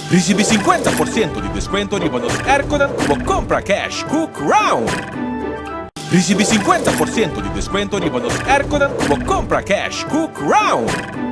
Recibi 50% di descuento di bonus Ercodan o compra cash Cook Round. Recibi 50% di descuento di bonus Ercodan o compra cash Cook Round.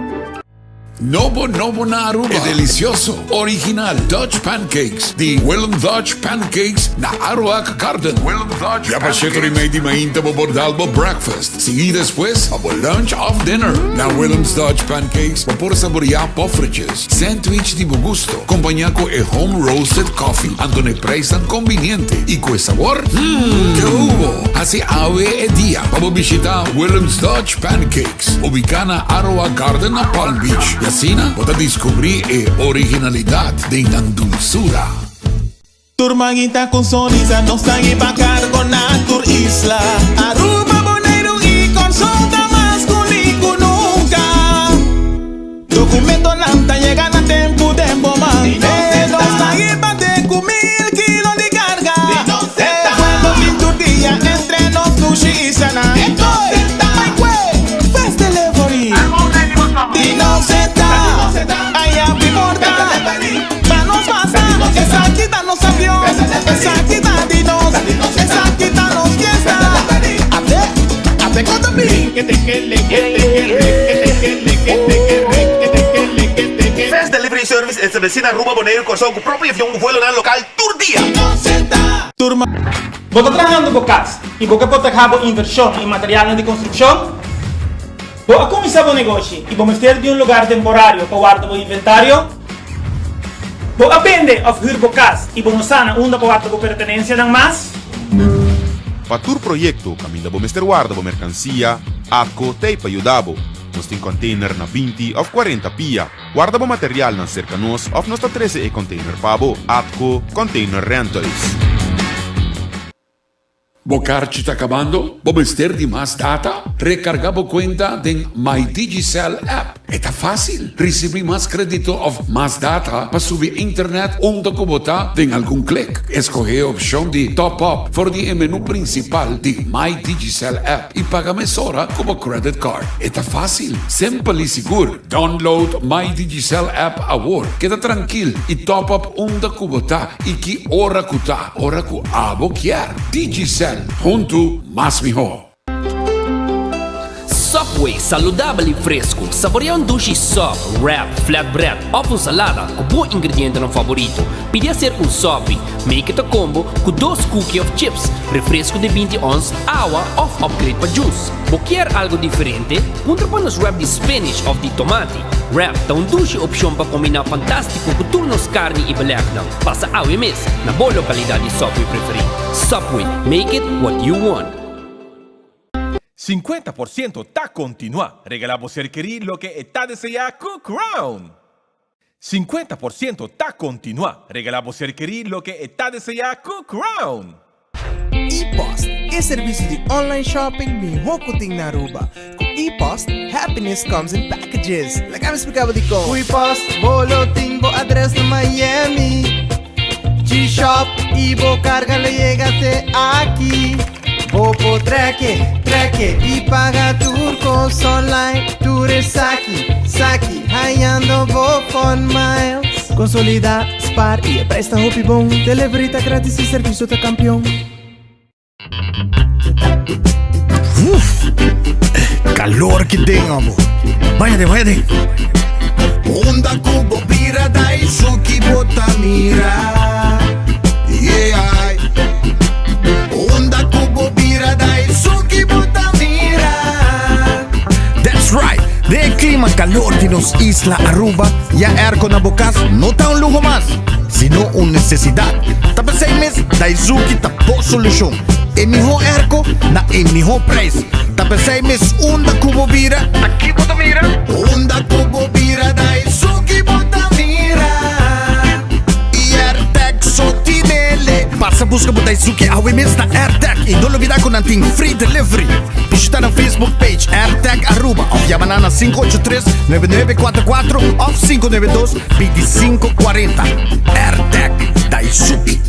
Novo na Aruba. Delicioso, original Dutch pancakes di Willem Dutch Pancakes na Aruac Garden. Willem Dutch ya pacheco rimei di mainta bo bordalbo breakfast. Sigui después abo lunch of dinner. Na Willem's Dutch Pancakes por saborear pofriches. Sandwich di gusto. Acompañado e home roasted coffee. Antone preço conveniente. Y con sabor, que hubo. Así ave e dia. Vamos visitar Willem's Dutch Pancakes. Ubicana Aruac Garden na Palm Beach. Y así podrás descubrir la originalidad de la dulzura. Turmaguita con Soniza no sabe pagar con Natur Isla. Aruba, Bonaire y consulta más con nunca. Documento lanta llegan a tiempo de bomba. No sabe para de 1,000 kilos de carga. Bueno, pinto día entre nos sushi y sana. Fast delivery. Dino Z. Allá importa. Manos basta. Esa quita nos abrió. Esa quita dinos. Esa quita nos fiesta. Ate con también. Fast Delivery Service estabelecida en Aruba, Bonaire, con su propio avión, un vuelo local, Tour Dia. Turma. Você está trabalhando com casa e você pode ter inversão em material de construção? Você começar um negócio e você ter de um lugar temporário para guardar o inventário? Você aprende a huir a casa e você sana onde para guardar a pertenência não mais? Para tu projeto, caminha bo Mr. Guarda bo mercancia, ACO te pa ajudabo. Nos tem container na 20 of 40 pia. Guarda bo material na cerca nos of nos 13 e container pabo, ACO Container Rentals. Bocarchi está acabando? ¿Vamos ter de más data? Recarga tu cuenta en My Digicel app. Está fácil. Recibir más crédito of más data para subir internet onde kubota en algún clic. Escoge opción de top up por el menú principal de My Digicel app y paga mesora como credit card. Está fácil, simple y seguro. Download My Digicel app ahora. Queda tranquilo y top up onde kubota y que hora kuta, hora ku abo kier. Digicel. Junto, mais mejor. Subway, saudável e fresco. Saboreia um sushi sub, wrap, flatbread ou salada com bom ingrediente no favorito. Pide ser um sub, make it a combo com 2 cookies of chips, refresco de 20 ons, água ou upgrade para juice. Ou quer algo diferente? Punta para nos wrap de spinach ou de tomate. Wrap dá um sushi opção para combinar fantástico com turnos carne e belacna. Passa ao mês na boa localidade de Subway preferido. Subway, make it what you want. 50% ta continua. Regalamos cerquerí lo que está desea Cook Round. 50% ta continua. Regalamos cerquerí lo que está desea Cook Round. ePost é serviço de online shopping de Hokuting na Aruba. Com ePost, happiness comes in packages. Like eu explicava de como. O ePost, boletim, bo address na Miami. G-Shop, e bo carga le llega até aqui. Popo treque e paga turcos online. Ture saki, haiando bo phone miles. Consolida, spar e presta hopi bom. Delivery tá grátis e serviço tá campeão. Calor que tem, amor. Vai de. Onda cubo pira da Isuki botamira. Yeah. Onda cubo pira da Isuki botamira. That's right. De clima calor de nos Isla Aruba, ya airco na bocas no tá un lujo más, sino una necesidad. Tapa 6 meses, da Izuki tá por solução. E mejor airco na e mejor preço. Tapa 6 meses, onda cubo vira, aqui bota mira. Onda cubo vira da Isuki botamira. E AirTag sotinele. Passa busca por Daisuke ao mês na AirTag e não olvidar com nanting free delivery. Visita na Facebook page AirTag Aruba ou llama na 583-9944 ou 592-2540. AirTag Daisuke.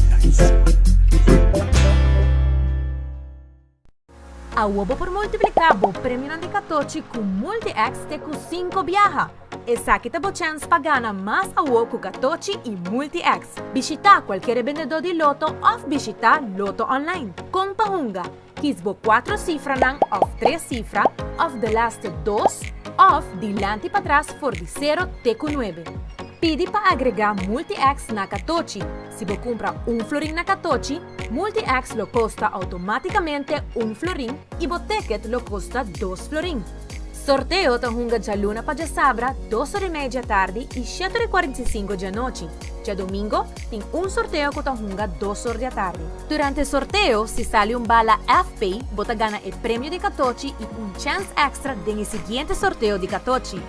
A uovo por multiplicabo prêmio de Katochi com Multi-X te com 5 viaja. Essa que te chance pagana mais a uovo com Katochi e Multi-X. Visita qualquer vendedor de loto ou visita loto online. Com Pahunga, kisbo 4 cifras ng of 3 cifras of the last 2 of dilante para trás for de 0 te com 9. Pidi para agregar Multi-X na Katochi. Se você compra florin na Katochi, Multi-X lo costa automaticamente florin e o ticket lo costa 2 florin. Sorteio ta hunga già luna pa già sabra, 2h30 tardi e 7h45 già noci. Già domingo, tem sorteio que ta hunga 2 da tarde. Durante il sorteio, se sale bala FP, bota gana il premio di Katochi e chance extra del seguente sorteio di Katochi.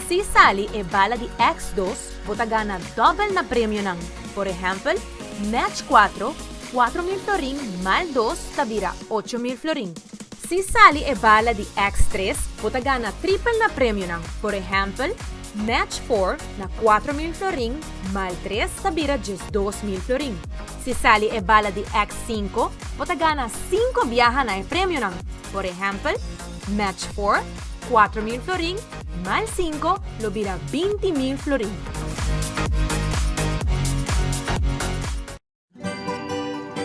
Se sale e bala di X2, bota gana double na premio nang. Por ejemplo, match 4, 4.000 florin mal 2 tabira 8.000 florin. Se sale e bala di X3, bota gana triple na premio nang. Por ejemplo, match 4 na 4.000 florin mal 3 tabira just 2.000 florin. Se sale e bala di X5, bota gana 5 viaja na premio nang. Por ejemplo, match 4, 4.000 florin mal 5 lo vira 20.000 florin.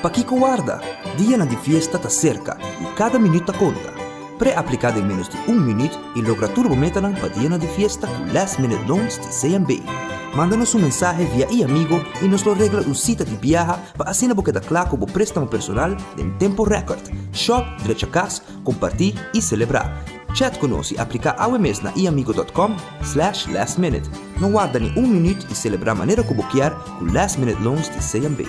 Paquico guarda, dia na di fiesta ta cerca e cada minuto conta. Pre-applicado em menos de 1 minuto e logra turbometanang pa dia na di fiesta com last minute loans de CMB. Manda-nos mensaje via e-amigo e nos lo regla cita de viaja pa asina boqueta claco bo préstamo personal em tempo record. Shop, direita cas, compartir e celebrar. Chat conosci aplica AWMS na iamigo.com/lastminute. Não guarda nem 1 minuto e celebrar maneira como boquear com last minute loans de CMB.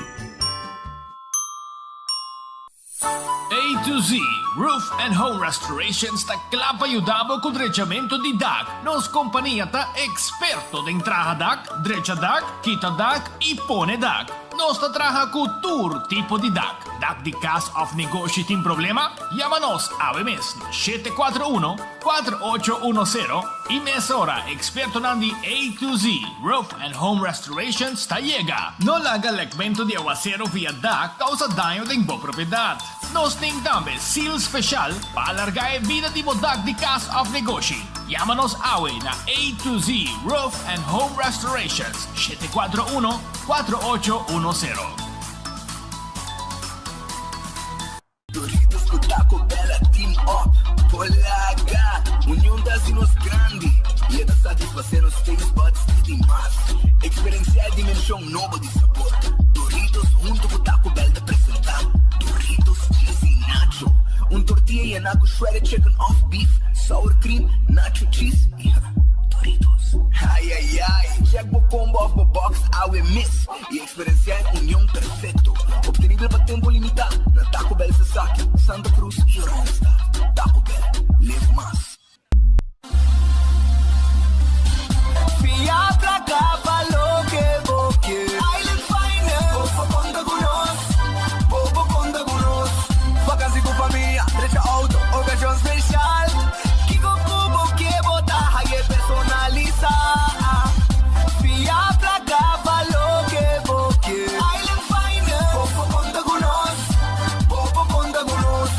A to Z Roof and Home Restorations ta klapa ayudabo con drechamento di DAC. Nos companhia ta experto de entraha DAC, drecha DAC, kita DAC e pone DAC. Nos ta traha cu tour tipo di DAC. DAC di cas of negócio tem problema? Llama-nos AWMS 741-4810 e mesora experto nandi A to Z Roof and Home Restorations ta llega. No laga lekmento di aguacero via DAC causa daño de bo propriedad. Nos tem também seal special para alargar a vida de DAC di cas of negócio. Llama-nos AWE na A to Z Roof and Home Restorations 741-4810. Doritos com Taco Bella Team Up, Polaga, união das nos grande. E é da satisfazer os taste buds de demais. Experienciar a dimensão nova de sabor. Doritos junto com Taco Bell te apresentar. Doritos cheesy nacho. Tortilla e naco shredded chicken off beef. Sour cream, nacho cheese e Doritos. Ai, ai, ai. Check o combo of the box, AWMS. E experienciar união perfeito. Obtenível para tempo limitado. Na Taco Bell Sasaki, Santa Cruz e Randstad. Taco Bell, live más. Fiatra capa lo que vos quieres. Island Finance. Bobo conta con nos. Bobo conta con nos. Vacancy con familia, derecha auto, ocasión especial. Kiko Kubo que bota, hay personaliza. Fiatra capa lo que vos quieres. Island Finance. Bobo conta con nos. Bobo conta con nos.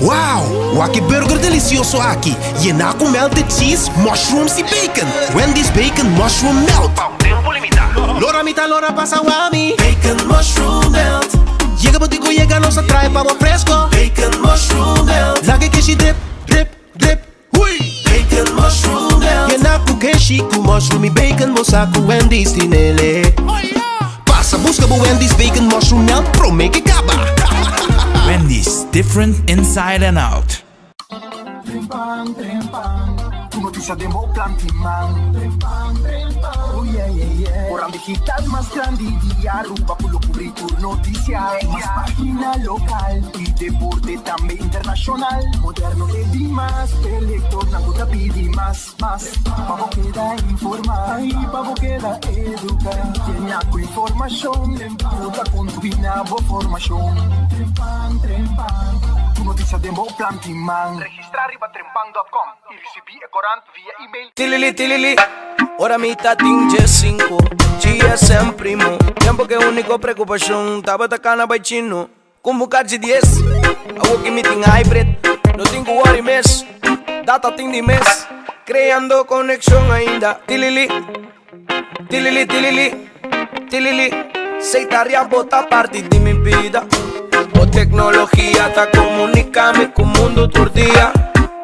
Wow! Waki burger delicioso aqui. Llena com melted cheese, mushrooms e bacon. Wendy's bacon mushroom melt. Tempo limitado. Lora mitad, lora pasa wami. Bacon mushroom melt. Llega botico, llega nos atrae pavo fresco. Bacon mushroom melt. Lage que she dip, dip, dip. Hui! Bacon mushroom melt. Llena com keshi, com mushroom e bacon. Mosa com Wendy's tinele. Passa, busca bo Wendy's bacon mushroom melt. Pro make it acaba. Wendy's, different inside and out. Trempang, tu noticia de mo plantiman. Trempang, oh yeah, yeah, yeah. Orang digital más grande de Aruba, pulo cubrir tu noticia. Más página local y deporte también internacional. Moderno de Dimas, elector, nanguta pidi más. Pavo queda informar y pavo queda educar. Tiene con información, puta con tu binabo formación. Trempang, tu noticia de mo plantiman. Registrar riba trempang.com y recibir corant via email. Tilili, ora mitad tinge 5 GSM primo, tiempo que único preocupación. Taba tacana by chino, convocar de 10 a working meeting hybrid. No tengo worry miss, data ting di miss. Creando conexión ainda. Tilili, tilili, tilili, tilili. Seitaria bota parte de mi vida. O tecnología ta comunicame con o mundo todo dia.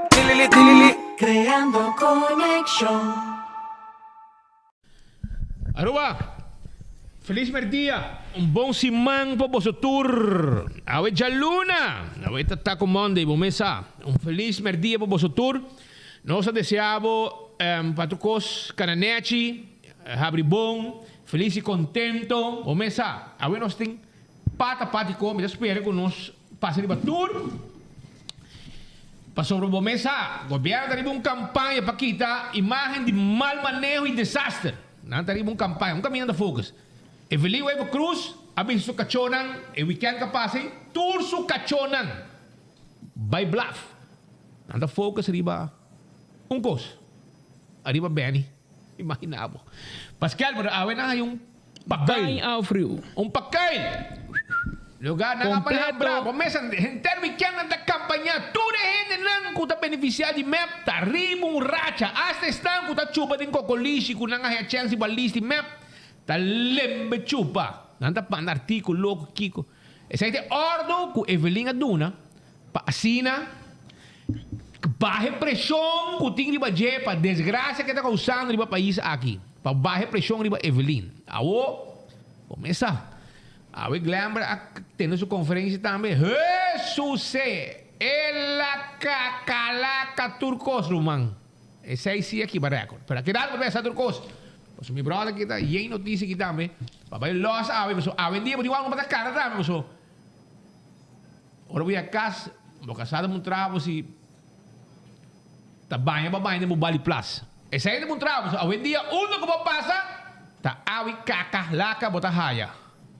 Tilili, tilili. Creando conexión. Aruba, feliz merdia. Bom simang po sa tour. Awit dyan luna. Awit Taco Monday, bumesa. Feliz merdia po sa tour. Nós deseamos patrocos cananechi, abri bom, feliz e contento. O mesa, a nós tem pata patico, mas espero que nós passe de tour. Passou o mesa, governo tem uma campanha para quitar imagem de mal manejo e desastre. Não tem uma campanha, caminho da focus. Evelio Evo Cruz, abiso kachonan, e weekend ka passe, tour su kachonan. By bluff. Nanda focus riba. Ungkos. Arriba Benny. Imaginabo. Pascal, pero awen na yung pagkain. Pagkain. Lugar na kapalhan bravo. Mesan, hintermi kyan ng kampanya. Turehin lang kuta beneficiar de MEP. Tarimong racha. Hasta están kuta chupa din ko kolisi. Kunang ahya chance balisti MEP. Talembe chupa. Nanda pa ang artikulo ko kiko. Esa ite ordo ku Evelyn Aduna. Paasina. Baje pressão que tem riba je para desgraça que está causando riba país aqui. Para baje pressão riba Evelyn. Awo, começa. Awe lembra tendo sua conferência também. Jesus, ela cacalaca turcos rumang. Esse aí sim aqui para record. Para que dá para essa turcos. Mas meu brother kita, e notícia que também. Papai los awe, mas awe dia por igual não para cara também, mas ora vou a casa, vou casar um travo se ta banha babai ni mo bali plus. Esa ito mong trabaho. Awin dia uno ko papasa ta awi kaka laka botahaya.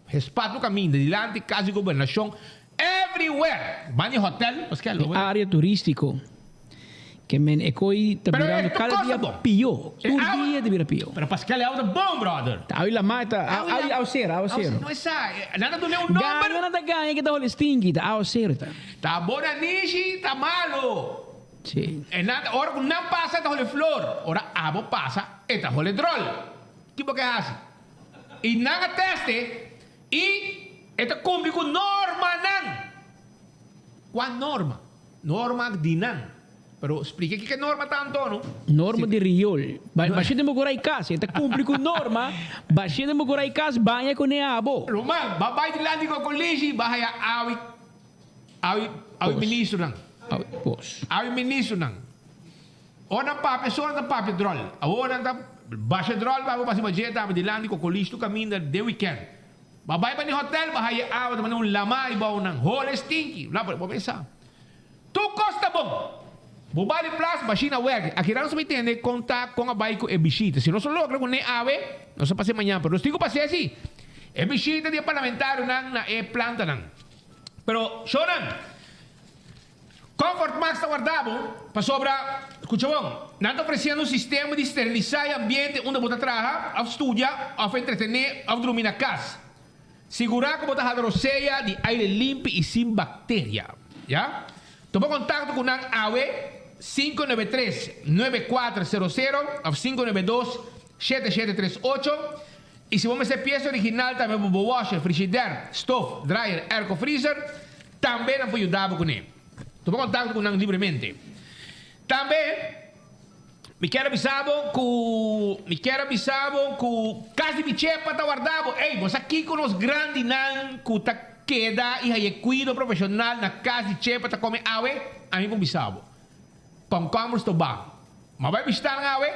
Respato caminho dilante casa de governação everywhere. Bani hotel, Pascal. Área turístico. Que men ekoi tá virando cada dia pior. Todo dia de vira pior. Pero Pascal é algo bom, brother. Awi la mata, awi ao zero. Não é sa, nada do meu nome. Ganha nada ganha que tá o stingy, tá ao zero tá. Tá bona nishi, tá malo. Sí. E nada, ora não passa tá hole flor, ora abo passa e tá hole drol. Tipo que é assim. E nada teste e eta cumpre com norma não. Qual norma? Norma de não. Pero explique que norma tanto, no? Norma de riol. Basta mo kuray kas, eta cumpre com norma. Basta mo kuray kas, banha com neabo. Roman, babay de landi ko college, bahaya awi ministro nang. Awi ministro nang. Ona pape, so na pape drol. Awona na basta drol, babo pasi majeta, de landi ko college to caminho de weekend. Babay pa ni hotel, bahaya awa naman yung lama ibaw nang whole stinky. Wala pa pensar. Tu costa bom. Bubali plus, bashina weg. Aqui não se me entende contar com a bike e bichita. Se não se logra com nem ave, não se passe amanhã. Pero digo passe assim. E bichita de parlamentário na e planta não. Pero, choran. Comfort Max está guardado para sobra. Escucha bom. Não está oferecendo um sistema de esterilizar o ambiente onde você trabalha, a estudar, a entretener, a dormir na casa. Segurar que você está roceia de aire limpo e sem bactéria. Já? Toma contato com a AWE 593-9400 ou 592-7738. E se você quer peça original, também para o washer, frigidaire, stove, dryer, air freezer, também não pode ajudar com ele. Toma contato com ele livremente. Também, me quero avisar que casa de bichepa está guardado. Ei, você aqui com os grandes nan, que está queda e aí cuido profissional na casa de chepa tá come awe, a mim com bisabo. Concombre estou bom. Mas vai visitar na awe,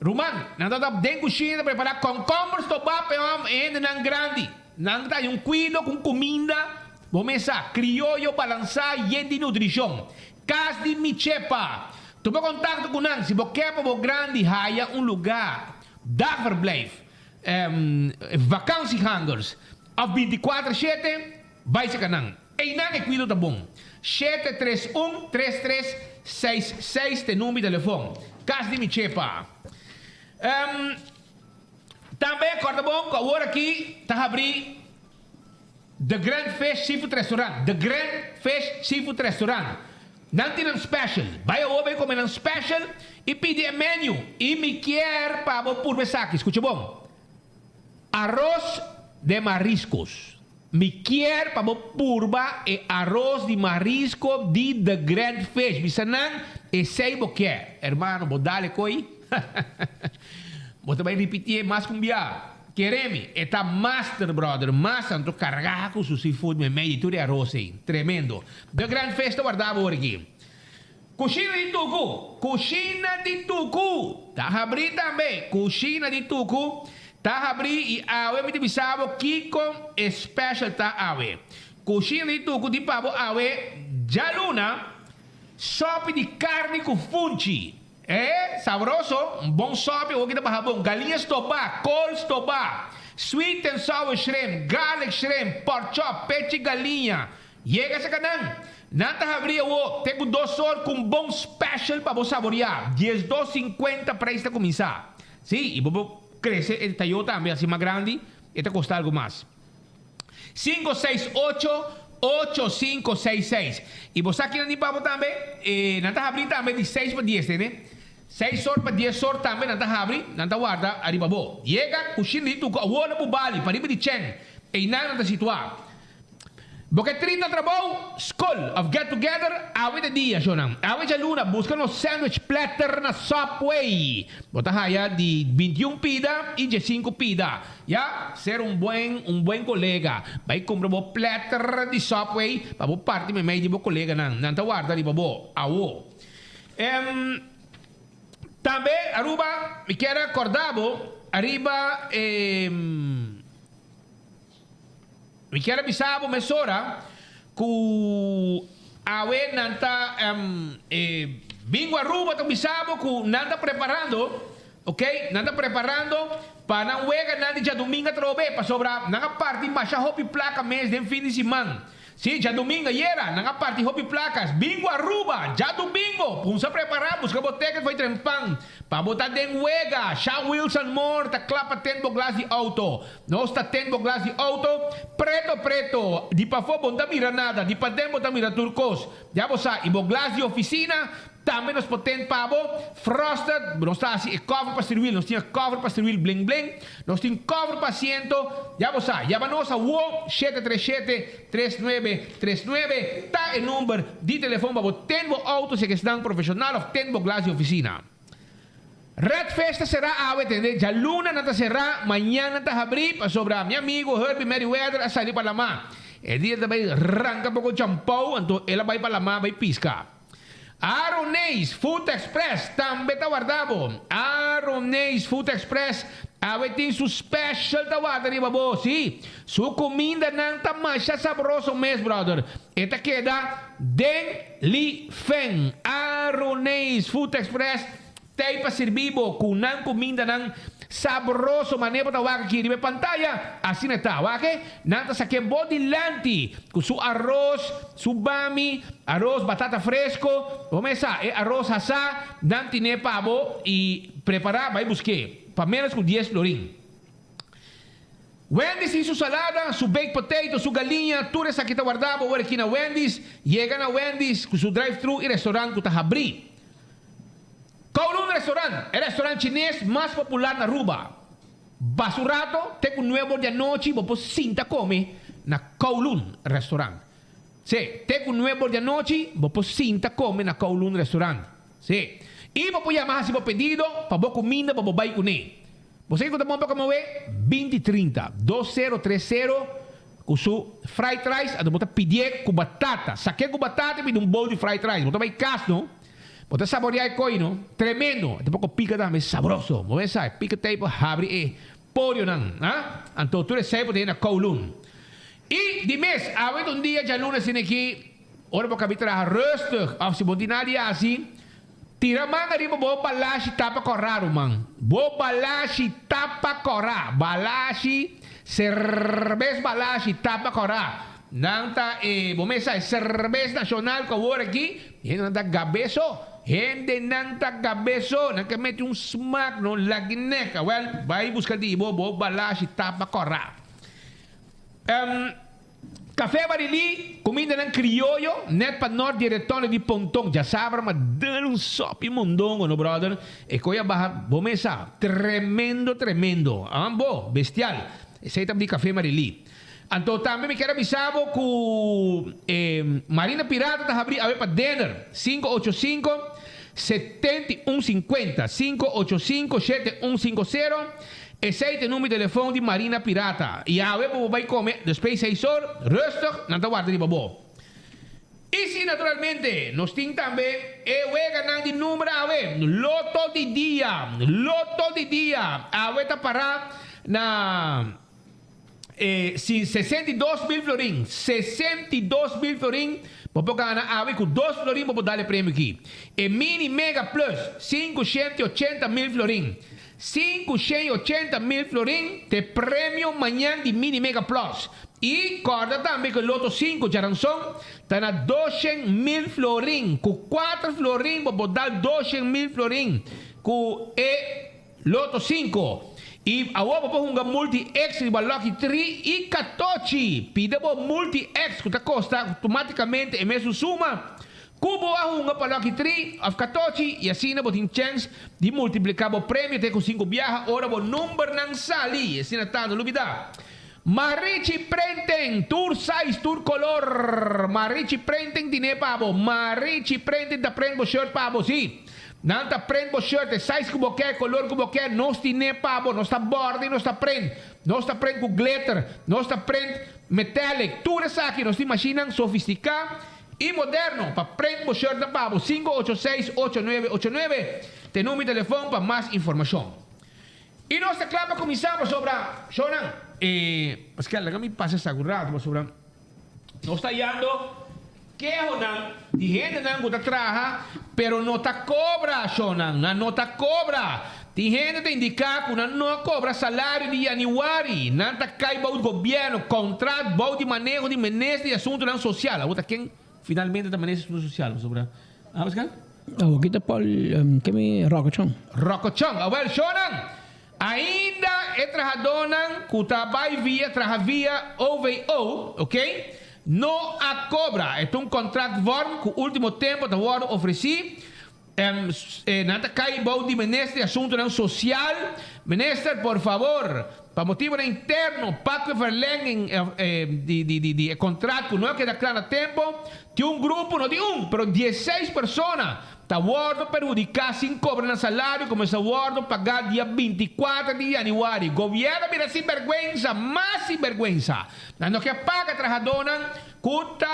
Roman, não tá bem cozinha preparar concombre estou bom, pero ainda não grande. Não tá um cuido com comida, vamos a criollo balançar e de nutrição. Casa de Michepa. Toma contato com nós, se você quer para grande haya lugar, dag verblijf, vakantiehandels, of 24/7, vai se canang. E não é cuido tá bom. 731-3366 tem número de telefone. Casa de Michepa. Também, corta bom, que agora aqui está abrir The Grand Fish Seafood Restaurant. The Grand Fish Seafood Restaurant. Nanti ng special. Vai over comer ng special e pide a menu. E me quer pavo purbesaki. Escucha bom. Arroz de mariscos. Me quer pavo purba e arroz de marisco de The Grand Fish. Bisanan e sei bo quer. Hermano, bo dale koi. Bo também repetir mais cumbia. Queremi, eta master, brother. Master, tu carregar com o seafood, me meio tudo arroz aí. Tremendo. The Grand Festa guardava por aqui. Cucina de Tucu. Cucina de Tucu. Tá abri também. Cucina de Tucu. Tá abri e awe me bisabo Kiko Special tá awe. Cucina de Tucu de pavo awe. Jaluna. Sopa de carne com funchi. Sabroso, bom sope, o que tá bom. Galinha estobá, col estobá, sweet and sour shrimp, garlic shrimp, pork chop, peixe galinha. Chega sa kanang. Nanta abria o, tenho 2 horas com bom special para você saborear. 12.50 para esta começar. Sim, e vou crescer, ele tá eu também, assim mais grande, e te custa algo mais. 568-8566. E você aqui na Nipapo também, nanta abrir também de 6 para 10, né? 6 horas para 10 horas também nanta abrir, nanta guarda, arriba bo. Chega, coxina dito, awona po bali, pariba de Chen, e nanta situar. Porque 30 trabalho, school of get together, awe de dia, Jonam. Awe de luna, busca no sandwich platter na Subway. Bota haya de 21 pida e de 5 pida. Ya, ser um bom colega. Vai comprar bo platter de Subway, para bo parte me meio de bo colega nang. Nanta guarda riba bo, awo. Também, Aruba, me quero acordar bo, arriba, me quero avisar bo mesora, ku awe nanta, bingo Aruba, to bisabo, ku nanta preparando, ok? Nanta preparando, para não wega nanta já domingo trobe, para sobra, nanga parte, masha hopi placa mês, de fim de semana. Sim, já domingo era, na parte hobby placas, bingo Aruba, já domingo, punsa preparamos, que a boteca foi trempang, para botar den wega, Shaw Wilson Moore, tá clapa tempo glass de auto, nós tá tempo glass de auto, preto, di pa fo bonta mira nada, di pa tempo tá mira turcos, já você, e bo glass de oficina, também nós potentes pavo, frosted, nós está assim, cover para servir, nós tinha cover para servir bling bling, nós tinha cover para asiento, já você, já vamos a WO 737-3939, tá o número de telefone para o tempo auto, se que estão profissional of tempo glass de oficina. Red Festa será a entender, já luna nata será, manhã nata abrir, para sobrar, meu amigo Herbie Merriweather a sair para lá. El dia também arranca pouco de champão, então ela vai para lá, vai piscar. Aronês Food Express também está guardado. Aronês Food Express tem su special tá guardado, babo. Sim, su comida não tá mais saboroso mesmo, brother. Esta queda Den Li Feng. Aronês Food Express tem para servir com não comida não saboroso, maneira para waka aqui na pantalla, assim está, waka? Nanta sa que bodilanti, com su arroz, su bami, arroz batata fresco, começa arroz assá, nanti ne pavo e preparar, vai buscar, para menos com 10 florin. Wendy's e su salada, su baked potato, su galinha, tudo isso aqui está guardado, agora aqui na Wendy's, chega na Wendy's com su drive-thru e restaurante que está abrir. Kowloon Restaurant, el restaurante chinês más popular na Aruba. Basurato, tem un nuevo de noche, vos sinta come na Kowloon Restaurant. Sí, tem un nuevo de noche, vos sinta come na Kowloon Restaurant. Sí. E vos llamar si vos pedido, para vos comida, vos vai con él. Vos sei que te para como ve, 2030 com su fried rice, a vos pedir com batata. Saque com batata e pedi um bowl de fried rice. Vos vai caso, não? Você saborear o coino, tremendo. Depois pica também, saboroso. Você sabe, pica tempo, abre e pollo não. Então, tudo é sempre na Kowloon. E de mês, há um dia, já lunes aqui, ora para capital rustig, of se bondinari assim, tira manga riba bo balashi tapa corraro man. Bo balashi tapa corra. Balashi, cerveza balashi tapa corra. Nanta, bomesa, cerveza nacional que agora aqui, e nanta gabeso. Gente nanta gabeso, nanta mete um smack no lagineca. Well, vai buscar de ibo, bo balashi tapa corra. Café Barili, comida ng criollo, net pa nord direttore di Pontong. Já sabe, mas dando um sopi mondongo, no brother. E coia barra, bomesa, tremendo. Ambo, bestial. Esse aí também Café Barili. Então também me quero avisar que Marina Pirata está abrindo para dinner. 585-7150. 585-7150. Esse é o número de telefone de Marina Pirata. E a web vai comer depois 6 horas, rustig, não está guardando de babo. E se naturalmente, nós temos também, de número a web, loto de dia. A web está parada na 62 mil florins. 62 mil florins. Vou ganhar a web com 2 florins, vou dar o prêmio aqui. E Mini Mega Plus, 580 mil florins. 580 mil florins de prêmio amanhã de Mini Mega Plus. E corda também que o Loto 5 de Aranção está na 200 mil florins. Com 4 florins, vou dar 200 mil florins. Com Loto 5. E agora vou um multi-X de Lucky 3 e 14. Pidamos multi-X que custa automaticamente a mesma suma. Kubo ahunga para Lucky 3 of 14 e assim não tem chance de multiplicar o prêmio até com 5 viagens. Ora o número não sali. Assim não está, não duvida. Marichi Prenten, tour size, tour color. Marichi Prenten tine pabo. Marichi Prenten da prende o shirt pabo, sim. Não tá prende o shirt, size que quer, color que quer. Nós tine pabo, nós tá borde, nós tá prende. Nós tá prende com glitter, nós tá prende metallic. Tudo isso aqui, nós imaginam sofisticado e moderno. Para prende o shirt da pabo, 586-8989. Tem número de telefone para mais informação. E nós, claro, começamos sobre Shonan. Mas que ela me passa segurado sobre nós está indo que Shonan de gente não está trabalhando, pero não está cobra Shonan, não está cobra. De gente te indicar que não cobra salário de januário, não está caindo o governo, contrato, bom de manejo de ministro de assunto não social. Agora quem finalmente está manejo de assunto social sobre mas que? Kita Paul kami Rocochong. Rocochong, well Shonan. Ainda é trabalhador que trabalha via OVO, ok? Não a cobra. É um contrato warm que o último tempo está oferecido. Nada cai bom de ministro de assunto não social. Ministro, por favor, para motivo interno, para que verlenguem de contrato que não é que dá claro a tempo, tem um grupo, não de mas 16 pessoas. Está guardo perjudicar sem cobrar salário, começa a guardo pagar dia 24 de januário. Governo mira sem vergüenza, mais sem vergüenza. Não que paga trabalhador, custa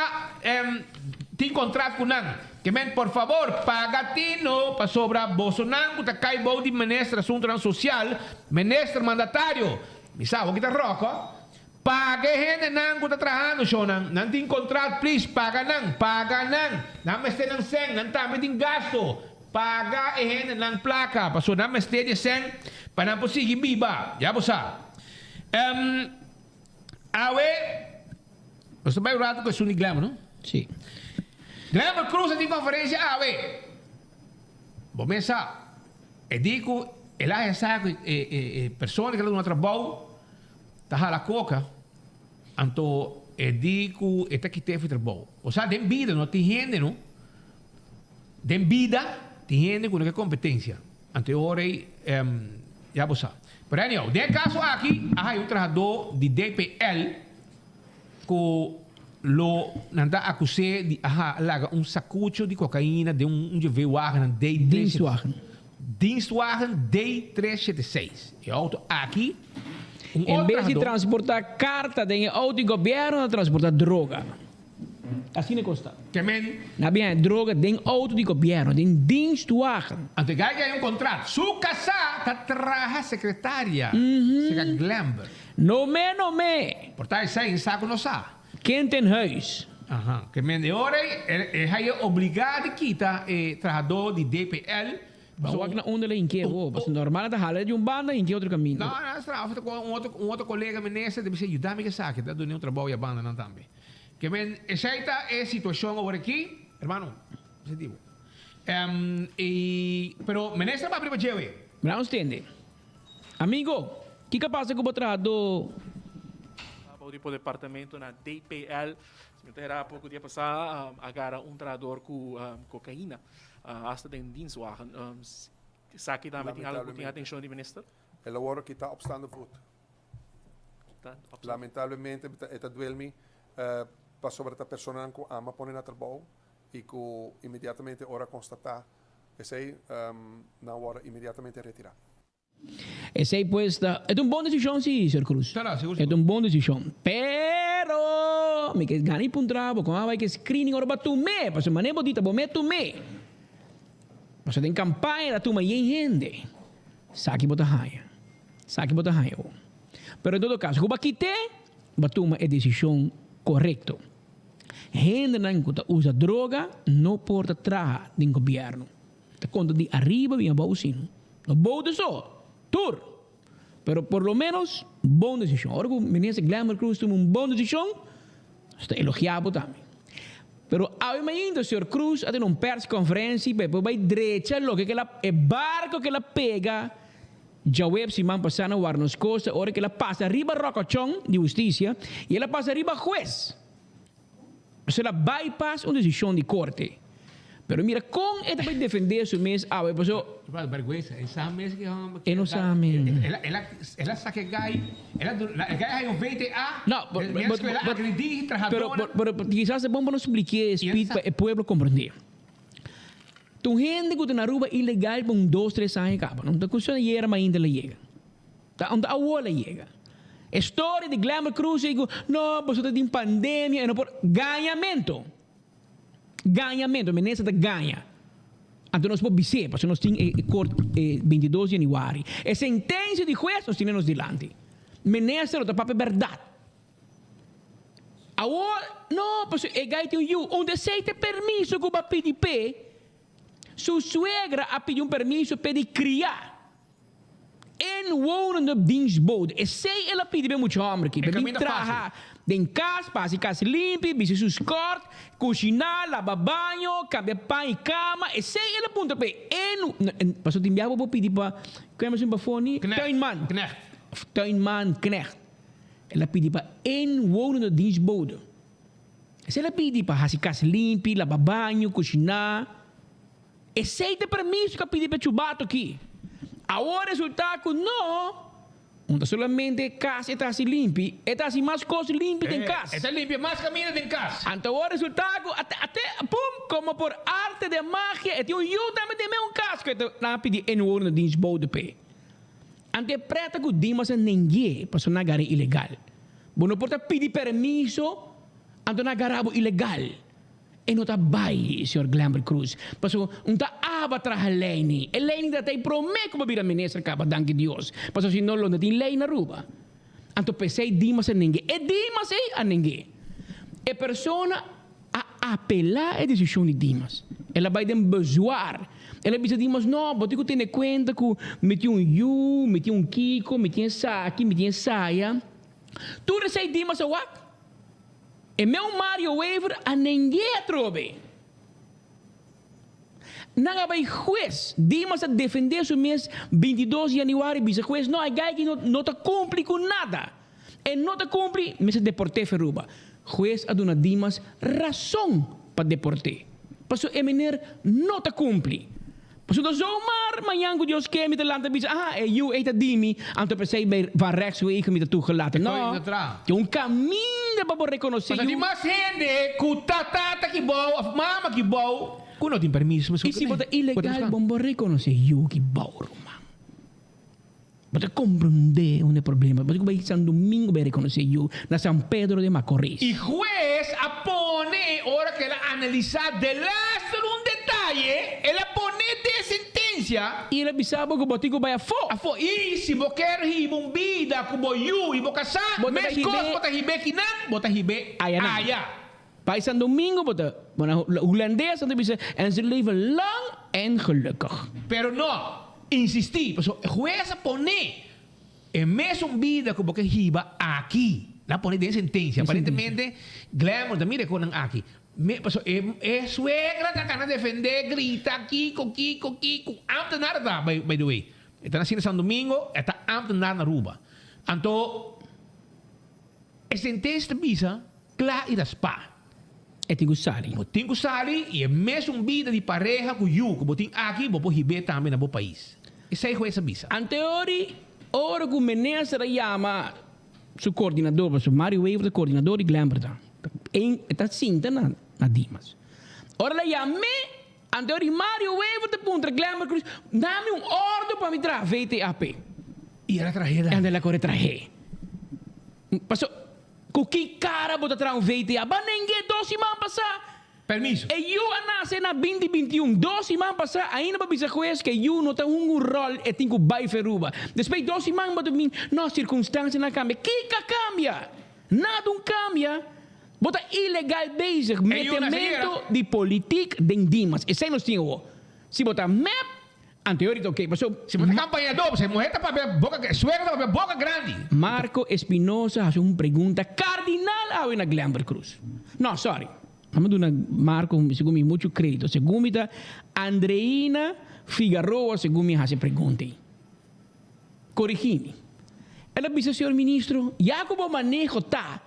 tem contrato com não. Que men, por favor, paga tino para sobrar Bolsonaro, custa cai bom de ministro assunto não social, ministro mandatário. Me sabe o que está roco? Paga gente não está trabalhando, Shonan. Não tem contrato, please. Paga não. Não me não sem. Não está me gasto. Paga gente não placa. Pasó não me de sem. Para não conseguir viva. Já você sabe. Você vai rato com o Suni Glamour, não? Sim. Glamour Cruz tem conferência. Vou pensar. E digo, ela é sabe, pessoa que não trabalha. Taha la coca, anto digo esta que te fui trabalho. O sea, den vida, não tem gente, não? Den vida, tem gente com que competência. Ante hora, já você sabe. Pero anyhow, de caso aqui, há um trabalhador de DPL que lo nanda acusé de laga sacucho de cocaína de Dienstwagen D376. E auto aqui. Em vez de transportar carta de auto de governo, transportar droga. Assim não custa. Que men? Na bem, droga de auto de governo, de Dienstwagen. Ante ganha um contrato. Su casa está traja secretária. Sega Glamber. No me. Portanto, isso aí, saco não sabe. Quem tem huis? Que men de hora, é obrigado a quitar trabalhador de DPL. Mas o que não anda em que normal da hala de banda em que outro caminho. Não, um outro colega ministro deve ser ajudar-me que sabe, tá dando trabalho a banda não também. Que men aceita a situação agora aqui, hermano, positivo. Pero ministro vai primeiro jewe. Não entende. Amigo, que passa com o trabalhador o tipo departamento na DPL. Era pouco dia passado, agarra trador com cocaína. Hasta den dienstwagen. Sabe também tem algo que tem atenção do ministro? É a hora que está opstando voet. Lamentavelmente, het duelmi para sobre a pessoa que ama pôr na trabalho e que imediatamente ora constatar que sei na hora imediatamente retirar. Essa aí pues é uma boa decisão, sim, Sr. Cruz. É uma boa decisão. Pero me que ganhei para trabalho, como vai que screening ora para tu me, para mané bodita, bom me tu me. Para tem campanha da tu me gente. Saque bota raia. Pero em todo caso, como aqui tem, batuma é decisão correta. Gente que usa droga não pode trabalhar no governo. Tá conta de arriba vem abaixo sim. Não pode só. Tur. Pero por lo menos, boa decisão. Agora que o ministro Glamour Cruz tomou uma boa decisão, está elogiado também. Pero ainda o Sr. Cruz tem uma persconferência, depois vai direita, lo que ela é barco que ela pega, já web se man passando o Arnos Costa, hora que ela passa arriba Rocochon de Justiça e ela passa arriba juez. Então ela bypass uma decisão de corte. Pero mira, com ela vai defender seu mês, passou. Vergüenza, essa mês que eu não sabe. Ela sabe que gai, ela é um 20A. Não, pero quizás é bom para nos explicar para o povo compreender. Tu gente que na rua ilegal por 2-3 anos acaba, não tá custa ir mas ainda chega. Tá onde a ola chega. História de Glamour Cruz digo, não, você tem pandemia, não por ganhamento. Ganhamento, menesa da ganha. Então nós podemos dizer, porque nós temos 22 de janeiro. A sentença de juez nós temos delante. Menesa não está para verdade. Agora, não, porque é gai tem onde se tem permisso que vai pedir pé. Sua suegra a pedido permisso para criar. En wonende dienstbode. E sei ela pediu muito homem aqui. Para trabalhar em casa, para casa limpa, para seus cortes, cozinhar, lavar banho, cambiar pão e cama. E sei ela punta para para o timbiabo vou pedir para como é o fone? Tuinman knecht. Ela pediu para en wonende dienstbode. E sei ela pediu para casa limpa, lavar banho, cozinhar. E sei de permisso que pediu para chubato aqui. Agora resulta que não. Não solamente casa está assim limpa, está assim mais coisas limpas em casa. Está limpa, mais caminho em casa. Então agora resulta que até pum, como por arte de magia, tem também de meu caso que está pedindo em ordem de dienstbode pé. Ante preta que dimas a ninguém para sonar gara ilegal. Não pode pedir permisso, então na garabo ilegal. E não está bem, Sr. Glamour Cruz. Porque não está atrás a lei. A lei ainda tem promete que vai vir a ministra cá, danke Deus. Porque se não, não tem lei na rua. Então, pensei, dimas a ninguém. E dimas a ninguém. E persona a apelar a decisão de dimas. Ela vai bezoar. Ela diz a dimas, não, mas eu tenho conta que meti yu, meti kiko, meti saki, meti saia. Tu recebe dimas a wak? E meu Mario Waiver a ninguém trobe. Não vai juez, dimas a defender o mês 22 de janeiro, diz juez, não, é que não te cumpre com nada. E não te cumpre, mas se deporte feruba. Juez a dona dimas razão para deporte. Passo é menor não te cumpre. Passo do zomaar, manhã que Deus quer me te laten diz, eu eet dimi, anto per se van rechtswege me te toegelaten. Não, é um caminho para reconhecer. Mas tem mais gente, que tata que bom, mama que bom, que não tem permisso. E se você ilegal, bom reconhecer eu que bom, Roma. Você compreender onde é o problema. Você vai São Domingo vai reconhecer eu na São Pedro de Macorís. E juez apone, hora que ela analisar de last um detalhe, ela pone de sentença. E ela bisaba que o botico vai a fo. E se você quer ir uma vida com boiú e você casar, mescos, bota ribe que não, bota ribe aya. Bij São Domingo, bota, holandês, dan bisa, en ze leven lang en gelukkig. Pero no. Insistir, pues jueza pone en mes un vida como que iba aquí, la pone de sentencia, aparentemente Glamour también con aquí. Es suegra que acaba de defender, grita, Kiko, amte nada, by the way. Están haciendo San Domingo, está amte nada na Aruba. Anto E sentença bisa, claro e da spa. É tingo sali. Tingo sali e é mesmo vida de pareja com you, que botin aqui, vou hibe também no bom país. Isso aí foi essa bisa. Anteori, ora que o ministro chama su coordenador, su Mario Weaver, o coordenador de Glamberton. Está cinta na Dimas. Ora la chama anteori Mario Weaver de punta Glamber Cruz, dá-me ordem para me trazer VTAP. E ela trajeira. Anda lá corre traje. Passou, com que cara bota trazer VTA? Mas ninguém 12 semanas passar. Permiso. E eu nasci na 2021, 12 semanas passar, ainda para dizer coisas que eu não tenho rol e tenho que feruba. Depois 12 semanas para mim, nossa circunstância não cambia. Que cambia? Nada cambia. Bota ilegal bezig, metemento de política de Dimas. E sem nós tínhamos. Se botar map, anteriormente, ok. Se botar campanha doble, se mulher para ver boca, suegra para ver boca grande. Marco Espinosa hace uma pergunta cardinal a na Glamber Cruz. No, sorry. Vamos dar Marco, segundo me, muito crédito. Segundo me, Andreina Figueroa, segundo me, hace pergunta. Corrigini. Ela disse, senhor ministro, Jacobo manejo tá.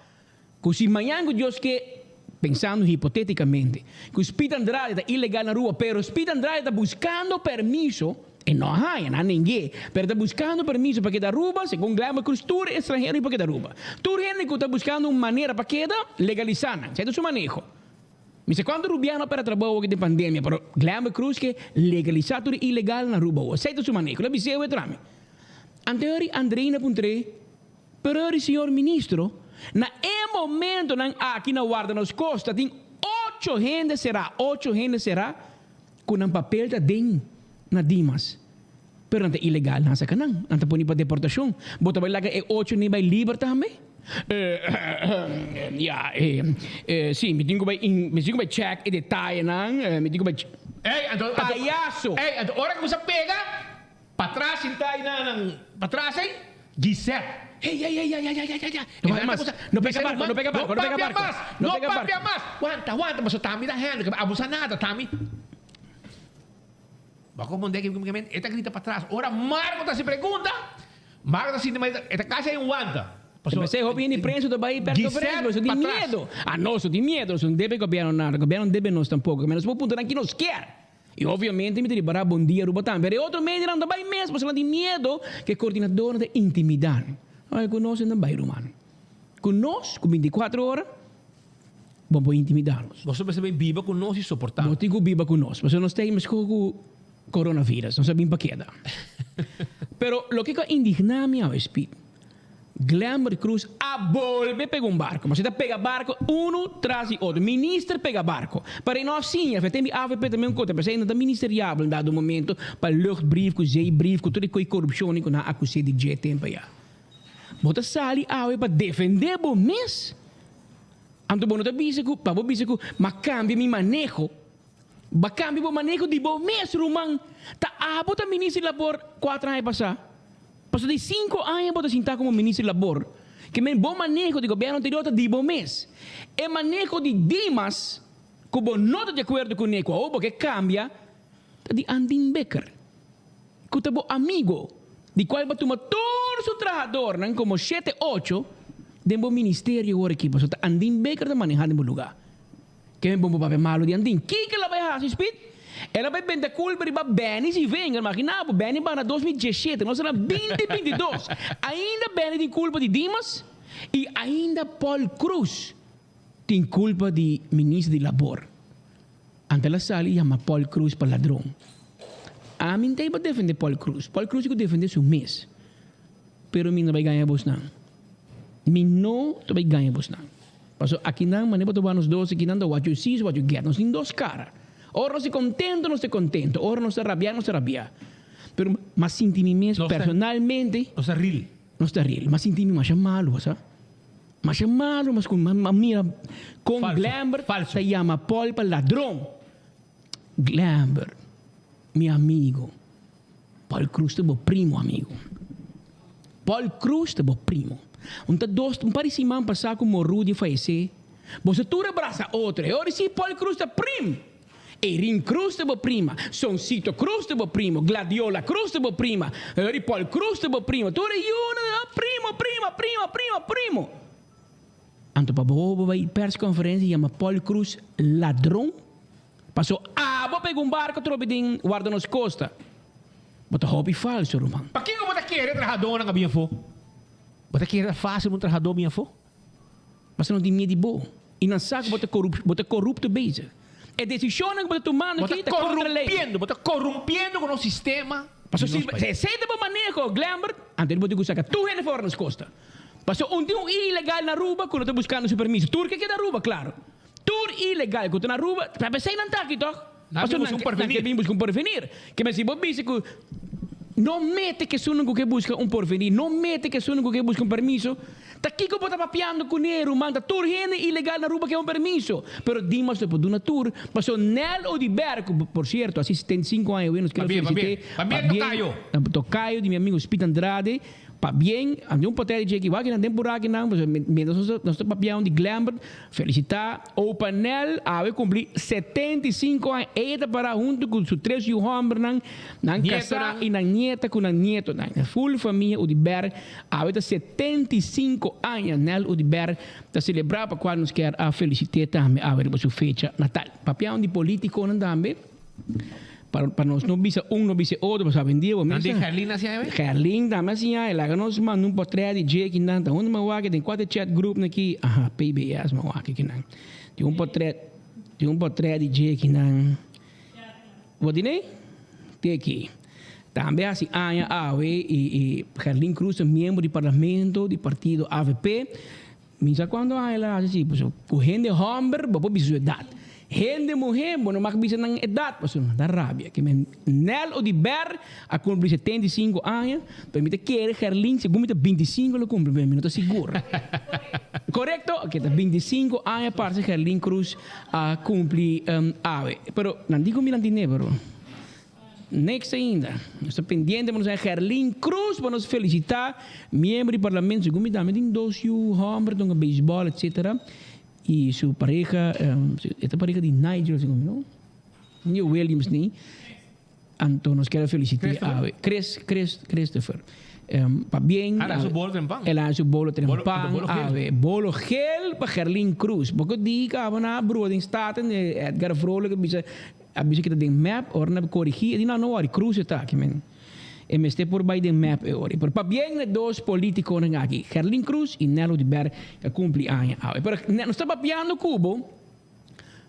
Que se amanhã Deus que, pensando hipoteticamente, que o Speed Andrade está ilegal na rua, pero o Speed Andrade está buscando permiso, e não há ninguém, pero está buscando permiso para que da rua, segundo Glamber Cruz, tur estrangeiro para que da rua. Tur gente que está buscando uma maneira para que da legalizar, certo o seu manejo. Mas quando Rubiano para trabalho de pandemia, pero Glamber Cruz que legalizar tudo ilegal na rua, certo o seu manejo, la biseu é trame. Anterior Andreina Puntre, pero o senhor ministro, na momento aqui na guarda nos costa tem 8 gente será com um papel da DEM na Dimas. Pero não é ilegal nessa canang, não põe para deportação. Bota vai lá que 8 nem vai livre também. Sim, me digo vai check e detalhe não, me digo vai. Palhaço. Hora que você pega para trás sentar para trás, Gisele. No pega barco. No papia más. Aguanta, mas o Tami da hand, abusa nada, Tami. Bako mo que esta grita para trás. Ora Marco tá se pergunta. Marco tá se esta casa é aguanta. Você roupa em prensa do Bahia perto do preso, isso de medo. Nosso de medo, isso não deve governo nada, governo deve nós tampouco, menos por ponto que nos quer. E obviamente me diria para bom dia, Rubatã. Mas outro meio não vai mesmo, você não tem medo que coordenador de intimidar. Olha, conosco não vai, Romano. Conosco, com 24 horas, vamos intimidar-nos. Você percebe viva conosco e suportar. Não tenho viva conosco, você não tem mais com o coronavírus, não sabemos para que dá. Pero o que indigna-me ao espírito, Glamber Cruz volve pegar barco. Mas você pega barco, traz o outro. Ministro pega barco. Para nós sim, tem AVP também um conta. Mas ainda ministerial em dado momento para luchtbrief, com zeebrief, com toda a corrupção que na acusei de jet tempo já. Bota sali para defender o mês. Anto bom não para o bisco, mas cambia meu manejo. Mas cambia o manejo de bom mês, Roman. Tá bota ministro labor 4 anos passar. Passou de 5 anos para sentar como ministro de labor. Que é bom manejo de governo anterior de bom mês. É manejo de Dimas, como não está de acordo com ele, porque cambia, de Andin Becker. Que é bom amigo, de qual vai tomar todo o trabalhador, como 7, 8, de bom ministério agora aqui. Passou Andin Becker está manejando em lugar. Que é bom papel malo de Andin. Que ela vai fazer, Speed? Ela vai vender culpa para Benny se venga, imagina, Benny para 2017, nós era 2022. Ainda Benny tem culpa de Dimas e ainda Paul Cruz tem culpa de ministro de labor. Ante la sala chama Paul Cruz para ladrão. A mim tem para defender Paul Cruz. Paul Cruz que defender seu mês. Pero mim não vai ganhar bos não. Mim não vai ganhar bos não. Passo aqui não, mas nem para tomar nos 12, aqui não dá what you see, what you get. Nós tem 2 caras. Ora não se contento. Ora não se rabia. Pero, mas sinti-me mesmo, personalmente... Não está real. Não está real. Mas sinti-me mais malo, sabe? Mais malo, mas com mira... Com Glamber, se chama Paul para ladrão. Glamber, meu amigo. Paul Cruz é meu primo, amigo. Paul Cruz é meu primo. Um parecimento passar como Rudy faleceu. Você tu abraça outro. Ora sim, Paul Cruz é primo. Erin Cruz de prima, Soncito Cruz de primo, Gladiola Cruz de prima, Paul Cruz de primo, tu primo. Anto pa bobo vai persconferentie chama Paul Cruz ladrão. Passou vou pegar um barco trobiding guarda nos costa. Bota hobby falso, Roman. Pa que bota querer trabajador na minha fo? Bota querer fácil um trabajador minha fo? Mas não tem medo de boa. E não sabe bota corrupto bezig. É decisão que bota tomando aqui, bota corrompiendo com o sistema. Passou se sei de manejo, Glambert, antes bota gustar tu hene fora nas costa. Passou um ilegal na Aruba quando tá buscando seu permisso. Tur que da Aruba, claro. Tur ilegal quando na Aruba, para sei não tá aqui, toch? Passou não busca um porvenir. Que mas se você diz que não mete que suno que busca um porvenir, não mete que suno que busca um permisso. Tá aqui que bota papiando com dinheiro, manda tur hene ilegal na Aruba que é um permisso. Pero dimas depois de uma tour, passou Nel Odiberco, por certo, assistente 5 anos, eu não quero felicitar. Tocayo de meu amigo Spit Andrade. Pa bem, ande potere de que vai na temporada que não, nós papião de Glambert, felicitar o panel a cumprir 75 anos, ele para junto com seus 3 homens nan casar e na nieta com na nieto, na full família o de Berg, a 75 anos, nel o de Berg, para celebrar para quando nos quer a felicitar também a ver sua fecha natal. Papião de político não também. Para nós não bisa não bisa outro para saber dia. Ande Gerlin assim aí? Gerlin também assim aí. Lá nós mandamos um portrait de Jake não. Tá onde meu aqui tem 4 chat group aqui. PBS meu aqui não. Tem um portrait de Jake não. Vou dizer? Tem aqui. Também assim Anya Awe e Gerlin Cruz membro do parlamento do partido AVP. Misa quando ela assim, pues correndo homem, vou bisu idade. Gente mulher, não mag bisa ng edad, paso da rabia. Que men Nel Odiber a cumprir 75 anos, permite que Gerlin se cumpre 25 lo cumpre, bem, não estou seguro. Correcto? Que 25 anos para Gerlin Cruz a cumprir ave. Pero não digo milantine, pero next ainda. Estou pendente para nós Gerlin Cruz para nos felicitar, membro do parlamento, segundo também tem 2 homens, um beisebol, etc. E sua pareja, esta pareja de Nigel, não? New Williams, nem? Então, nós queremos felicitar a Christopher. Para bem, ela é o bolo trempang. Ela é o bolo trempang, bolo gel para Gerlin Cruz. Porque diga, na brooding staat en Edgar Vrolijk, abis kita ding map, or na corrigir, di na no ari Cruz está aqui, men. E me estou por baixo do map ori. Por para bem de 2 políticos aqui, Gerlin Cruz e Nelo de Ber, que cumpre anos. Pero não está papiando Cubo,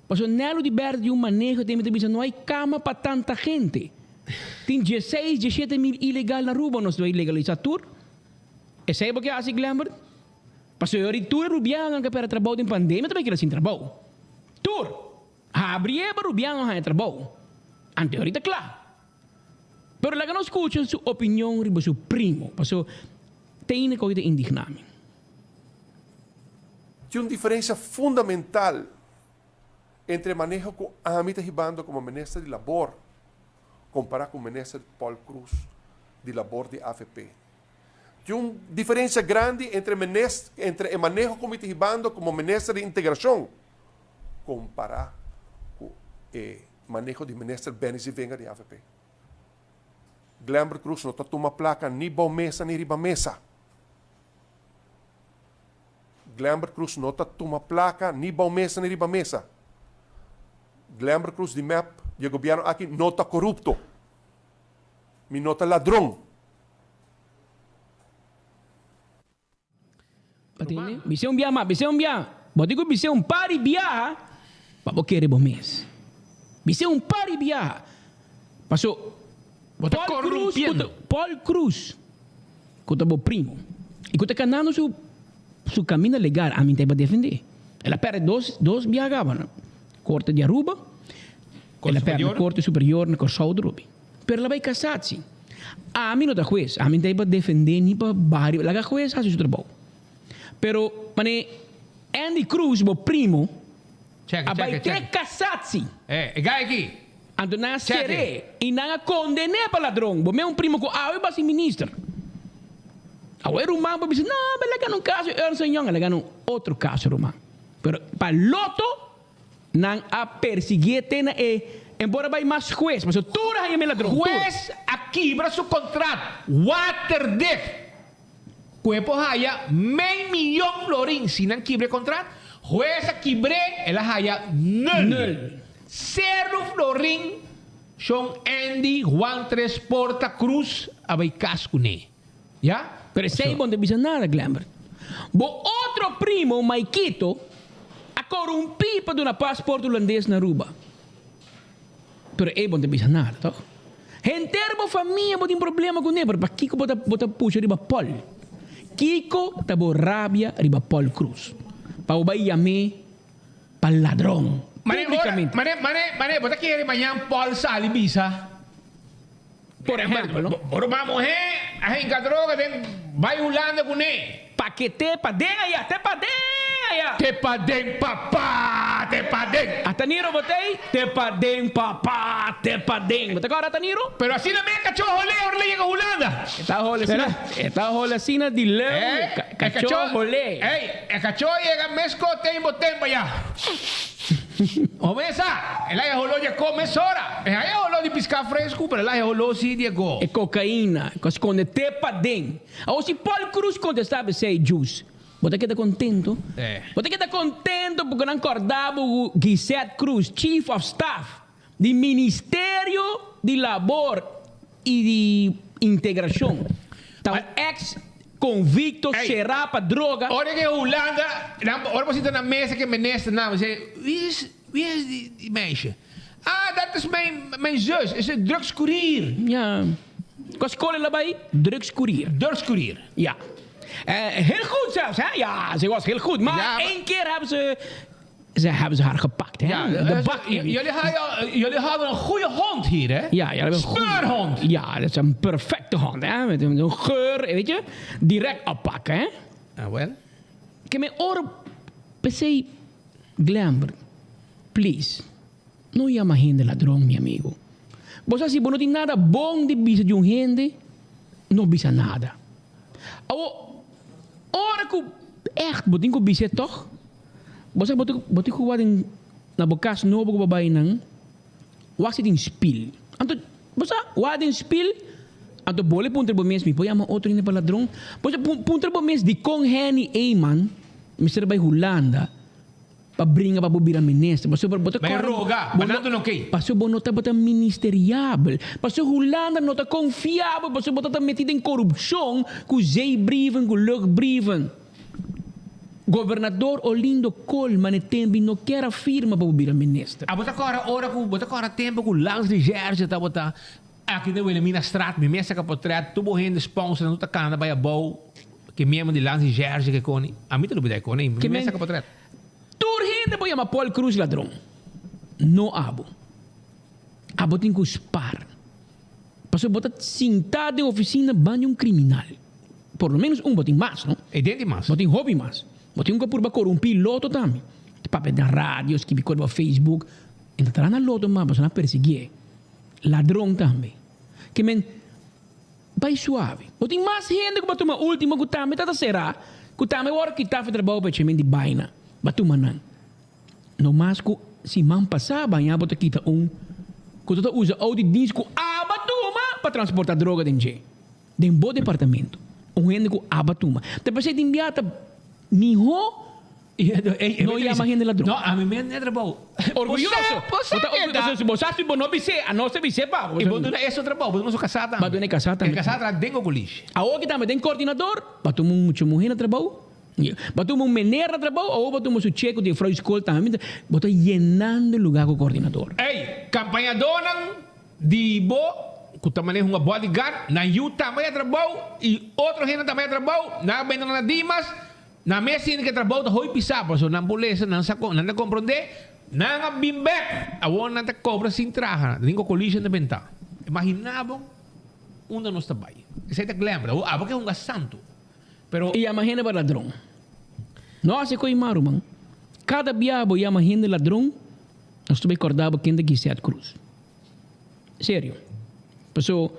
porque Nelo de Ber de manejo tem que não há cama para tanta gente. Tem 16, 17 mil ilegal na rua, nós vai legalizar tudo. E sabe o que é assim, Glambert? Porque eu ori tudo rubiano que para trabalho em pandemia também quer assim trabalho. Tudo. Abrir para rubiano não trabalho. Ante ahorita claro. Pero lá que nós escutamos sua opinião sobre seu primo, porque tem coisa indignada. Tem uma diferença fundamental entre o manejo que a mim está ribando como ministro de labor comparado com o ministro Paul Cruz de labor de AFP. Tem uma diferença grande entre o manejo que me está ribando como ministro de integração comparado com o manejo do ministro Benis Venga de AFP. Glambert Cruz não está tomando placa nem bom mesa nem riba mesa. Glambert Cruz não está tomando placa nem bom mesa nem riba mesa. Glambert Cruz de MEP, o governo aqui não está corrupto. Me não está ladrão. Patine, bisa um biama, bisa um biama. Botigo bisa um pari biaha, para querer bom mês. Bisa um pari biaha. Passou Paul Cruz, que é o primo, e que está canando seu caminho legal, a mim tem para defender. Ela perde dois viajavam, corte de Aruba, ela perde corte superior na Corsau de Rubi. Pero ela vai casar-se. A mim não está juiz, a mim tem para defender, nem para barrio, ela juiz faz o trabalho. Pero, mané, Andy Cruz, o primo, vai ter casar-se. Aqui. Ando na seré e na condene para ladrão. Bo meu primo ko awe ba si minister. Awe rumang ba bisa não, belaga num caso Ernst Young, ela num outro caso rumang. Pero para loto nang a perseguir tena embora vai mais juez, mas tu ra me ladrão. Juez aqui para seu contrato. Waterdicht. Cuepo haya meio milhão florin sinang kibre contrato. Jueza kibre ela haya nul. Zero florin son Andy Juan Tres Porta Cruz abay cascune. Ya? Pero sei bom de bisa nada, Glamour. Bo outro primo, Maikito, a corrompi para uma passaporte holandês na Aruba. Pero é bom de bisa nada, toch? Henterbo família botem problema com ele, porque Kiko bota puxa riba Paul. Kiko tabo rabia riba Paul Cruz. Pa ubay yame pa ladrão. Mane, bota que ele manhã Paul Sali bisa. Por exemplo, por uma mulher, a gente droga vai Holanda com ele. Paquete pa den aí, até pa den aí. Te pa den papá, te pa den. Ataniro botei, te pa den papá, te pa den. Bota agora Ataniro? Pero assim não é cachorro rolê llega a Holanda. Está rolê assim na de leu. Cachorro rolê. Ei, é cachorro chega mesco tempo já. O mesa, ela é rolô de começa hora. É rolô de piscar fresco, pero ela é rolô sim de go. É cocaína, que esconde te pa den. Ou se Paul Cruz contestava sei juice. Bota que tá contento? Bota que tá contento porque não acordava o Gisette Cruz, Chief of Staff do Ministério de Labor e de Integração. Então, ex-convicto, xerapa, droga. Olha que Holanda, olha você na mesa que minister naam, zei, wie is die meisje? Ah, dat is mijn zus, is een drugscourier. Ja. Qua school erbij? Drugscourier. Drugscourier. Ja. Heel goed zelfs, hè? Ja, ze was heel goed. Maar ja, één keer hebben ze haar gepakt, hè? Ja, jullie hadden een goede hond hier, hè? Ja, jullie hebben een speurhond. Ja, dat is een perfecte hond, hè? Met een geur, weet je? Direct oppakken, hè? Ah, wel? Ik heb mijn oren pensei, Glamour, please, não llama gente ladrão, meu amigo. Você se não tem nada bom de bisa de gente, não bisa nada. Ora que echt botin ko bisa toch? Você botin ko wading na bokas nobo ko babay nang wasi din spill. Anto você wading spill anto bole punter bo mes mi po yama outro ine pa ladrão. Você punter bo mes di kong Henny Eyman, Mr. Bay Holanda. Pabringa pa bubira minister. Paso bota may roga. Manando no kay. Paso bonota bota ministeriável. Paso Holanda nota confiável. Paso bota metida em corrupção. Com zeebrieven, com luchtbrieven. Governador Olindo Colman tembi no quer a firma pa bubira minister. Ah, bota agora tempo com langs de Gerge tá bota. Aqui deu ele mina strat, me mesa capotret, tubo rende sponsor no takana ba yabou. Que mesmo de langs de Gerge que coni. A mim tudo bidai coni. Me mesa capotret. Turhende po yama Paul Cruz ladrão. No abo. Abo tem que spar. Passou bota sentado em oficina banho um criminal. Por lo menos botin mais, não? E dentro mais. Botin hobby mais. Botin que por corromper loto também. Papel da rádio, que bicou no Facebook. Entrar na loto mas passou na perseguir. Ladrão também. Que men vai suave. Botin mais gente que botou uma última que também tá será. Que também hora que tá fazendo trabalho para chemen de baina. Batumanan. No mas ko si man passava em abota kita que tu usa o de disco abatuma para transportar droga dentro de bom departamento gente ko abatuma depois de enviata miho não ia mais gente ladrão não a mim mesmo é trabalho orgulhoso você não bise a nossa bise pa e bom não é esse trabalho bom não casada bom não casada casada dentro do coliche a o que também tem coordenador batuma muito mulher trabalho Batemos menor na trabalho ou batemos o cheque de frau escola também. Bota llenando o lugar com o coordenador. Ei, campanha dona de bo, que também é uma bodyguard, na Yu também é trabalho e outro gente também é trabalho, na venda na Dimas, na mesa que trabalho da hoi pisar, porque na polícia não não compreender, não bimbek, a ona não cobra sem traja, nem com collision de venta. Imaginavam onde nós trabalha. Isso é lembra, ah, porque é um santo. Pero e imagina para ladrão. Nós é coi maru, man. Cada biabo ia imagina ladrão, nós também acordava quem daqui Gisette Cruz. Sério. Pessoal,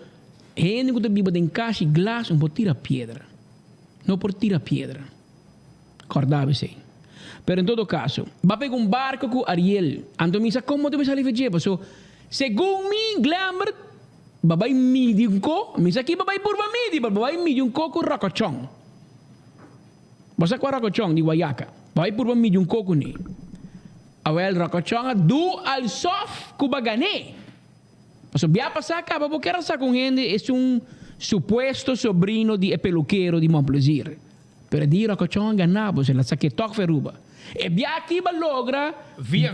gente que biba tem caixa e glass, não pode tirar pedra. Não pode tirar pedra. Acordava assim. Pero em todo caso, vai pegar um barco com Ariel. Então me sabe como deve sair fazer, pessoal. Segundo mim, Glamour, babai medium ko, misa aqui babai purba medium, babai medium ko com rocochong. Basta kwa Rocochong di Guayaca. Vai por un medium coco ni. Awel Rocochong do al soft kubagane. Paso via passar acaba porque era sa con gente es un supuesto sobrino di peluquero di Montplaisir. Per di Rocochong ganabo se la sa che toc feruba. E via aqui logra Via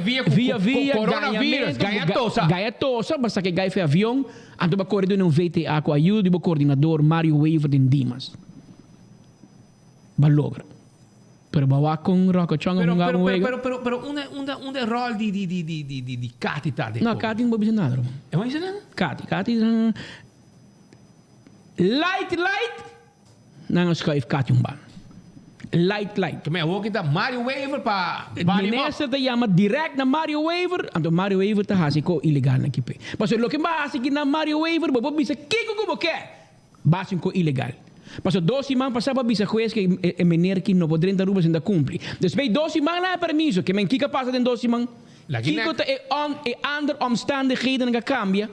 coronavirus, ganha tosa, basta que gai fe avião, anto ba corrido no VTA com a ajuda do coordenador Mario Weaver de Dimas. Ba logra. Pero bawa con Rocochong Pero un rol di Cati tade. No, Cati non bisogna nada. E vai dizendo? Cati light não schrijf Cati um ban. Light. Come a kita Mario Waiver pa Minister te llama direct na Mario Waiver, anto Mario Waiver te hasi ko ilegal na kipe. Paso lo que ba hasi na Mario Waiver, bobo bisa kiko ko boke. Basin ko ilegal. Paso 2 semanas pasaba bisa juez que meneer ki no podrem dar rubas ainda cumpre. Después 2 semanas na permiso que men kika pasa den 2 semanas. Kiko te ander omstandigheden nga cambia.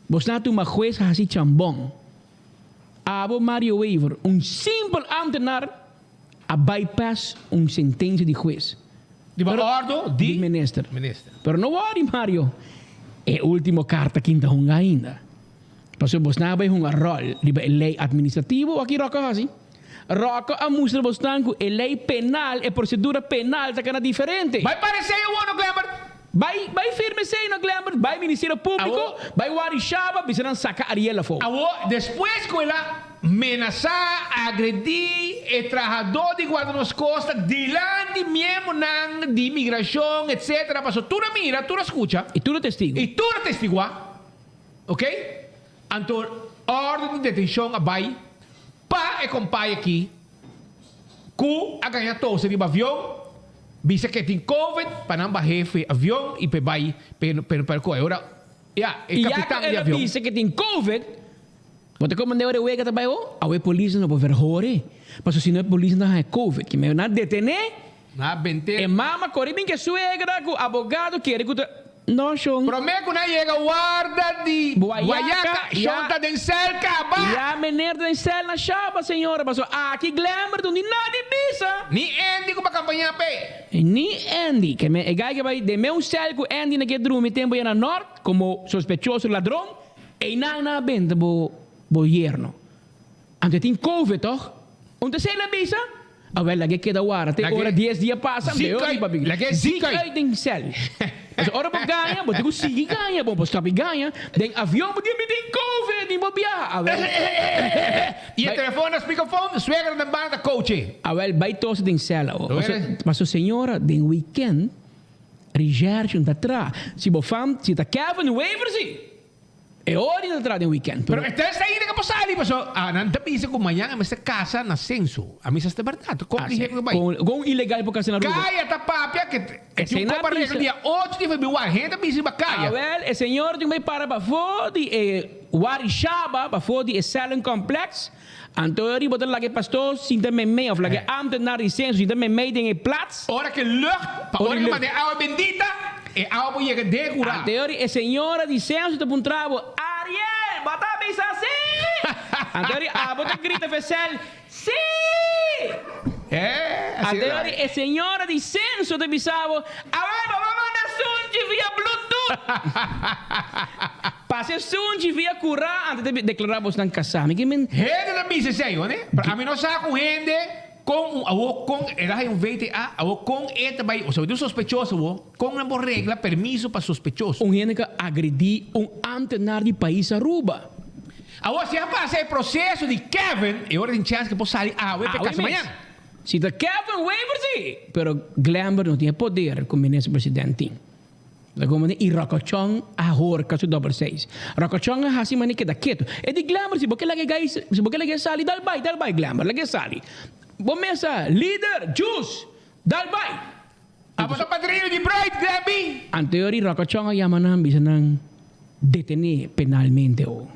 Bos na tu ma juez hasi chambon. Abo Mario Waiver, un simpel ambtenaar a bypass sentença de juez. De ordo de minister. Pero não worry, Mario. É a última carta que ainda ainda. Passou você na vai rol de lei administrativo aqui roca assim. Roca a mostra você a lei penal e procedura penal tá kana diferente. Vai parecer o ano Glamour. Vai firme sei no Glamour, vai Ministério Público, vai Warishaba, bisa sacar Ariela fo. Depois que ela amenazar, agredir o trabalhador de guarda nas costas, delante mesmo de imigração, etc. Passou tu não mira, tu não escuta. E tu não testigo. Ok? Então, ordem de detenção vai para acompanhar aqui, que a ganhar tosse de avião, bisa que tem Covid, para não jefe avião e para vai, para agora, o capitão de avião. Bisa que tem Covid, want ik kom een nieuwe week erbij hoor. Awe politie nog verhoren. Maar zo zien we politie nog een COVID. Que me na detene. Na bente. E mama corribin que suegra com abogado que ele não chão. Prometo na chega guarda de Guayaca, chonta den cel caba. Ja meneer den cel na chapa senhora, mas aqui Glamour do ni nada bisa. Ni Andy com campanha pe. Ni Andy, que me gai que vai de meu cel com Andy na que drume tempo na norte como sospechoso ladrão. E na bente gobierno. Ante tem Covid, toch? Onde sei la bisa? Awel, lagi queda guarda. Tem hora 10 dias passa. Ziek uit den cel. Als ora po ganha, but ko sige ganha, bom posto ganha. Den avião mo di tem Covid, di mo biya. Awel. E o telefone, speakerphone, suegra na banda coach. Awel, vai tos den cel. Mas o senhora den weekend recherche da tra. Si bo fam, si ta Kevin Waver si. E ora ainda atrás de weekend. Pero esta aí que passar ali, pasó. Não te pisa com manhã, mas esta casa na censo. A missa está verdade. Como dije que vai? Com ilegal por casa na rua. Caia ta papia que tu compra regra dia 8 de fevereiro, gente pisa ba caia. Well, o senhor tem para fora de Warishaba, para fora de Selling Complex. Antori botar lá que pastor, sinta me meio, lá que ambtenaar de censo, sinta me meio em plaats. Ora que lucht, pa ora que mande água bendita. E algo llega de curar. A teoria é senhora de censo de puntravo. Ariel, bota a bisa sim. A teoria bota grita fecel. Sim. A teoria é senhora de censo de bisavo. Agora vamos mandar sunji via Bluetooth. Passe sunji via curar antes de declarar você não casar. Me que men. Gente da bisa sei, né? A mim não sabe com gente. Com era um VTA, com também, ou seja, do sospechoso, com uma regra, permiso para sospechoso. Gente que agrediu ambtenaar de país Aruba. Agora, se passa o processo de Kevin, e agora tem chance que possa sair para casa amanhã. Se da Kevin Waver, sim. Pero Glamour não tinha poder como ministro presidente. E Rocochong a horca su double 6. Rocochong a hasi mani que da quieto. E di Glamour, se porque lagi sali, dal bai Glamour, lagi sali. Bomesa, líder, Juice, dal bai. Apa sa padrino di Bright, Gabby? Ang teori, Rocochong ay yaman na bisa nang detener penalmente o.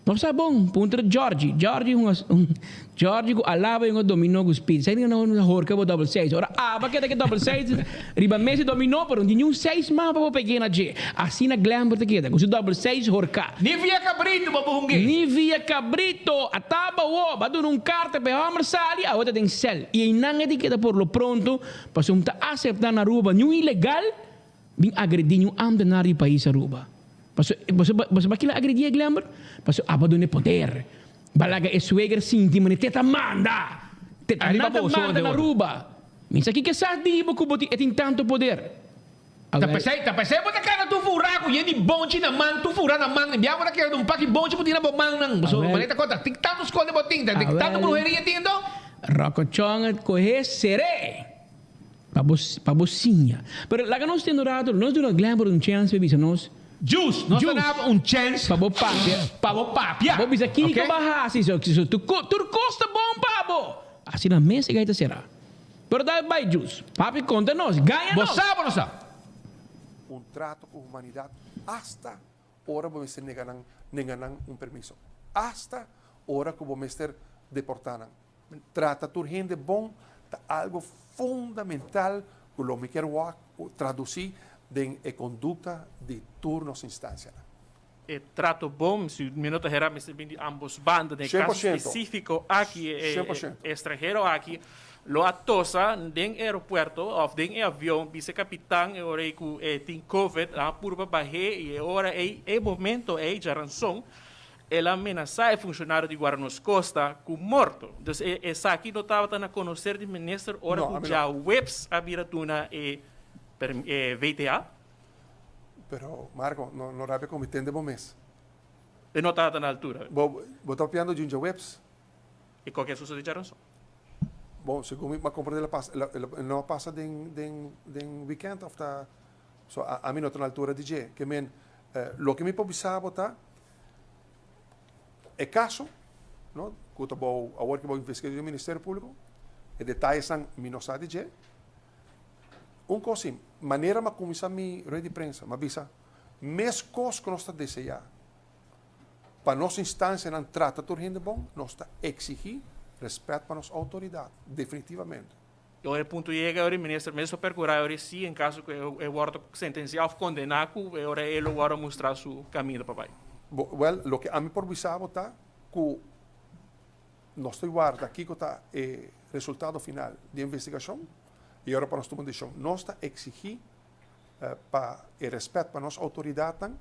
Mas tá bom, punta Georgie com alava yung dominó com speed. Sai nga na horka bo double 6. Ora bakit que double 6 riba mesi dominó pero hindi yung 6 ma pa pequena je. Assim na glamour te kita. Gusto double 6 horka. Ni via cabrito babuhungi. Ni via cabrito ataba wo bado nung carta pe Homer Sali a outra tem cel. E inang etiqueta por lo pronto para sumta aceitar na Aruba yung ilegal bing agredir yung amdanari país Aruba. Você bakila agredir glamour? Paso apa doon poder. Balaga esweger sinti man teta manda. Teta nada manda na Aruba. Minsa que sa di mo kuboti etin tanto poder. Tapasay bota cara tu fura ko yeni bonchi na man tu fura na man. Biya mo na kaya dum paki bonchi puti na bomang nang. So maleta kota tik tanto skole boting, tik tanto brujeria tindo. Rocochong at cohe sere. Pabosinha. Pero laga nos tendo rato, nos do glamour un chance bisa nos. Juice, nós temos um chance para o papia. Para bisa kini ka bahasi so tu costa bom pabo. Assim na mesa gaita será. Pero dai by juice. Papi conta nós, ganha nós. Sabe não sabe? Um trato com a humanidade hasta hora vamos ser neganang um permiso. Hasta hora que vamos ser deportanan. Trata tu gente bom tá algo fundamental que lo me quero traduzir de conduta de turnos instância. E trato bom, se o minuto geral me de ambos bandos, de caso específico aqui, estrangeiro aqui, lo atosa den aeroporto of den avião, vice-capitão, e ora que tem COVID, a purba barre, e ora é momento, já ranção, ela ameaça o funcionário de Guarnos Costa com morto. Então, essa aqui não estava a conhecer de ministro, ora que já webs a viratuna VTA? Pero, Marco, não rabe como entende bom mês. E não está na altura. Vou estar piando de um webs. E qualquer coisa de rançom. Bom, segundo me comprei não passa de weekend of the so a mim não está na altura de je. Que men, lo que me pode saber é caso, não? Quando vou a work vou investigar do Ministério Público, e detalhes são minosados de je. Coisa, maneira ma começar a minha rede de prensa, ma bisa, mes coisas que nós está desejar, para nossa instância não trata tudo gente bom, nós está exigir respeito para nossa autoridade, definitivamente. E o ponto chega, o ministro mesmo procurar, se em caso que o guarda sentenciado condenar, ele vai mostrar seu caminho para baixo. Well, lo que a mim por visar está que nós estou guarda aqui que está o resultado final de investigação. E agora para nós tomar decisão, nós está exigir para o respeito para nossa autoridade,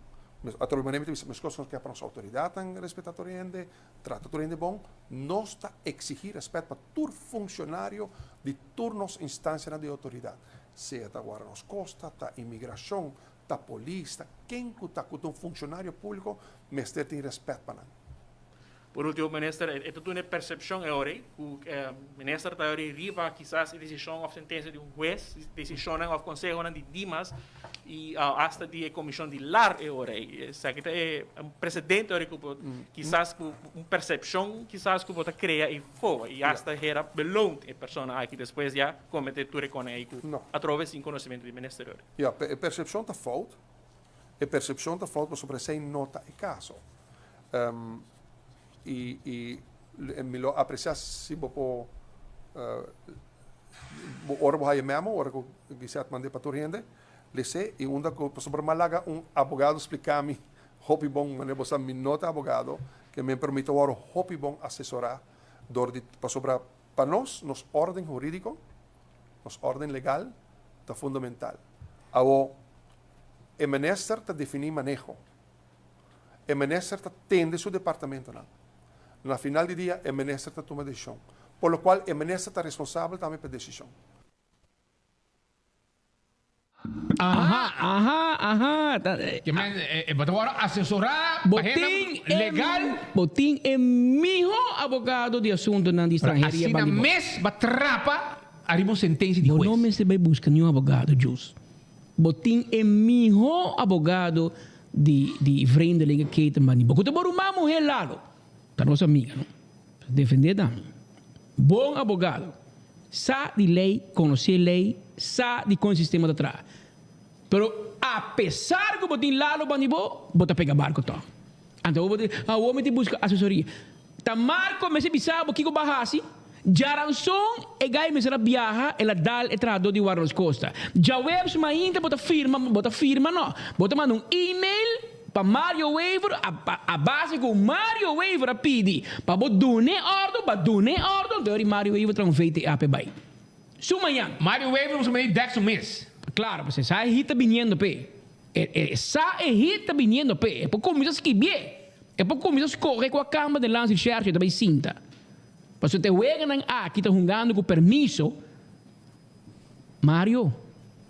atualmente as coisas que para nossa autoridade respeitar o gente, tratar o gente bom, nós está exigir respeito para todo funcionário de turnos instância de autoridade, seja da Guarda nos Costa, da imigração, da polícia, quem está com um funcionário público, mas tem respeito para nós. Por último, ministro, esta é uma percepção agora, o ministro está arriba, quizás, a decisão ou sentença de juez, decisão ou conselho de Dimas, e hasta de comissão de lar agora. Sabe que é precedente agora que quizás uma percepção, quizás que você cria e foi, e hasta era belong a pessoa aqui depois já comete tudo com ele, através do conhecimento do ministro. Ja, a percepção está falta, mas sobre sem nota e caso. E me lo apreciar se vou ora vou mesmo ora que se mandei para torrente le sei e onda sobre Malaga advogado explicar-me hopi bom mané você me nota advogado que me permite ora hopi bom assessorar sobre para nós nos ordem jurídico nos ordem legal tá fundamental ao o ministro tá definir manejo o ministro tá tende seu departamento não. Na final do dia, o ministro está tomando decisão. Por lo qual, o ministro está responsável também pela decisão. Que agora assessorar legal. Botim é meu advogado de assunto na estrangeria. Assim na mês, batrapa, arriba uma sentença de juiz. Não me se vai buscar nenhum advogado, Jus. Botim é meu advogado de vreemdelingen keten, maar niet. Bokuta boru uma mulher lá. Tá nossa amiga, não? Defender dama. Bom advogado. Sa de lei, conhecer lei, sa de com o sistema de trás. Pero apesar que botin lá no banibo, bota pegar barco tó. Então, o homem te busca assessoria. Tá Marco, me se bisabo, Kiko Bahasi, Jaranson, e gai me será viaja, ela dá o trado de Warnos Costa. Já webs, mas ainda bota firma, não. Bota manda um e-mail para Mario Waver, a base com Mario Waver a pedir. Para botar dune ordem, teori Mario Waver traz feito a bai. Sumanhã. Mario Waver vamos meio Dexo Miss. Claro, você sai hita viniendo pe. Sai hita viniendo pe. É por começar a escrever. É por começar a correr com a cama de lance certo também cinta. Para você ter wega aqui tá jogando com permisso. Mario,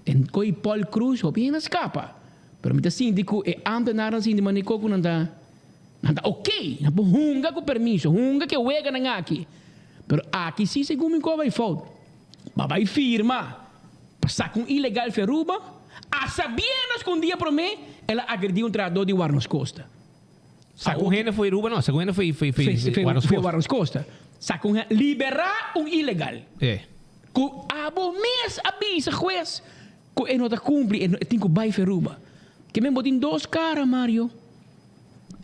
tem coi Paul Cruz, ou bem na escapa. Pero me tá síndico e ante nada assim de manico com nada ok, na hunga com permisso, hunga que wega aqui. Pero aqui sim segundo me vai falta. Vai firma. Passar com ilegal Feruba, a sabiendas que um dia para mim, ela agrediu um trabalhador de Warnos Costa. Sagurrena foi Ruba, não. Sagurrena foi Warnos Costa. Sagurrena liberar um ilegal. É. Com a bom mês avisa juez que ele não está cumprindo, ele tem que vai Feruba. Que me botem dois caras, Mario.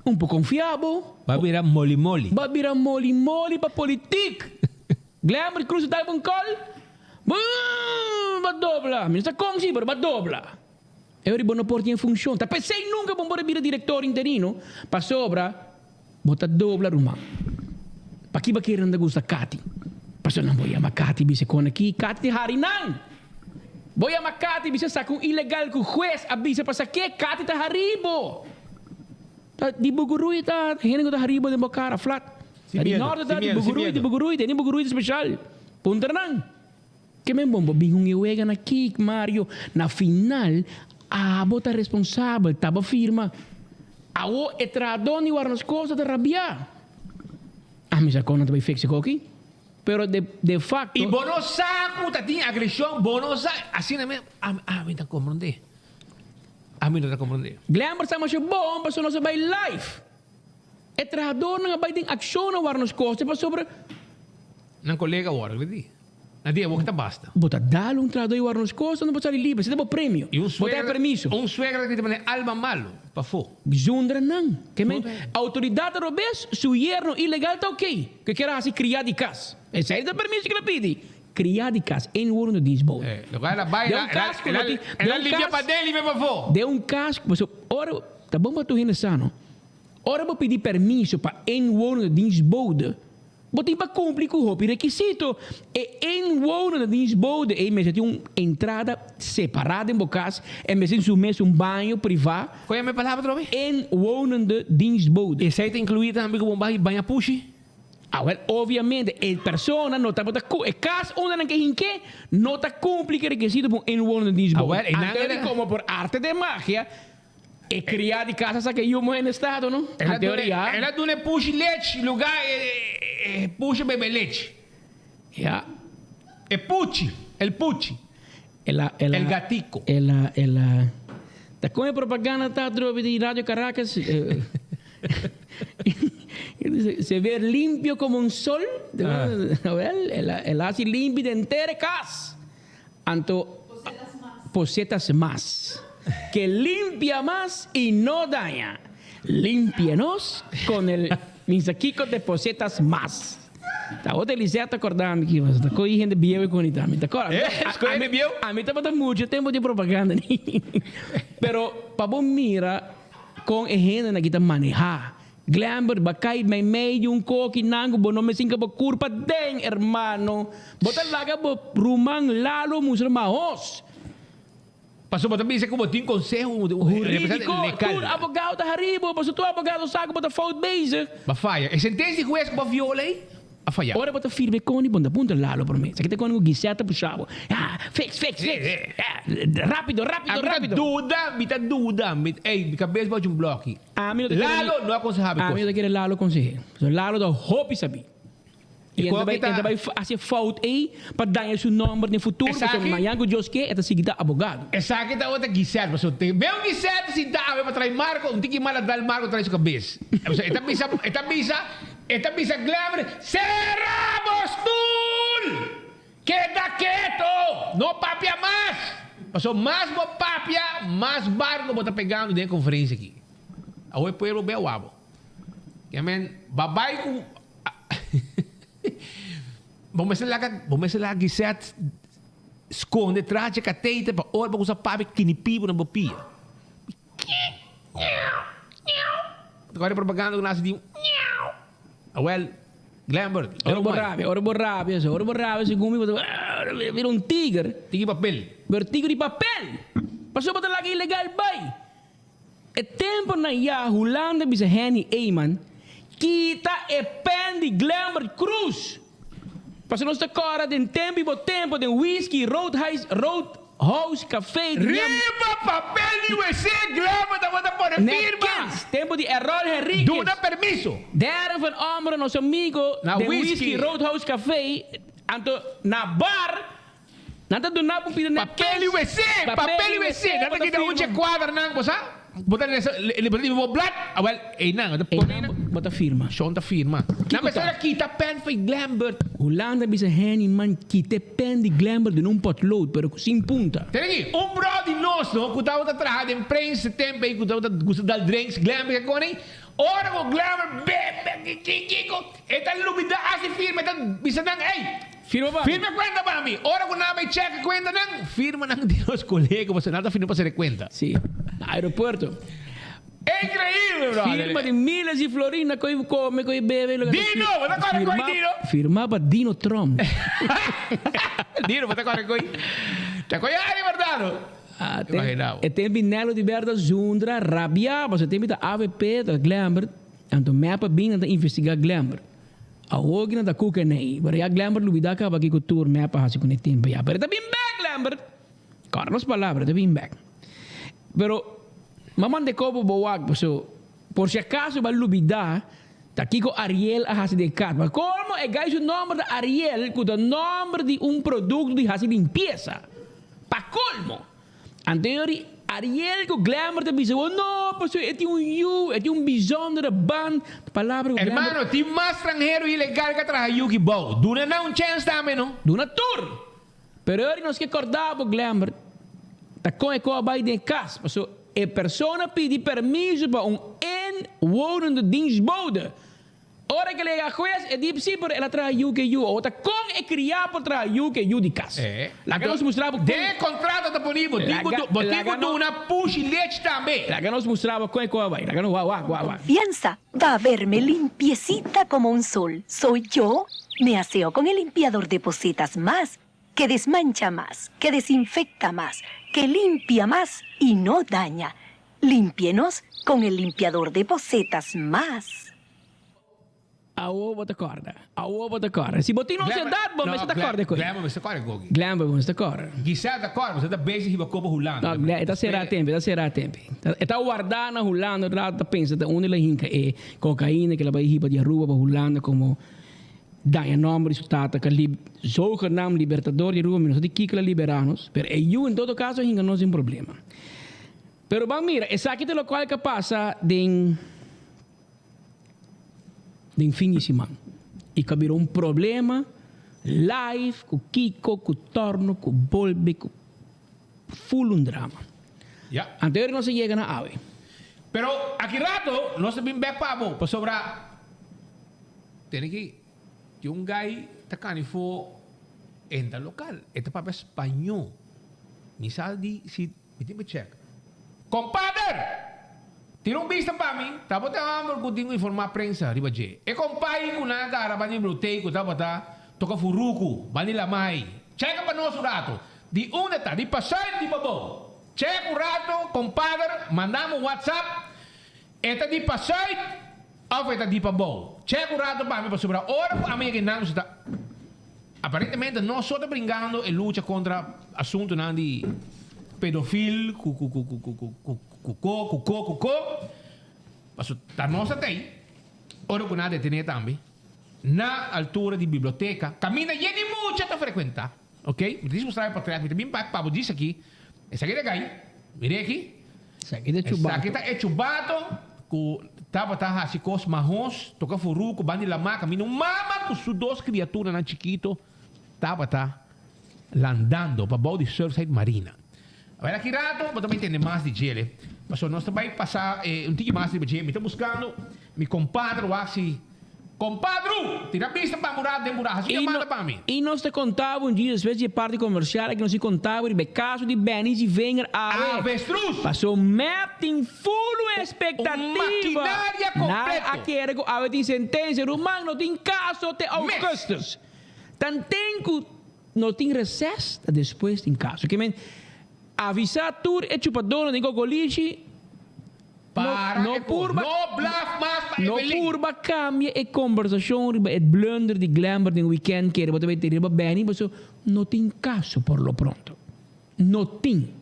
Um pouco confiável. Vai virar moli-moli. Vai virar moli-moli para política. Glamour Cruz da um call. Vai dobrar. Não está com si, mas vai dobrar. Eu ribo não porta em função. Tá pensei nunca bom vir diretor interino. Para sobra, bota dobrar uma. Para que vai querer andar gusta Kati. Para não vou chamar Kati bise com aqui. Kati harinang. Vou chamar Kati bise sa kung ilegal com juez avisa para que Kati tá haribo. Di Bugurui tá, hindi ko tá haribo de Bocara flat. Di norte tá di Bugurui, tem Bugurui especial. Punta nang. Que me bombo bingong iwega na kick Mario na final abo ta responsável taba firma awo etradon ni Warnos Costa de rabia mi sa kona tabai fixe koki pero de facto e bonosa ku tati agressão bonosa assim na me me tá compreender me tá compreender Glamour sama siya bom paso no sa bay life etradon nga bay ding aksyon na Warnos Costa pa sobre ng colega Warnos vedi. Nadia, vou que tá basta. Bota dar um trado e Warnos Costa não pode sair livre, você dá prêmio. E bota permisso. Suegra que tem alma malo, para fo. Zundra não. Que men autoridade robês, su yerno ilegal tá ok. Que quer assim criar de casa. Esse aí dá permisso que ele pede. Criar de casa em urno de Lisboa. Agora ela vai lá, ela livia para dele e vai para fo. Deu um casco, mas ora, tá bom para tu render sano. Ora vou pedir permisso para em urno de Lisboa. Botem para cumprir com o requisito. E em Warner de Lisboa, e mesmo tem uma entrada separada em Bocas, e mesmo tem um banho privado. Qual é a minha palavra, Trobe? Em Warner de Lisboa. E isso aí está incluído também com um banho puxi? Obviamente, a pessoa não está botando. E caso onde não quer não está cumprindo o requisito em Warner de Lisboa. Então, como por arte de magia, é criar de casa que eu morro no estado, não? A teoria. Ela não é puxa leite, lugar puxa bebê leite. Yeah. É puchi, el puchi. El gatico. Ela. Tá com a propaganda tá de Rádio Caracas. Se vê limpio como um sol. Ela se limpa de inteira casa. Anto posetas más. Que limpia más y no daña. Límpienos con el mensajico de posetas más. Tá outra Eliseta acordando aqui, mas tá correndo bio e com ele também, tá correndo? A mim tá botando muito tempo de propaganda, pero para bom mira com a gente na kita manejar. Glamour, bakay may meio um coque nango bo no me singa bo curpa den hermano. Botar laga bo rumang lalo musra mahos. Passou para também, você como tem conselho jurídico, tu abogado da Haribo, passou tu abogado saco para fault base. Ba falha. E sentença de juiz para viola aí? A falha. Ora bota firme com ni bunda punta lalo para mim. Você tem com guiseta puxado. Fix. Rápido. Mita dúvida. Ei, cabeça bate um bloco. Lalo não aconselhável. A mim daquele lalo conselho. Lalo da hope sabe. E ainda vai fazer falta aí para dar esse nome no futuro, porque amanhã o Deus quer é seguir advogado. Essa aqui tá outra guiseta, mas tem bem um guiseta se dá para trazer Marco, não tem que mal dar Marco traz sua cabeça. Esta bisa Glamour, cerramos tul! Queda quieto, não papia mais. Passou mais papia, mais barco bota pegando dentro da conferência aqui. Aí o pueblo bem o abo. Ja men, babay ko... Bumesa lagi set sconde trace catete pa orba ko sa papi kinipibo ng bapia. Agora propaganda ko nasa di... Well, Glambert. Ora borrabe, se gumi vira un tigre. Tigre papel. Pero tigre de papel. Passou para lagi ilegal bay. E tempo na ya Holanda bisa Henny Eyman kita e pen di Glambert Cruz. Passou nossa cara den tempo den whisky Roadhouse Café. Riba papel de você Glambert da bota por firma. Tempo de Errol Henriquez. Duna permiso. Darren van Ameren, nosso amigo na de whisky Roadhouse Café. Anto na bar. Nada do nada pedido papel UC. Nada que dá um quadra não, você? Botar ele botar blood. Well, nang bota firma. Shonta firma. Na pessoa kita pen foi Glambert. Holanda bisa Henny man kita pen di Glambert de um potlood, pero sem punta. Tem brother nosso, que tava atrás de prensa tempo e que tava gostando drinks Glambert com nem. Ora o Glambert bebe kiko. Eta lubida assim firma, eta bisa nang Firma cuenta para mim. Ora que nada me checa cuenta não. Firma não de los colegas, você nada firma para ser cuenta. Sim. Aeroporto. É incrível, brother. Firma de Milas e Florina, coi come, coi bebe. Dino, você corre com Dino? Firma para Dino Trump. Dino, você corre com Te conhece, verdade? Imaginava. E tem Binello de Berda Zundra, Rabia, você tem da AVP, da Glambert, então mapa bem da investigar Glambert. A ogna da kuka nei, pero ya Glambert lubida ka bagi ko tour mapa hasi ko tempo ya. Pero tabing back Glambert. Carlos palabra, tabing back. Pero maman de kobo bowag so por si acaso va lubida taki ko Ariel a hasi de cat. Mas como é guys o nome de Ariel com o nome de produto de hasi limpieza. Pa colmo. Anteriori Ariel com Glambert disse, oh no, pastor, é um bijzondere band. Palavra hermano, tem mais estrangeiro ilegal que trabalha Yuki Bow. Duna não chance também, não? Duna tour. Pero ele nos que acordava Glambert. Tá com a coa vai de casa. Pastor, a pessoa pede permisso para inwonende dienstbode. Ora que ele é juez, é difícil para ela trabalhar UKU. Ou tá com a criar para trabalhar UKU de casa. Lá que nós mostrava... De contrato disponível. Botigo de uma push leite também. Lá que nós mostrava com a coa vai. Lá que nós guau. Fianza va a verme limpiecita como un sol. Soy yo. Me aseo con el limpiador de pocetas más, que desmancha más, que desinfecta más, que limpia más y no daña. Límpienos con el limpiador de pocetas más. A ovo da corda. Se botar não se dá, bom, mas você tá corda com. Glambert, você corda com. Glambert, você tá corda. Gisela tá corda, você tá beijo e vai comer Holanda. Não, está será tempo. Está guardando na Holanda, tá pensa, onde ela hinca é cocaína que ela vai riba de rua para Holanda como dá nome resultado que zogenaamd libertador de rua, menos de que liberanos, pero eu em todo caso hinca não tem problema. Pero bang mira, essa aqui é o qual que passa de fim de semana. E que virou problema live com Kiko, com Torno, com Bolbe, com full drama. Yeah. Anterior não se chega na AVE. Pero aqui rato, nós também back pabo, para sobrar. Tem que guy tá canifo entra local. Este papo espanhol. Ni sabe se me check. Compadre! Tira vista para mim, tá botando que eu informar a prensa, riba je. E compai com na cara, bani biblioteca, tá botando, toca furuco, bani lamai. Checa para nós o rato. De onde tá? De passar de babo. Checa o rato, compadre, mandamos WhatsApp. Eta de passar, ou eta de babo. Checa o rato para mim, para sobrar. Ora, a minha que não está. Aparentemente, nós só estamos brincando e luta contra assunto de pedofil, mas a nossa tem, ora que nada tem também, na altura de biblioteca, caminha e nem muito a frequentar, ok? Me diz mostrar para trás, me também para disso aqui, essa aqui é gai, mire aqui, essa aqui é chubato, que estava assim com os marrons, toca furuco, bandi lama, caminha, mama com suas duas criaturas na chiquito, estava landando para o de Surfside Marina. Agora aqui rato, mas também tem mais de gelo. Mas nós também passar um pouquinho mais de gelo. Estamos buscando Mi compadre assim, compadre, tira pista para murar de murar, assim manda para mim. E nós te contava dia, às vezes de parte comercial que nós se contava de caso de Benny e venha a avestruz. Passou metem full expectativa. Maquinária completa. Aquele que a tem sentença, rumang não tem caso até Augustus. Tanto não tem recesso, depois tem caso. Que men avisar tur e chupador tem cocoliche. Para no purba, no bluff mas no purba cambia e conversação e blunder de glamour de weekend que você vai ter bem, mas não tem caso por lo pronto. Não tem,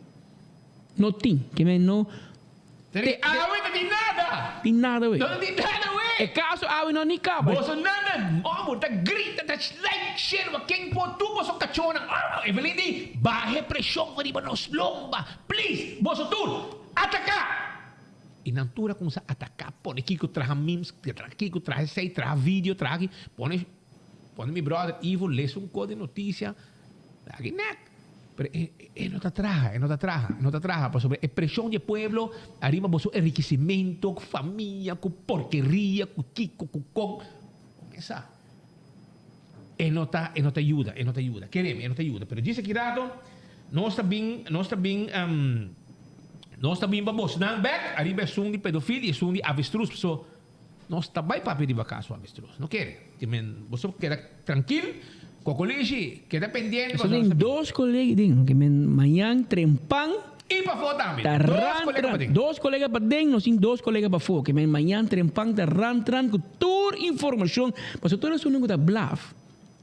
que men não. Tem nada. Tem nada, ué. Não tem nada, ué. É caso não nem caba. Você nada, oh, tá grita, tá like, share, quem pode tu, você cachona. Evelyn di, baje pressão para nos lomba. Please, você tu, atacar. Inantura kung sa ataka, pone Kiko traha memes, Kiko traha say, traha video, traha, pone mi brother Ivo, lê um código de notícia, lagi net. Pero no te traja, por sobre expresión de pueblo, arriba vos enriquecimiento, familia, con porquería, con Kiko, con esa. No te ayuda, quereme, no te ayuda. Pero dice que no está bien babos. Nang back, arriba es un de pedofilia, es un de avestruz. So, no está bem para pedir vacaço avestruz. No quiere. Você queda tranquilo, com o colégio, queda pendente. Só tem dois colegas, que amanhã trempang. E para fora também. Dois colegas para dentro, nós temos dois colegas para fora. Que amanhã trempang, tran, com toda informação. Mas toda a não está bluff.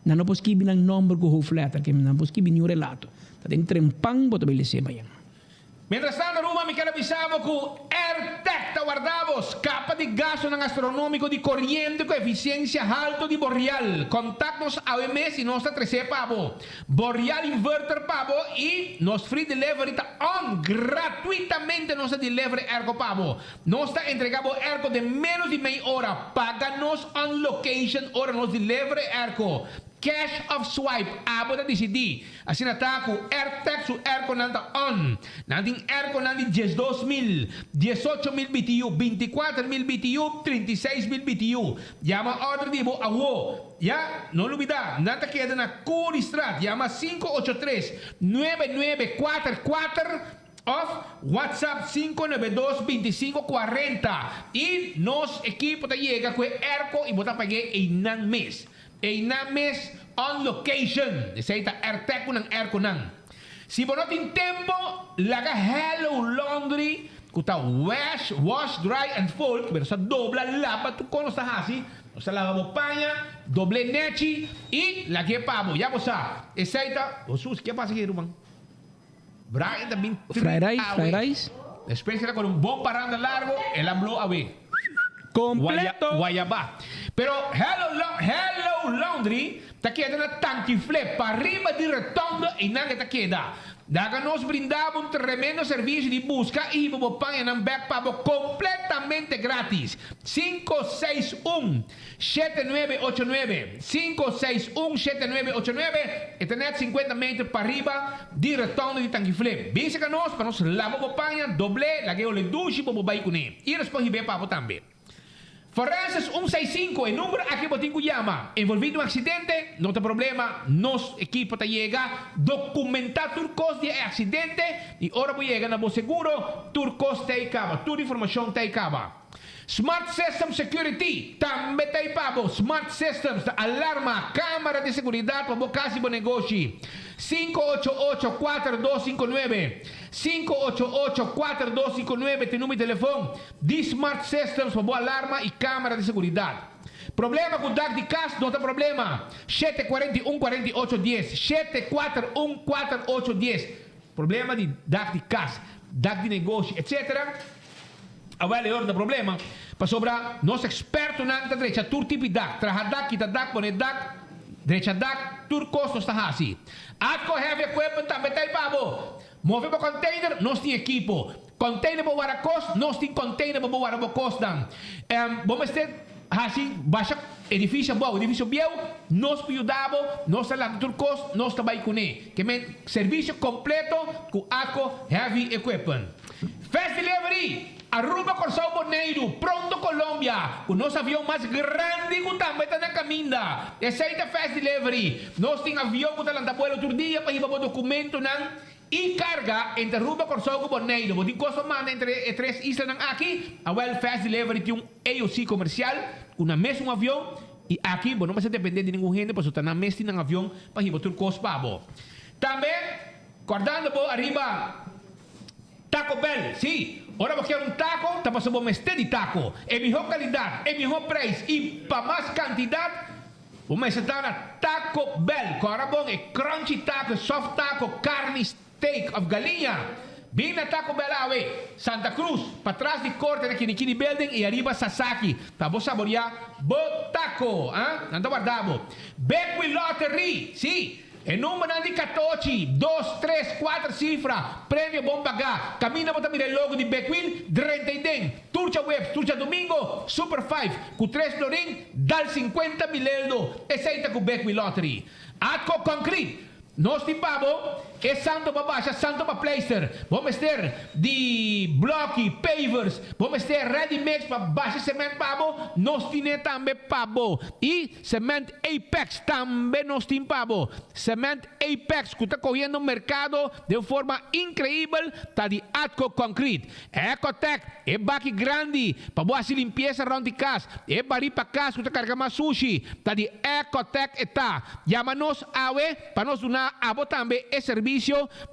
Não posso que vir um número com o hoofletter, que não posso que vir um relato. Tem trempang, para beleza amanhã. Mientras tanto, Ruma, mi quero avisar que AirTech te guardamos capa de gasto astronómico de corriente con eficiencia alto de Boreal. Contactos a OMS y nuestra 13 pavo. Boreal Inverter pavo y nos free delivery on gratuitamente nuestra delivery ergo pavo. Nos entregamos ergo de menos de media hora. Páganos on location hora nos delivery ergo. Cash of swipe, abo da DCD. Assim está com AirTech su airco nanda on. Nanding airco nandi 12,000, 18,000 BTU, 24,000 BTU, 36,000 BTU. Llama order dibo awo. Ya, no olvida, nanta queda na Curistrat. Llama 583-9944 of WhatsApp 592-2540. Y nos equipo te llega con airco y bota pague en nan mes. Mes on location. Desaita AirTech ko ng airco nang. Si bonot in tempo, laga Hello Laundry, kuta wash, dry and fold, pero sa dobla lava tu kono sa hasi, sa lavabo paña, doble nechi, y lagi pabo. Ya bosa, desaita, osus, ¿qué pasa aquí, Rumang? Brian también. Fried rice. Después era con un bom paranda largo, el habló a ver. Completo. Guayabá. Pero Hello Laundry ta queda na tanquifle para arriba de redondo e nada ta queda. Daga nos brindava un tremendo servicio de busca y bobopan en back pabo completamente gratis. 561-7989 561-7989 e tener 50 metros para arriba de redondo de tanquifle. Vise que nos para nos lavo bobopan doble la que o le dushi bobobay kune. Y después hibe pabo también. Forenses 165, el número aquí botingo llama. Envolvido en un accidente, no te problema. Nos equipo te llega. Documentar turcos de accidente. Y ahora voy a llegar a vos seguro. Turcos te acaba. Tu información te acaba. Smart System Security. También te acaba. Smart Systems. Alarma. Cámara de seguridad. Para vos casi buen negocio. 588-4259 588-4259 Tem número de telefone de Smart Systems para boa alarma e câmara de segurança. Problema com o DAC de casa, não tem problema. 741-4810 741-4810 Problema de DAC de casa, DAC de negócio, etc. Avale hora do problema. Para sobrar, nosso experto na direita, tur tipo de DAC. Traha DAC, kita DAC, pone DAC. Direita DAC, turcos não está assim. Atco heavy equipment também tem pabo. Move para container, nós tem equipo. Container para Waracos, nós tem container para Warabocos. Vamos ter assim, baixa edifício bom, edifício biel, nós ajudamos, nós lá turcos, nós trabalhamos com ele. Que é serviço completo com Atco heavy equipment. Fast delivery. Aruba, Corsao, Bonaire, pronto Colombia. O nosso avião mais grande que também está na caminha. Aceita fast delivery. Nós temos avião que está lá outro dia para ir para o documento e carga entre Aruba, Corsao e Bonaire. Você gosta mais entre três islas aqui. A fast delivery tem AOC comercial, uma mesmo avião. E aqui, não vai ser depender de nenhum gente, porque está na mesa de um avião para ir para o custo para você. Também, guardando arriba, Taco Bell, sim. Ora, você quer taco, está passando um mestre de taco. É melhor qualidade, é melhor preço e para mais quantidade, vamos estar na Taco Bell. Agora, bom, é crunchy taco, soft taco, carne, steak of galinha. Bem na Taco Bell, Santa Cruz, para trás de corte na Kinikini Building e arriba Sasaki. Para você saborear, taco, não está guardado. Beckwith Lottery, sim. É número de 14, 2, 3, 4 cifras. Prêmio bom pagar. Camina para mirar logo de Beckwith, 30 Turcha Web, Turcha Domingo, Super 5. Com 3 florin, dá 50 mil euros. Aceita com Beckwith Lottery. Atco Concrete. Nós tipamos é santo para baixo, santo para plaster. Vamos ter de bloque, pavers. Vamos ter ready mix para baixo cimento pabo. Nós temos também pabo. E cimento Apex também nós temos pabo. Cimento Apex que está correndo no mercado de forma incrível. Está de Atco Concrete. Ecotec é baque grande para boa limpeza around the casa. É bari para casa que está carregando sushi. Está de Ecotec está. Chama-nos para nós dar abo também é serviço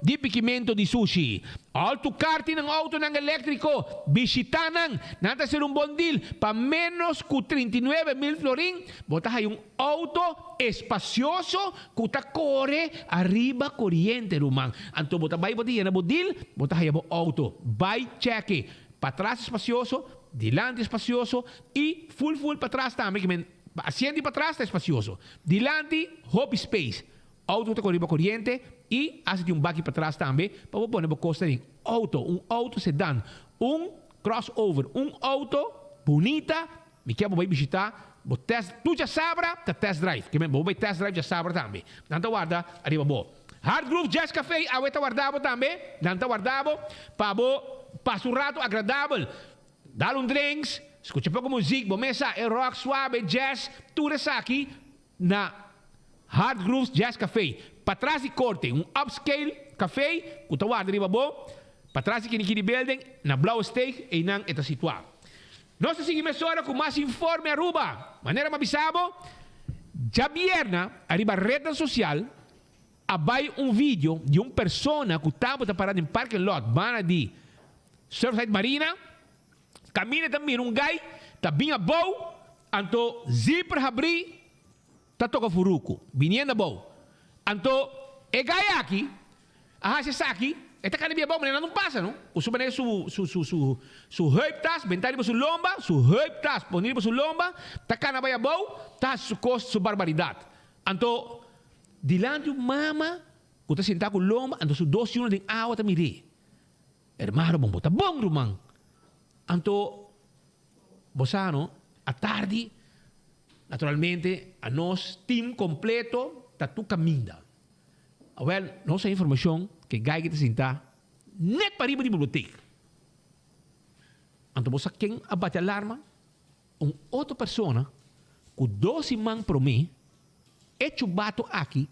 de piquimento de sushi. Alto karte ng auto ng elétrico, bisita nata ser um bom deal, para menos que 39 mil florin, bota aí auto espacioso, que tá corre arriba corriente, rumang. Anto bota vai bota yan na deal, bota aí auto, vai cheque, para trás espacioso, dilante espacioso, e full para trás também, que asiente para trás está espacioso, dilante, hop space. Auto está correndo corriente e hace um baque para trás também para pôr na costa de auto sedã, crossover, auto bonita, me quer vai visitar, tu já sabe, tá test drive, que vou vai test drive já sabe também. Nanta guarda, arriba bo. Hard Groove Jazz Café, tá guardado também, nanta guardado, para passa um rato agradável, dá drinks, escuta pouco música, mesa, é rock suave, jazz, tudo isso aqui na Hard Grooves Jazz Café. Para trás de corte, upscale café, que está arriba bom. Para trás de Kinikini Building, na Blau Steak, e não está situado. Nós seguimos agora com mais informe Aruba. Maneira mais bisabo, já vierna, arriba rede social, abai vídeo de persona que estava parado em parking lot, bana de Surfside Marina, camina também guy, está bem a bow, anto zipper abrir, tá toca furuco, viniendo bom. Anto, e gaya aqui, se saki, esta canebia bom, mas não passa, não? O subane su hip tas, ventari para su lomba, su hip tas, ponir para su lomba, tá canabaya bom, tá su costo, su barbaridade. Anto, dilante mama, que tá sentado com lomba, anto su 2 unhas de água tá mire. Hermano, bom, tá bom, rumang. Anto, bosano, a tarde, naturalmente, a nós, team completo, está tu caminha. Nossa informação que gai que te sinta, net para ir para a biblioteca. Então, você quem abate alarma, outra pessoa, com 12 man para mim, é chubato aqui,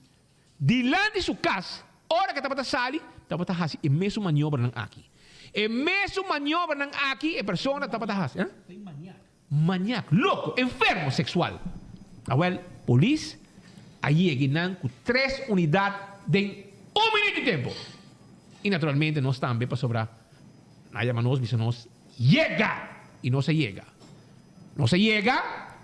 dilante de sua casa, hora que está para sair, está para fazer a mesma maniobra aqui. A mesma maniobra aqui, a pessoa está para fazer. Maniaco, louco, enfermo sexual. Polícia, aí é com 3 unidades de 1 minuto de tempo. E naturalmente nós também para sobrar. Nós nós chega e não se chega. Não se chega, a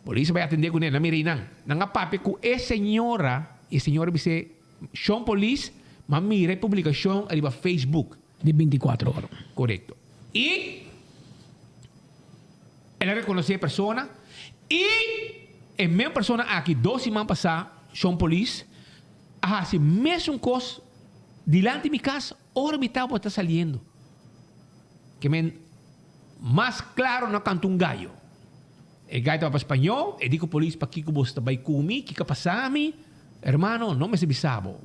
polícia vai atender com ele na mirina. Nanga papi com a senhora dice, Sean Police, mas mira a publicação arriba Facebook. De 24 horas. Correto. E ela reconheceu a pessoa e a mesma pessoa aqui, 2 semanas passadas, Sean Police, assim, mesmo coisa, diante de minha casa, hora me estava estar saindo. Que mais claro não canto gallo. O gallo estava para espanhol, e digo polícia para que você vai comigo, que passami, hermano, não me se bisabo.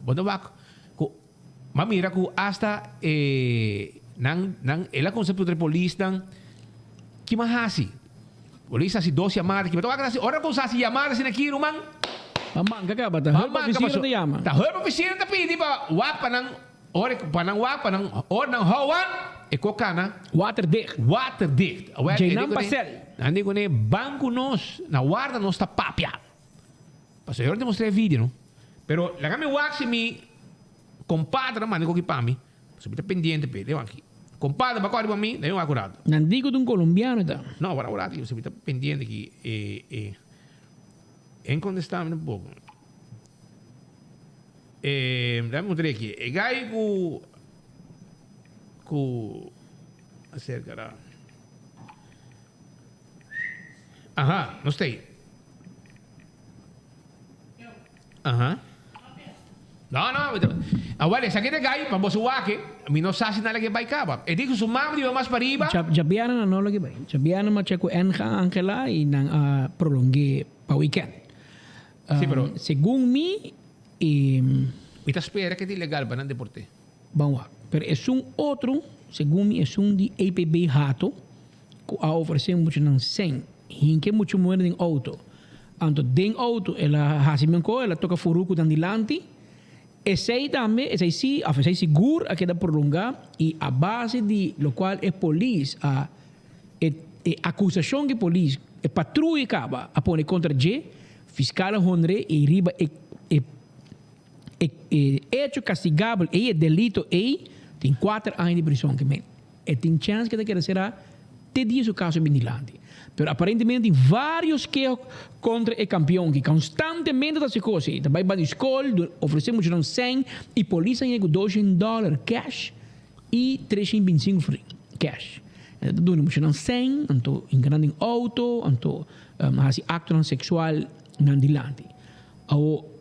Mas mira que hasta ela konsep tre polis nang kimahasi. Polis sa si 12 yamada kimato agora ora kung sa si yamada sinakiro mang Pamangka ka ba? Tahol pa opisina na yaman. Tahol pa opisina na pidi pa wak panang hawan eko kana water dicht. Jainam pasel. Andi ko ne banco nos na guarda nos ta papia. Paso yo demonstré video no. Pero la kami wak si mi compadre man ko kipami. Subita pendiente pe de aquí. Compadre, bako arriba a mí, de un acurado. Nandico de un colombiano, ¿está? No, ahora, yo se me está pendiente aquí. En contestarme un poco. Dame un tre aquí. El gai ku acerca. Ajá, no estoy. Ajá. No. Agora, essa aqui é gai, para você wake, mi não sabe nada que vai cá. E digo, sumam de mais para riba. Jabiana na não lagi vai. Jabiana ma checo enha angela e nang prolongue pa weekend. Sim, pero según mi me espera que é ilegal para não deporte. Vamos lá. Pero é outro, según mi, é de APB Hato, que a oferecer muito não sem, hinke muito moeda em auto. Anto den auto, ela hasimenko, ela toca furuco dan dilante. Esse aí também, esse aí sim, a fazer seguro a queda prolongar e a base de lo qual é polícia, a acusação que polícia, a patrulha acaba a pôr contra G, fiscal honre e riba hecho castigável e delito e tem 4 anos de prisão que men. E tem chance que daqui será te dias o caso bem dilante. Pero aparentemente vários que contra o campeão que constantemente está se coisa. Também vai na escola, oferecemos não 100 e polícia chega $200 cash e 325 free cash. Então, não não 100, então enganando em auto, então assim acto sexual não dilante.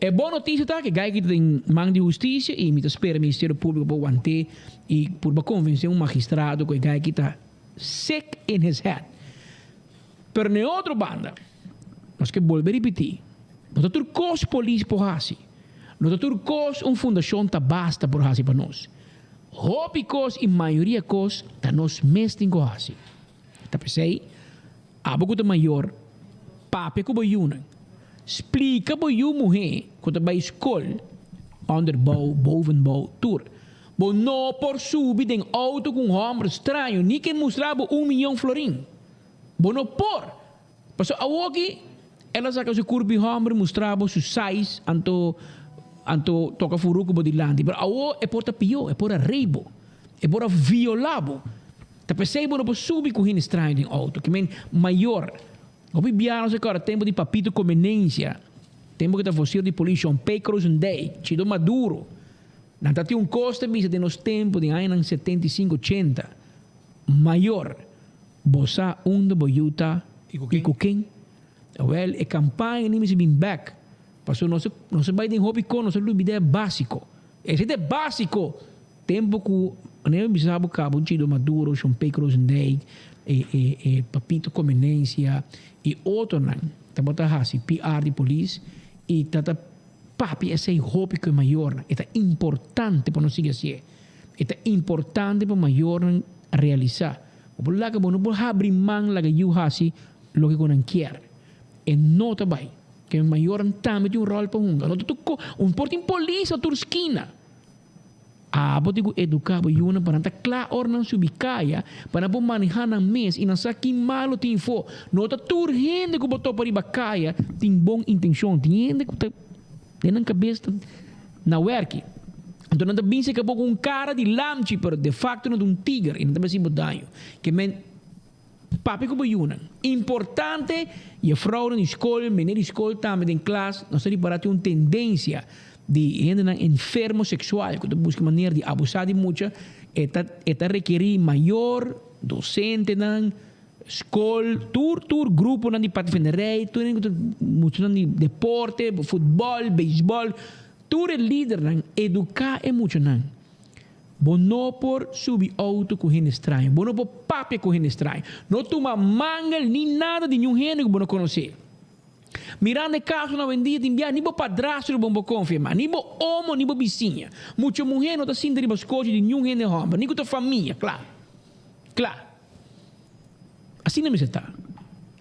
É boa notícia tá que gai que tem mão de justiça e me espera o Ministério Público para manter e por convencer magistrado que gai que está sick in his head. Pero na outra banda, nós que volver a repetir, nós temos cos polícia por assim, nós temos cos fundação tá basta por assim para nós. Hopi cos e maioria cos tá nós mesmo assim. Tá pensei, abo que maior, papi que boiuna, explica boiu mulher que tá vai escola, onderbouw, bovenbouw, tour. Bo não por subir em auto com homem estranho, nem que mostrava $1 milhão florim. Bono por. Paso awogi, ela saca seu corpo de homem, mostrava seu size, anto toca furuco bodilante. Pero awo é por tapio, é por arreibo, é por violabo. Tá pensei bono por subir com gente estranho em auto, que men maior. Opi biano se cara tempo de papito conveniência, tempo que tá fossil de polícia, Pecros um day, chido maduro. Não tá um custo misa de nos tempos de anos 75, 80, maior. Bosa de boyuta e kuking. Well, a campanha nem me been back. Passou não se vai de hobby com não se ideia básico. Esse é básico. Tempo que nem me sabe cabo chido maduro, champanhe cruzendei e papito conveniência e outro não. Tá bota assim PR de polícia e tata papi esse hobby que é maior. É importante para nós seguir assim. É importante para maior realizar. Por lá que não pode abrir mão lá que eu faço lo que não quer. E não também que o maior também tem rol para não tu porta em polícia na esquina. Pode educar o yuna para não claro não subir caia para não manejar na mês e não sabe malo tem fo. Não tá tur gente que botou para ir caia tem boa intenção tem gente que tem na cabeça na work. Então não também se acabou com cara de lamchi, pero de facto não é tigre e não também se bodanho. Que men papi que boiuna. Importante e a fraude na escola, menina escola também em classe, não seria para ter uma tendência de gente enfermo sexual, que busca maneira de abusar de muita, eta requerir maior docente na escola, tur grupo de patifenderei, tur de deporte, futebol, beisebol. Tur el líder nan educar é muito nan. Bono por subir auto com gente estranho, bono por papi com gente estranho. Não toma manga nem nada de nenhum gente que bono conhecer. Mirando el caso na vendia timbia, ni bo padrastro bombo confirma, ni bo homo, ni bo vizinha. Mucha mulher não tá sinta riba escote de nenhum gente homem, ni com tua família, claro. Claro. Assim não me está.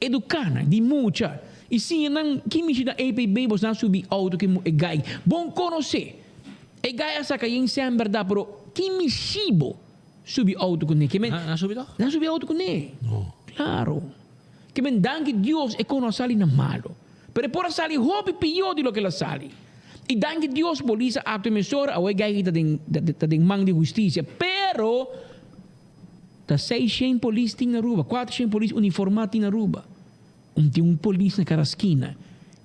Educana, de mucha. E sim, não, que me chama APB, você não subir auto que é gai. Bom conhecer. É gai essa que é em verdade, pero que me chibo subir auto com ele. Não subir auto? Não subir auto com ele. Claro. Que me danke Deus é quando sali na malo. Pero por sali hobby pior de lo que la sali. E danke Deus polícia acto emissora, a gai que tá tem mão de justiça. Pero tá 600 polícia na Aruba, 400 polícia uniformado na Aruba. Tem polícia na cada esquina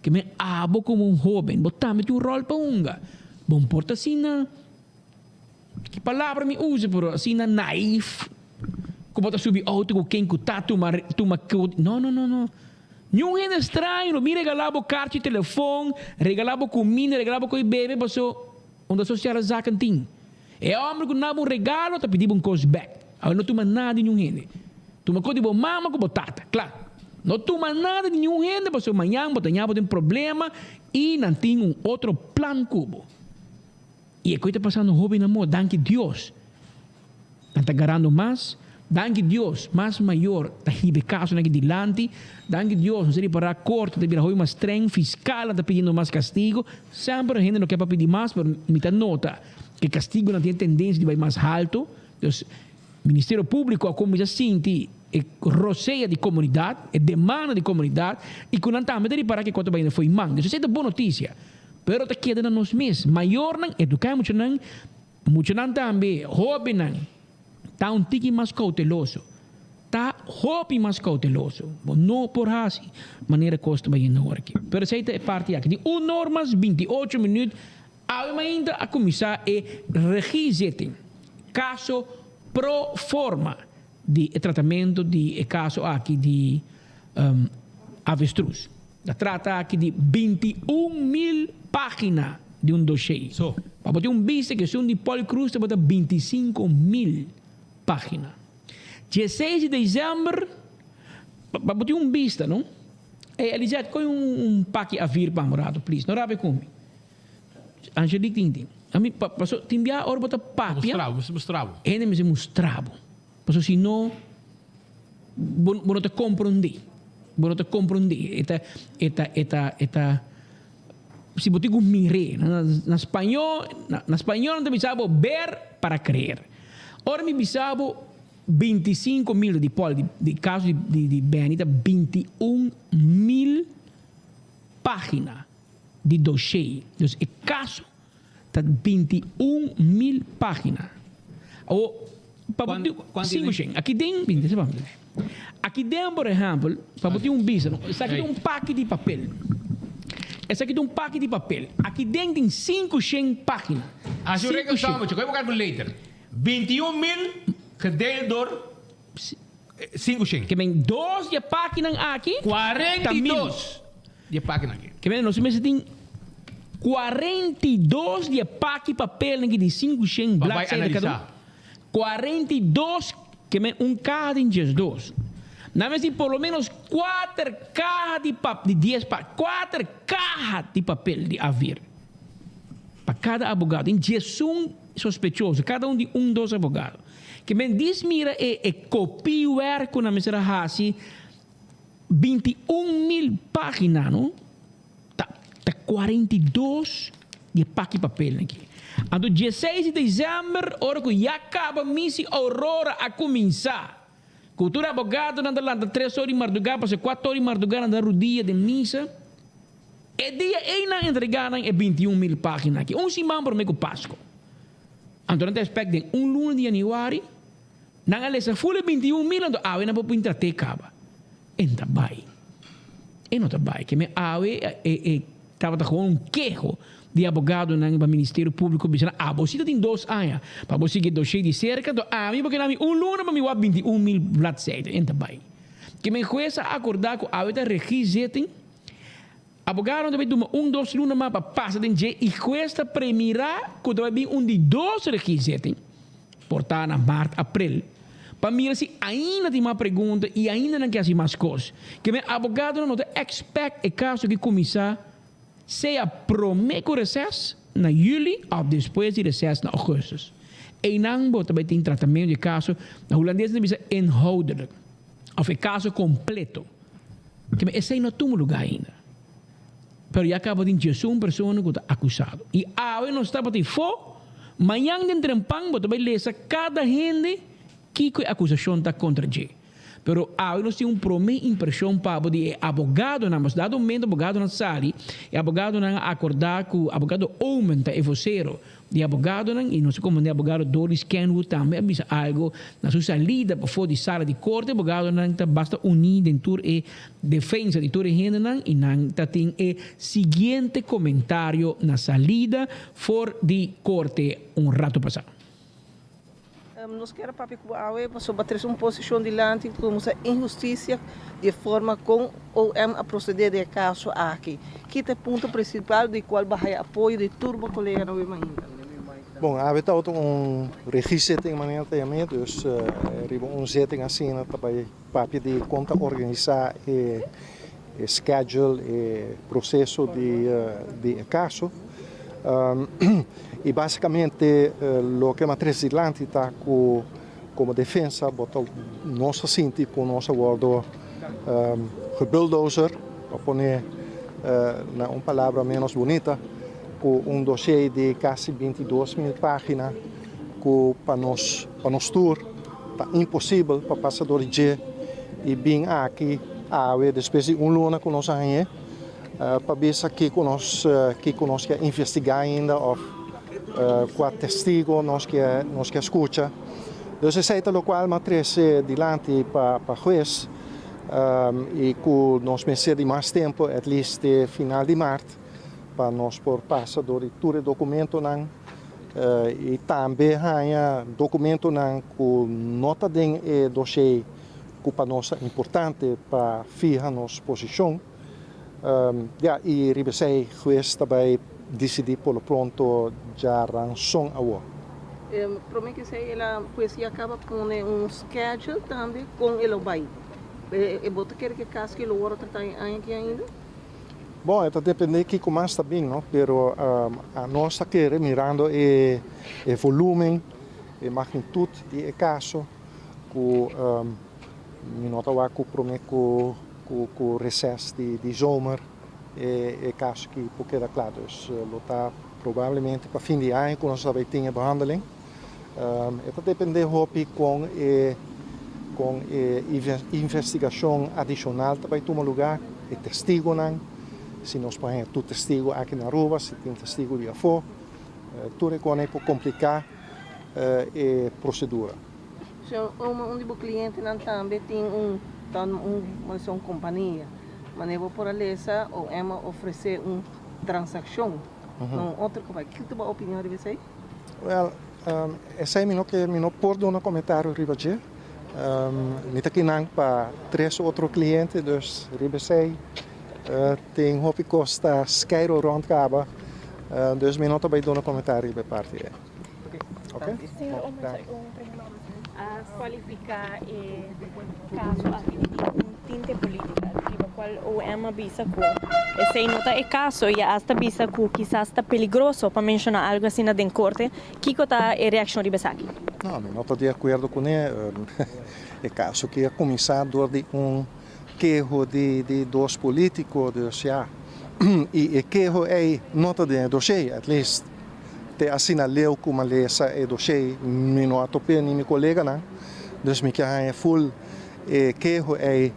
que me abo como jovem, botame tu rol pa unga. Bom porta assim na que palavra me usa por assim na naif. Como tá subir auto com quem cuta tu não. Nenhum é estranho, me regalava carta de telefone, regalava comida, regalava com bebê, passou onde social za cantin. É homem que não regalo, tá pedindo coisa back. Aí não toma nada de nenhum gente. Toma coisa de mama com batata, claro. Não toma nada de nenhum gente, porque amanhã tem um problema e não tem outro plano cubo. E é que está passando jovem na amor, danke Deus. Não está ganhando mais, danke Deus, mais maior, está ribe caso aqui dilante, danke Deus, não sei para a corte, está virando mais trem, fiscal, está pedindo mais castigo, sempre a gente não quer para pedir mais, mas me dá nota que castigo não tem tendência de ir mais alto, então, Ministério Público, como já senti, é roceia de comunidade, é demanda de comunidade, e quando não está para que quanto bem foi manga. Isso é boa notícia. Pero te queda nos meses. Maior não, educar muito não também, hobby não, está tique mais cauteloso. Está hobby mais cauteloso. Não por assim, maneira custa bem na hora aqui. Pero essa é parte aqui. De 1 normas, 28 minutos, ainda a começar a registrem caso pro forma de tratamento de caso aqui de avestruz. Trata aqui de 21.000 páginas de dossiê. Para botar visto que são de Policruz, você bota 25.000 páginas. 16 de dezembro, para botar visto, não? Ele já tem paque a vir para morado, please. Não rabe comigo. Angelique Tintin. A mim, passou, timbia a hora botar papia. Mostrava. Ele me mostrava. Passou, se não, não te compreender. Não te compreender. Se botar com mire, na espanhol não te bisabo ver para crer. Ora me bisabo 25.000 de pol, de caso de Benita, 21.000 páginas de dossiê. Então, o caso está 21.000 páginas. Aqui tem, aqui tem, por exemplo, para botar bicho, esse aqui tem pacote de papel. Esse aqui tem pacote de papel. Aqui dentro tem 500 páginas. Assim, eu vou calcular. 21.000 gedeeld 500. Que vem 12 páginas aqui. 42 de páginas aqui. Que vem, nós tem 42 de pack de papel aqui de 500 black side cada 42 que vem carro de 2. Não mas tem por menos 4 caixas de papel de 10 packs, 4 caixas de papel de avir. Para cada advogado, em 10 sospechoso, cada de dos advogados. Que vem diz mira copiar com a mesma raça 21.000 páginas, não? Tá 42 de pack de papel aqui. Então, 16 de dezembro, hora que já acaba a missa Aurora a começar. Cultura abogado, nada lá, 3 horas de madrugada, passa 4 horas de madrugada, na rodia de missa. E dia ainda entregaram 21.000 páginas aqui. Semana para mim com Páscoa. Então, não te expectem, lunes de januário, não é essa folha 21.000, então, não vou pintar até acaba. Entra bem. E não está bem. Que me estava com queijo de advogado no Ministério Público. Você tem 2 anos. Para você que dossiê de cerca, então, mim porque não lunes para mim 21.000 bladseides. Entra bem. Que me começa a acordar com a requisitem. Abogado também toma 2 lunas para passar de dia e cuesta premirar que também de 2 requisitos. Portanto, na março, abril. para mirar se ainda tem mais perguntas e ainda não quer mais coisas. Que meu advogado não expect o caso que começar seja promete o recesso na julho ou depois do recesso na agosto. E não também tem tratamento de caso na holandesa diz inhoudelijk of o caso completo. Que esse não tem lugar ainda. Pero já acaba de dizer uma pessoa que está acusado. E agora não está para ter fogo. Amanhã dentro de pang, você vai ler cada gente que a acusação está contra ele. Pero agora nós temos uma primeira impressão para o advogado, mas dado momento o advogado não sai, o advogado não acordar com o advogado aumenta o vocero de advogado e nós como o advogado Doris Kenwood também avisa algo na sua salida para fora de sala de corte, o advogado não basta unir dentro e defesa de toda a gente e não tem o seguinte comentário na salida fora de corte rato passado. Nós queremos para bater uma posição diante como essa injustiça de forma com o a proceder de caso aqui. Que é o ponto principal de qual vai apoio de turbo colega no ainda. Bom, há um registro em maneira de dus uma zitting assim também para de conta organizar e schedule e processo de caso. E basicamente o que a Silante está como defesa, botou nossa cinti com nossa guarda bulldozer, para pôr na uma palavra menos bonita, com dossiê de quase 22.000 páginas, que para nós tour está impossível para passador de e bem aqui depois de luna com nós aí para ver que nós quer investigar ainda ou com testigo nós quer escuta. Então esse é o qual matriz diante para juiz e com nós merecemos mais tempo, at least final de março, para nós por passador de todo documento não e também há documento não com nota de dossiê que para nós é importante para fijar nossa posição. E ribesei juiz também decidir por pronto já ransom agora. Prometo que ela poesia acaba com schedule também com ele vai. E você quer que caso que o outro está aqui ainda? Bom, isso depende que começa bem, não? Pero a nossa quer mirando o volume, a magnitude do caso, com minota lá com prometo com o recesso de zomer é caso que porque da claro está provavelmente para fim de ano quando nós vai ter behandeling isso depende hopi com investigação adicional também toma lugar e testigo não se nós põe tu testigo aqui na rua se tem testigo de afo tudo é quando é por complicar a procedura. Onde o cliente não também tem uma companhia, mas eu vou por ali ou ema oferecer uma transação, outra coisa. Que tua opinião de você? Well, essa é minha que minha por dar um comentário ribaje. Nita que não para 3 outros clientes, dus ribesei tem hopi costa skyro rond caba, dus minha também dar um comentário ribe parte. Okay? Sim, qualificar caso aqui de tinte política, tipo qual o EMA bisa com esse nota é caso e hasta bisa com quizás está peligroso para mencionar algo assim na corte, que está a reação de Besaki? Não, não estou de acordo com ele. É caso que é começado de queijo de dois políticos, e queijo é nota de dossiê, at least. Te assinaleu como essa é dossiê, não atopei nem meu colega não, dus me que é full queijo é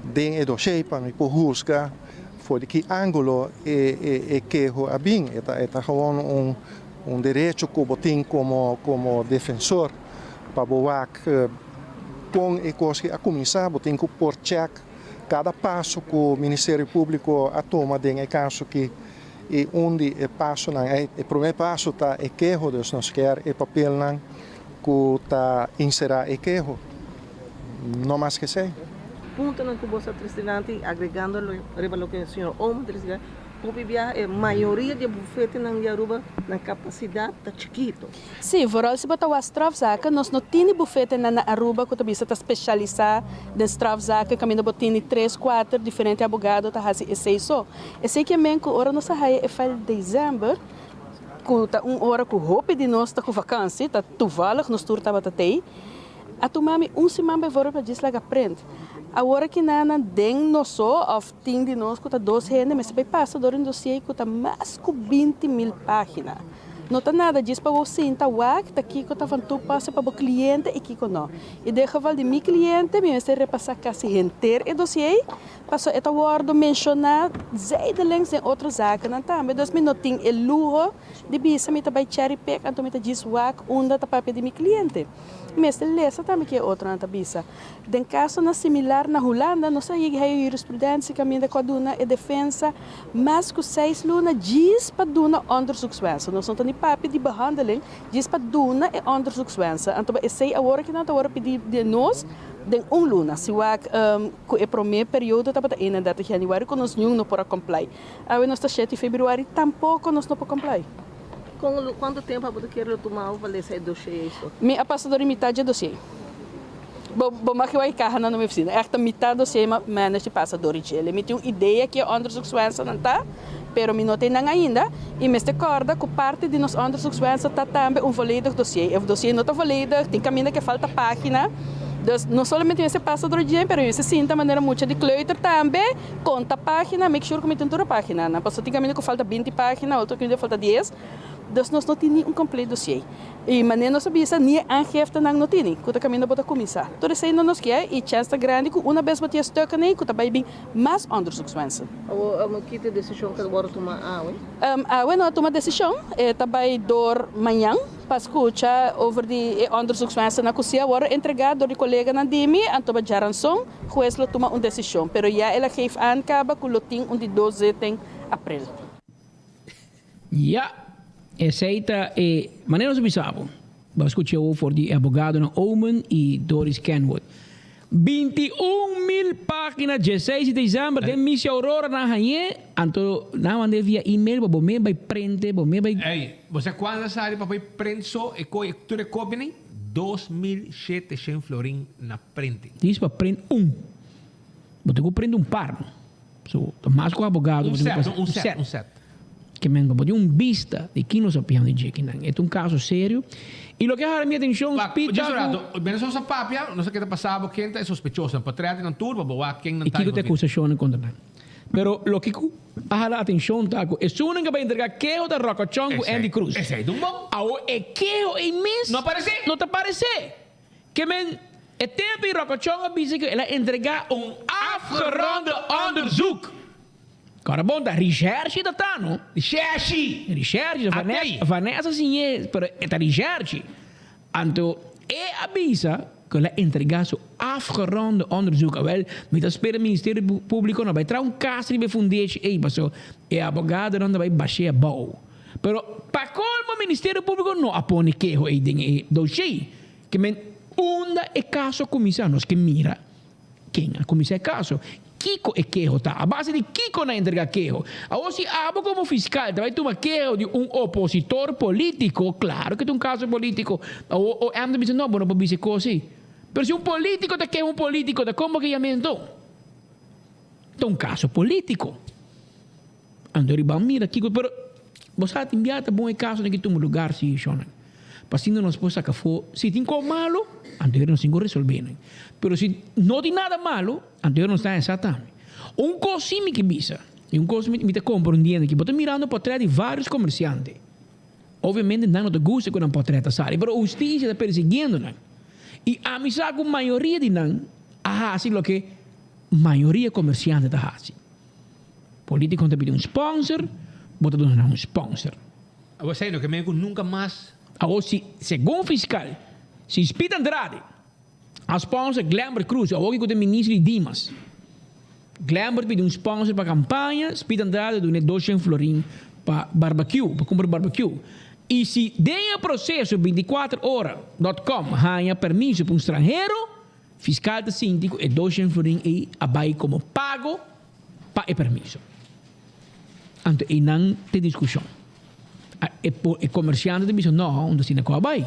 den dossiê para me por buscar for de que ângulo queijo a bem, é gewoon direito que eu tenho como defensor para boar com e coisa a começar, eu tenho que por check cada passo que o Ministério Público a toma den caso que e onde é passo não é o primeiro passo está é queijo dus nós quer é papel não que está inserar é queijo não mais que sei ponto não que você trazendo agregando o que o senhor homem a maioria de bufete na Aruba na capacidade tá chiquito. Sim, vooral se botar as strafzaken, nós não temos bufete na Aruba que também está especializado em strafzaken, que ainda botar 3, 4 diferentes abogados, tá assim, esse só. Esse que mesmo que hora nós saímos é final de dezembro, que tá hora que roupa de nós tá com vacância, tá toevallig nós tur tá batei. A tu mami semana vai para diz lá aprende. A hora que nana den no só of ting de nós que tá 2 rende, mas vai passar dor em dossiê que tá mais que 20.000 páginas. Não tá nada diz para você tá wak tá aqui que tá tu passa para o cliente e que não. E de geval de meu cliente, me vai repassar quase inteiro e dossiê. Passou esta word mencionar zijdelings em outras zaken na também. Dus me não tem o luxo de bisa me tá by cherry pick então me tá diz wak onda tá papel de meu cliente. Mas lesa também que é outra na bisa. Den caso na similar na Holanda, nós aí a jurisprudência caminha com a duna e defesa, mas que 6 luna diz para duna onderzoekswensen. Nós não tem papel de behandeling, diz para duna e onderzoekswensen. Então esse agora que não tá agora pedir de nós den luna. Se wak que é primeiro período tá para 31 de janeiro que nós não para comply. Aí nós tá 7 de fevereiro tampouco nós não para comply. Quanto tempo você quer tomar para esse dossiê? Minha passadora metade do dossiê. Bom, mas que vai carro na minha oficina. É metade do dossiê, mas passador de ele. Me tem uma ideia que é onderzoekswensen não tá, pero me não tem nada ainda. E me recorda que parte de nos onderzoekswensen tá também volledig dossiê. O dossiê não tá volledig, tem caminho que falta página. Dus não somente esse passador de mas esse sim de maneira muito de kleuter também, conta página, make sure que me tem toda a página. Na passou tem caminho que falta 20 páginas, outro que falta 10. Dus nós não temos um completo dossiê. E maneira nós sabia nem aangifte não temos, que o caminho para começar. Tudo isso não nos quer e chance grande que uma vez batia stukken nem, que também bem mais onderzoekswensen. Que decisão que agora tomar não toma decisão, também door manhã para escutar over die onderzoekswensen na cozinha, agora entregado door de colega na Dimi, então para Jaranson, juez lo toma uma decisão, pero já ela geeft aankaba que lo tem de 12 de abril. Ja. Aceita maneira subisabo. Vamos escutar o for de advogado na Omen e Doris Kenwood. 21.000 páginas, 16 de dezembro, de Miss Aurora na Hanhê, então na mandei via e-mail, para você vai prender, para você vai... Ei, você quando sai para prender só, e tu recobra nem 2.700 florin na prende. Diz para prender Você tem que prender par. So, mais com o advogado... Um set. Que mengo pode vista de quem nos opinião de Jackie Nang. É caso sério. E o que a minha atenção o Benção sa papia, não sei o que está passando, quem está sospechoso, para trás na turma, boa, quem não está. E que tem acusação contra Nang. Pero o que a atenção tá é só não vai entregar que o da Rocochongo Andy Cruz. Esse é do bom. É que o imenso. Não aparece. Não te aparece. Que men é tempo e Rocochongo diz que ela entregar afgeronde onderzoek. Agora, bom, da recherche da tá, não? Recherche, Vanessa sim é, pero é da recherche. Então, avisa que ela entregar seu afgeronde onderzoek. Wel, met dat spelen Ministério Público, não vai trazer caso de fundete, passou, advogado não vai baixar a bau. Pero, para como o Ministério Público não apone que o dossiê, que men, onda é caso comissários que mira, quem a comissão é caso, Kiko é queijo, tá? A base de Kiko na entrega queijo. Agora, se abo como fiscal, vai tomar queijo de opositor político, claro que tem caso político. O anda dizendo, não, não pode ser assim. Pero se político te queijo político, de como que llamento? Tem caso político. Ando riba mira, Kiko, pero você tem enviado bom caso que tem lugar, se chama. Passindo nos pode sacar fo, se tem como malo, anterior não se resolver. Pero se não tem nada malo, anterior não está exatamente. Cosime que bisa, cosime me está compreendendo que estou mirando para trás de vários comerciantes. Obviamente não te gusta quando para trás sai, pero a justiça está perseguindo, né? E a mim sabe que a maioria de não, assim o que maioria comerciante está assim. Político te pede sponsor, bota donar sponsor. Você não que mesmo nunca mais. Agora, segundo fiscal, se Spita Andrade, a sponsor Glamour Cruz, agora que o ministro de Dimas, Glamour pediu sponsor para a campanha, Spita Andrade deu 200 florim para barbecue, para comprar barbecue. E se tem o processo 24horas.com, ganha permisso para estrangeiro, fiscal de síndico é 200 florim e abai como pago para o permisso. Anto e não tem discussão. E comerciante diz não, onde se não vai.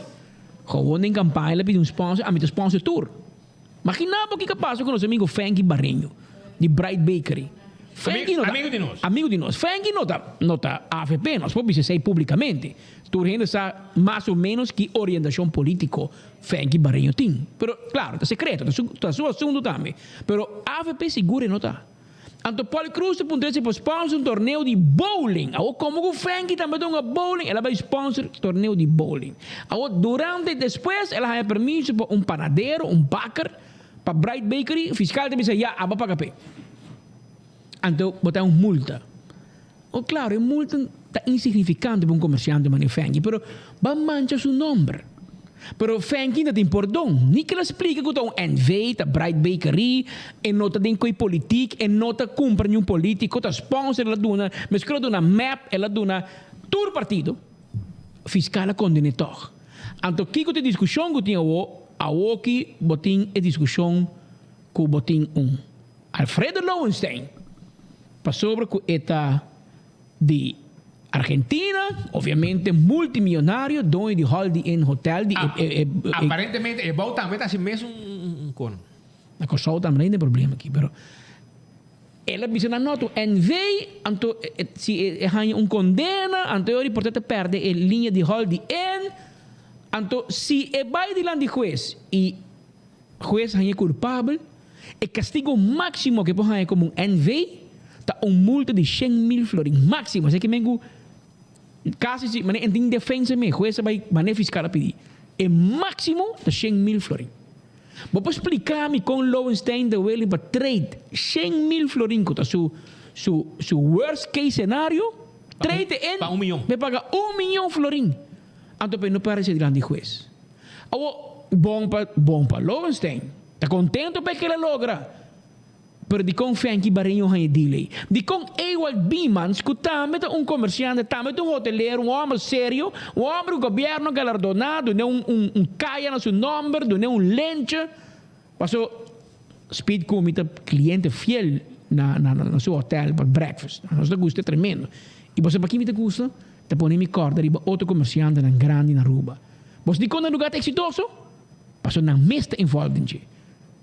Gewoon em campanha pede sponsor, a mim sponsor tour. Mas que não porque passa com nosso amigo Frankie Barreño, de Bright Bakery. Amigo de nós. Frankie nota AFP, nós podemos dizer publicamente. Tu ainda sabe mais ou menos que orientação política Frankie Barreño tem. Pero, claro, é secreto, é seu assunto também. Pero AFP segura não está. Anto Paulo Cruz apontese para sponsor torneio de bowling. Ou como o Frankie também tem bowling, ela vai sponsor torneio de bowling. Ou durante e depois, ela vai permisso para panadeiro, baker, para Bright Bakery, fiscal também diz, já, aba paga pé. Então, botar multa. Oh, claro, a multa está insignificante para comerciante de Frankie, pero vai manchar seu nome. Pero Frankie não tem perdão. Nem que ela explique que o NV, a Bright Bakery, e não tem coi política, e não compra nenhum político, a sponsor, ela dona, mas que ela dona map, ela dona todo partido. Fiscal condena toch. Então, que tem discussão que tinha a que botin a discussão que botin Alfredo Lowenstein, para sobre que eta de Argentina, obviamente multimillonário, dono de Holiday Inn Hotel. Aparentemente, é bom também assim mesmo cono. A coisa também tem problema aqui, pero ela disse na nota, NV, anto se é condena, anto eu portanto perde a linha de Holiday Inn, anto se é vai diante do juiz e juiz é culpável, o castigo máximo que pode ser como NV, tá multa de 100.000 florins máximo, assim que mengo caso se mané em defesa me juez vai mané fiscal a pedir é máximo de 100.000 florins. Vou explicar-me com Lowenstein de Welling para trade 100.000 florins que su worst case cenário trade em para 1 milhão. Me paga 1 milhão florins. Então não parece grande juez. Bom para Lowenstein. Está contento porque ele logra. Pero di con Frankie Barreño hay delay. Di con Ewald Beeman, escutame comerciante, também hoteleiro, homem sério, homem do governo galardonado, um caia no seu nome, um lenche. Passou speed comida cliente fiel no seu hotel para breakfast. Nós gosta tremendo. E você para que me custa? Te põe mi corda riba outro comerciante na grande na Aruba. Você di con um lugar exitoso? Passou na mesta envolvente.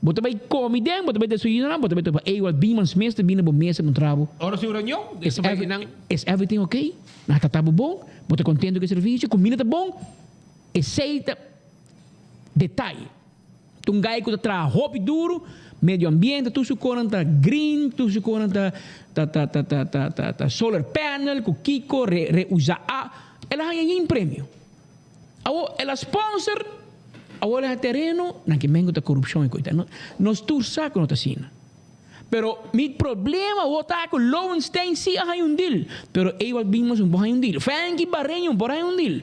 Bota vai comida, bota vai desayunar, bota vai para Ewald Beeman's mesa, bina bo mesa no trabalho. Ora se reunião, is everything okay? Na tá bom? Bota contento com o serviço, comida tá bom? Aceita detalhe. Tu gai que tra roupa duro, meio ambiente, tu se conta green, tu se conta ta solar panel, com Kiko reusa ela ganha em prêmio. Ela sponsor agora terreno, não que mengo da corrupção e coisa. Nós tu saco não tá assim. Pero mi problema o tá com Lowenstein se há deal. Pero Ewald Beeman um deal. Frankie Barreño um deal.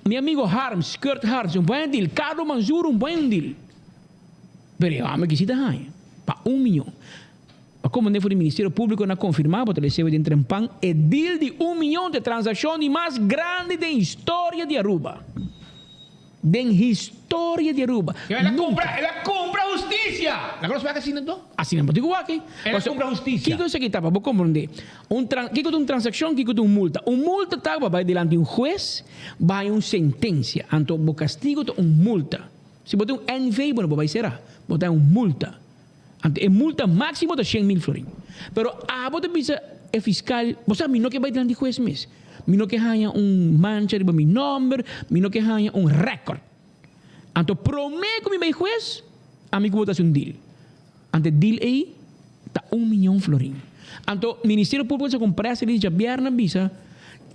Mi amigo Harms, Kurt Harms um deal. Carlos Manzur um deal. Pero eu amo que se dá para 1 milhão. Como nem foi o Ministério Público não confirmava, porque ele se de Trempan, é deal de 1 milhão de transações mais grande da história de Aruba. Den história de Aruba. Ela compra justiça. Agora você vai assinando? Assinando digo aqui. Ela compra justiça. Que coisa que estava, vou compreender. Que coisa transação, que coisa multa. Multa estava vai diante de juez, vai sentença, anto o castigo multa. Se botar NV, bueno, vai ser, botar multa. Anto multa máximo de 100.000 florins. Pero bota bisa fiscal, você não que vai diante de juez mesmo. Mino que hanya mancha de mi nome, mino que hanya record. Anto prometo mi juez, amigo botas deal. Ante deal aí, tá 1 milhão florin. Anto Ministério Público se compra se diz vierna visa,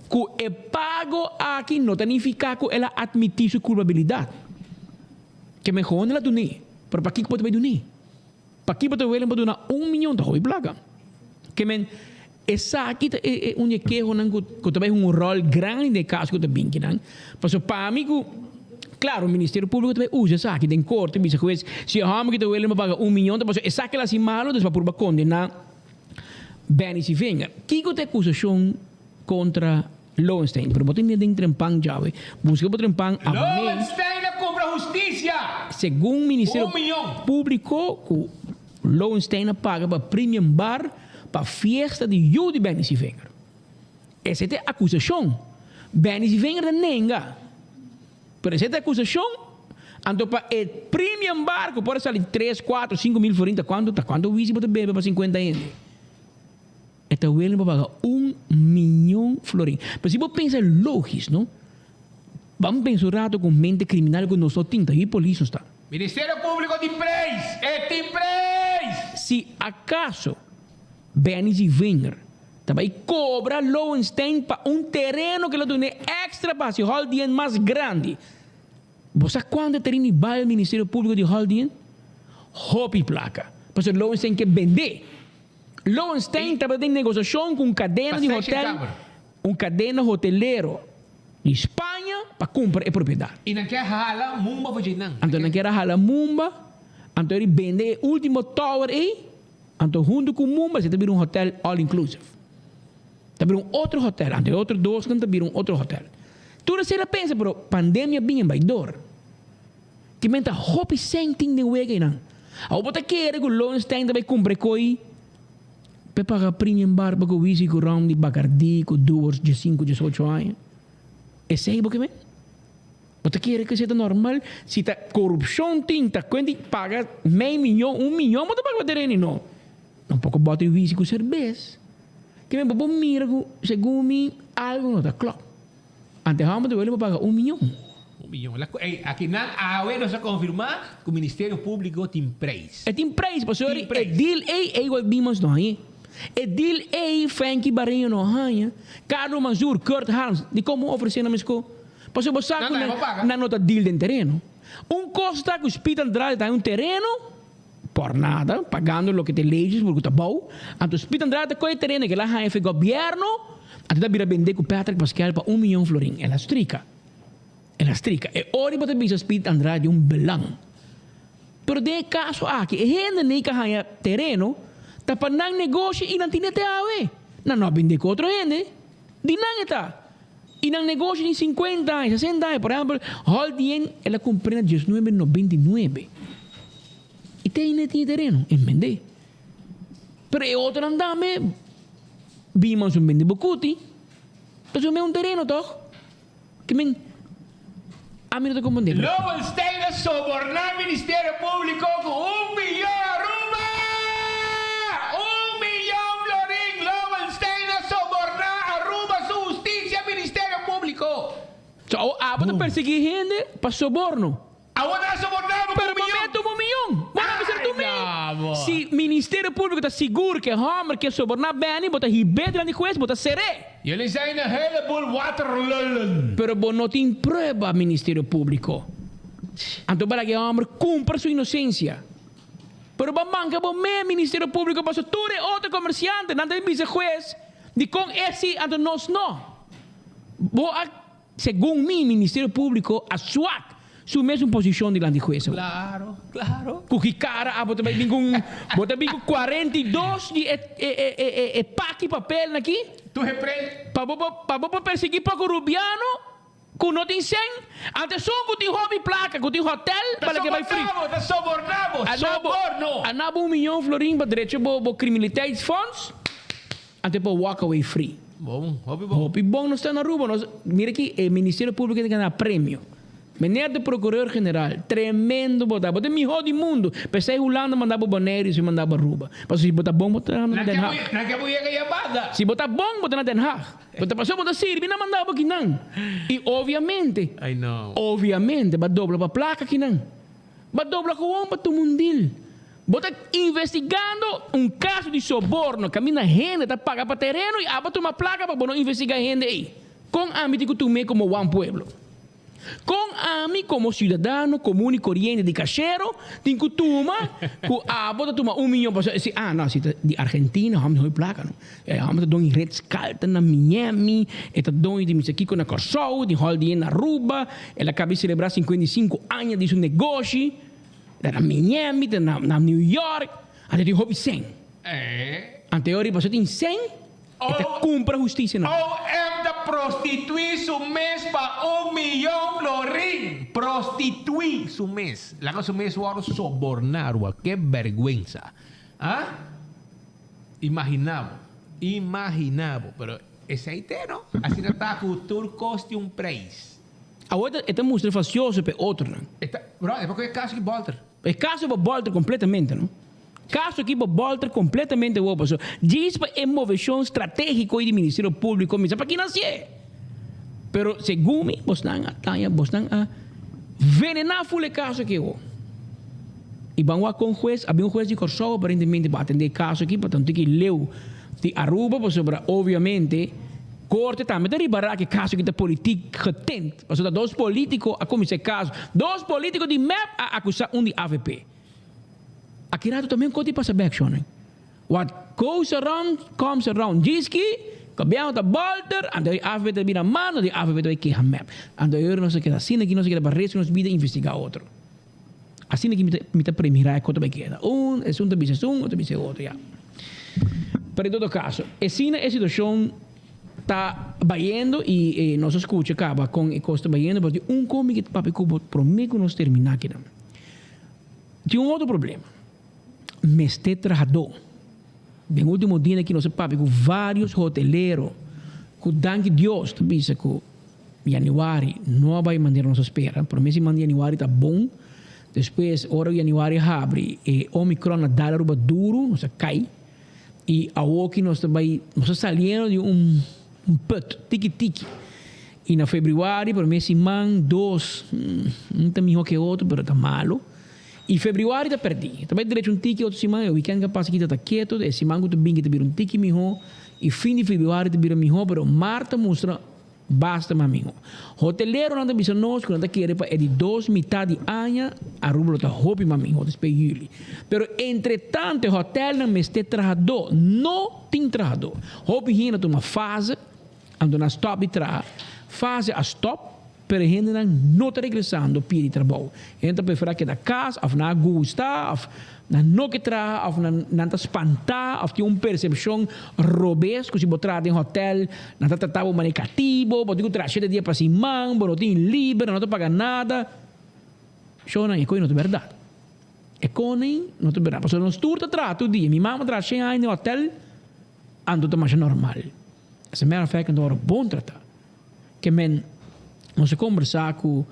que é pago aqui não significa que ela admitir sua culpabilidade. Que me joga ela duni, pero para que pode vai duni? Para que pode vai donar 1 milhão da hoi plaga. Que men essa aqui é que também rol grande de caso que também que não. Porque para mim, claro, o Ministério Público também usa essa aqui em corte, bisa que se a que também ele paga 1 milhão, depois essa que ela se malo, depois para condenar Benny se venga. Que tem acusação contra Lowenstein? Pero botem de Trempan já, busca para Trempan a Lowenstein compra justiça. Segundo o Ministério Público, Lowenstein paga para premium bar para festa de Judy Benny se venga. Essa é a acusação. Benis vem de nenga. Pero essa é a acusação. Então, para o premium barco, pode sair 3, 4, 5 mil forinta. Quanto o Wisi pode beber para 50 anos? Então, ele vai pagar 1 milhão florim. Mas se você pensa lógico, não? Vamos pensar rato com mente criminal que nós temos. E a polícia está. Ministério Público de Preis! É de Preis! Se acaso Benis Wenger também cobra Lowenstein para terreno que ele tem extra para se Holdien mais grande. Você sabe quanto terreno vai o Ministério Público de Holdien? Hopi placa. Porque Lowenstein quer vender. Lowenstein também tem negociação com cadena de hotel. Cadena hoteleiro de Espanha para comprar a propriedade. E não quer hala Mumba para Jinang. Então não quer hala Mumba. Então ele vende o último tower aí. Então junto com Mumba você tem um hotel all inclusive. Tem um outro hotel. Então outro 2 tem um outro hotel. Tudo você pensa, pero pandemia bem em dor. Que menta hopi senting de wega não. Ao botar que o Lowenstein também compra coi. Para pagar premium bar para o whisky com rum de Bacardi com 2, 5, 18 anos. Esse é o que vem. Você quer que seja normal? Se a corrupção tem, quando paga meio milhão, 1 milhão, você paga terreno, não. Não pode botar o whisky com cerveja. Que vem para mira, segundo mim, algo não está claro. Antes vamos de pagar 1 milhão. 1 milhão. Aqui na AUE nós vamos confirmar que o Ministério Público tem preço. É tem preço, pastor. É deal é igual vimos não aí. É deal é Frankie Barrinho não aí. Carlos Manzur, Kurt Harms, de como oferecer na mesco. Pastor, você sabe na nota deal de terreno. Custo que o Hospital Andrade tem terreno por nada, pagando o que tem leis porque está bom. Então o Hospital Andrade tem terreno que lá é o governo. Então está vender com Patrick Pascal para 1 milhão florim. Ela estrica. É hora para ter o Hospital Andrade belão. Pero de caso aqui, gente nem que há terreno, tá para não negócio e não tem até AUE. Não vende com outro gente. De não está. E não negócio em 50 anos, 60 anos. Por exemplo, Holdien, ela comprou em 1999. E tem terreno em vender. Pero é outro andame. Vimos um vende bucuti. Então é um terreno, toh. Que men... A mim não te compreendo. Lowenstein a sobornar o Ministério Público com 1 milhão Aruba! 1 milhão florim! Lowenstein a sobornar Aruba, sua justiça, Ministério Público! So, para perseguir gente para soborno. Agora sobornamos por 1 milhão! Bora ser tu mesmo! Se o Ministério Público está seguro que Homer quer sobornar bem, bota ribeiro lá de coisa, bota seré. Jullie zijn een heleboel waterlullen. Pero não tem prova, Ministério Público. Então, para que Homer cumpra sua inocência. Pero banca bom me Ministério Público para tudo é outro comerciante, não tem vice juez. De com esse, então nós não. Segundo mim, Ministério Público, a SWAT, sua mesma posição de juez. Claro. Porque cara, bota bem com 42 de paque papel aqui. Tu reprende. Para perseguir para o Rubiano, com não tem 100. Antes só que tem hobby placa, que tem hotel, para que vai free. Te sobornamos. Soborno. Anabo 1 milhão florim para direito para criminalidade funds. Antes para walk away free. Bom, hobby bom não está na rua. Mira aqui, o Ministério Público tem que ganhar prêmio. Menino do Procurador-Geral, tremendo botar. Botar melhor do mundo. Pensei Holanda mandava Bonaire e mandava Aruba. Mas se botar bom, botar na Den Haag. Não quer mulher que é se botar bom, botar na Den Haag. Botar passou, botar Sirvi, não mandava aqui não. E obviamente, vai dobrar para a placa aqui não. Vai dobrar com o para o mundil. Botar investigando caso de soborno. Camina gente, está paga para terreno e abate uma placa para não investigar gente aí. Com âmbito que tu me como um pueblo. Com a mim como cidadão comum e corrente de caixeiro, tem que tomar, bota tomar 1 milhão para se não, se de Argentina, vamos não placa, não. Vamos dar em Red Scarlett na Miami, está dando de Misequico na Corsou, de Holdien na Aruba, ela acaba de celebrar 55 anos de seu negócio, na Miami, na New York, até tem hobby 100. Anterior passou tem 100. Esta cumpre a justiça, não. Ou da prostituir su mês para 1 milhão florim. Prostituir su mês. Lá que su mês o sobornar, que vergüenza. Imaginava. Pero esse aí tem, não? Assim não tá com tudo custa um preço. Agora, é muito facioso para outro, não? Bro, é porque é caso que Bolter. É caso para Bolter completamente, não? Caso aqui para Bolter completamente, o so, diz para a inovação estratégica do Ministério Público, mas para quem nasce. Pero, segundo mim, você não a venenar o caso aqui, E vamos com o juiz, havia um juiz de Corsol, aparentemente, para atender caso aqui, portanto, que leu de Aruba, sobre, obviamente, corte também, derivará que caso que está político getente. Ou seja, dois políticos a como esse caso, dois políticos de MEP a acusar de AVP. Aqui rato também corte para saber action, né? What goes around, comes around. Diz que, cambiamos da Bolter, anda de AVP de vira mano, de AVP de que MEP. Anda eu não se queda assim, aqui não se queda para resto, não se vida investigar outro. Assim que me está premirar é quanto me queda. É um também outro também outro, já. Pero em todo caso, essa situação está vaindo e nós escuta acaba com a costa vaindo, porque como que papi cubo prometo nós terminar aqui. Tinha outro problema. Mestre trajador. Bem último dia que nós papi com vários hoteleiros, com danke Deus, tu bisa com Januário não vai mandar nossa espera. Promessa mandar Januário está bom. Depois, hora Januário abre e Omicron dá ruba duro, nós cai. E a que nós saliendo de put, tiki-tiki. E na fevereiro, por mês semana, dois, não está melhor que outro, mas está malo. E fevereiro está perdido. Também direito tiki, outro semana, o weekend que passa aqui está quieto, e semana que bem que está um tiki melhor, e fim de fevereiro está melhor, mas março mostra basta maminho. Hoteleiro não está pensando nós, quando está querendo é de 2 metade de ano, a rubro está roupa maminho, depois julho. Pero entretanto, o hotel não está trajador, não tem trajador. Roupa ainda tem uma fase, onde na stop e tra, fase a stop, pero ainda não está regressando para o trabalho. Então, prefere que da casa, ou na gusta, ou não que tra, ou não está espantar, ou tem percepção robesco, se botar em hotel, não está tratado negativo, pode ter trazer dia para cima, não tem livre, não está pagando nada. Isso não é coisa, não é verdade. É coisa, não é verdade. Porque nós turta trato dia, minha mãe traz 100 anos no hotel, ando está mais normal. Essa é a fé que não é bom tratar. Que men nós conversar com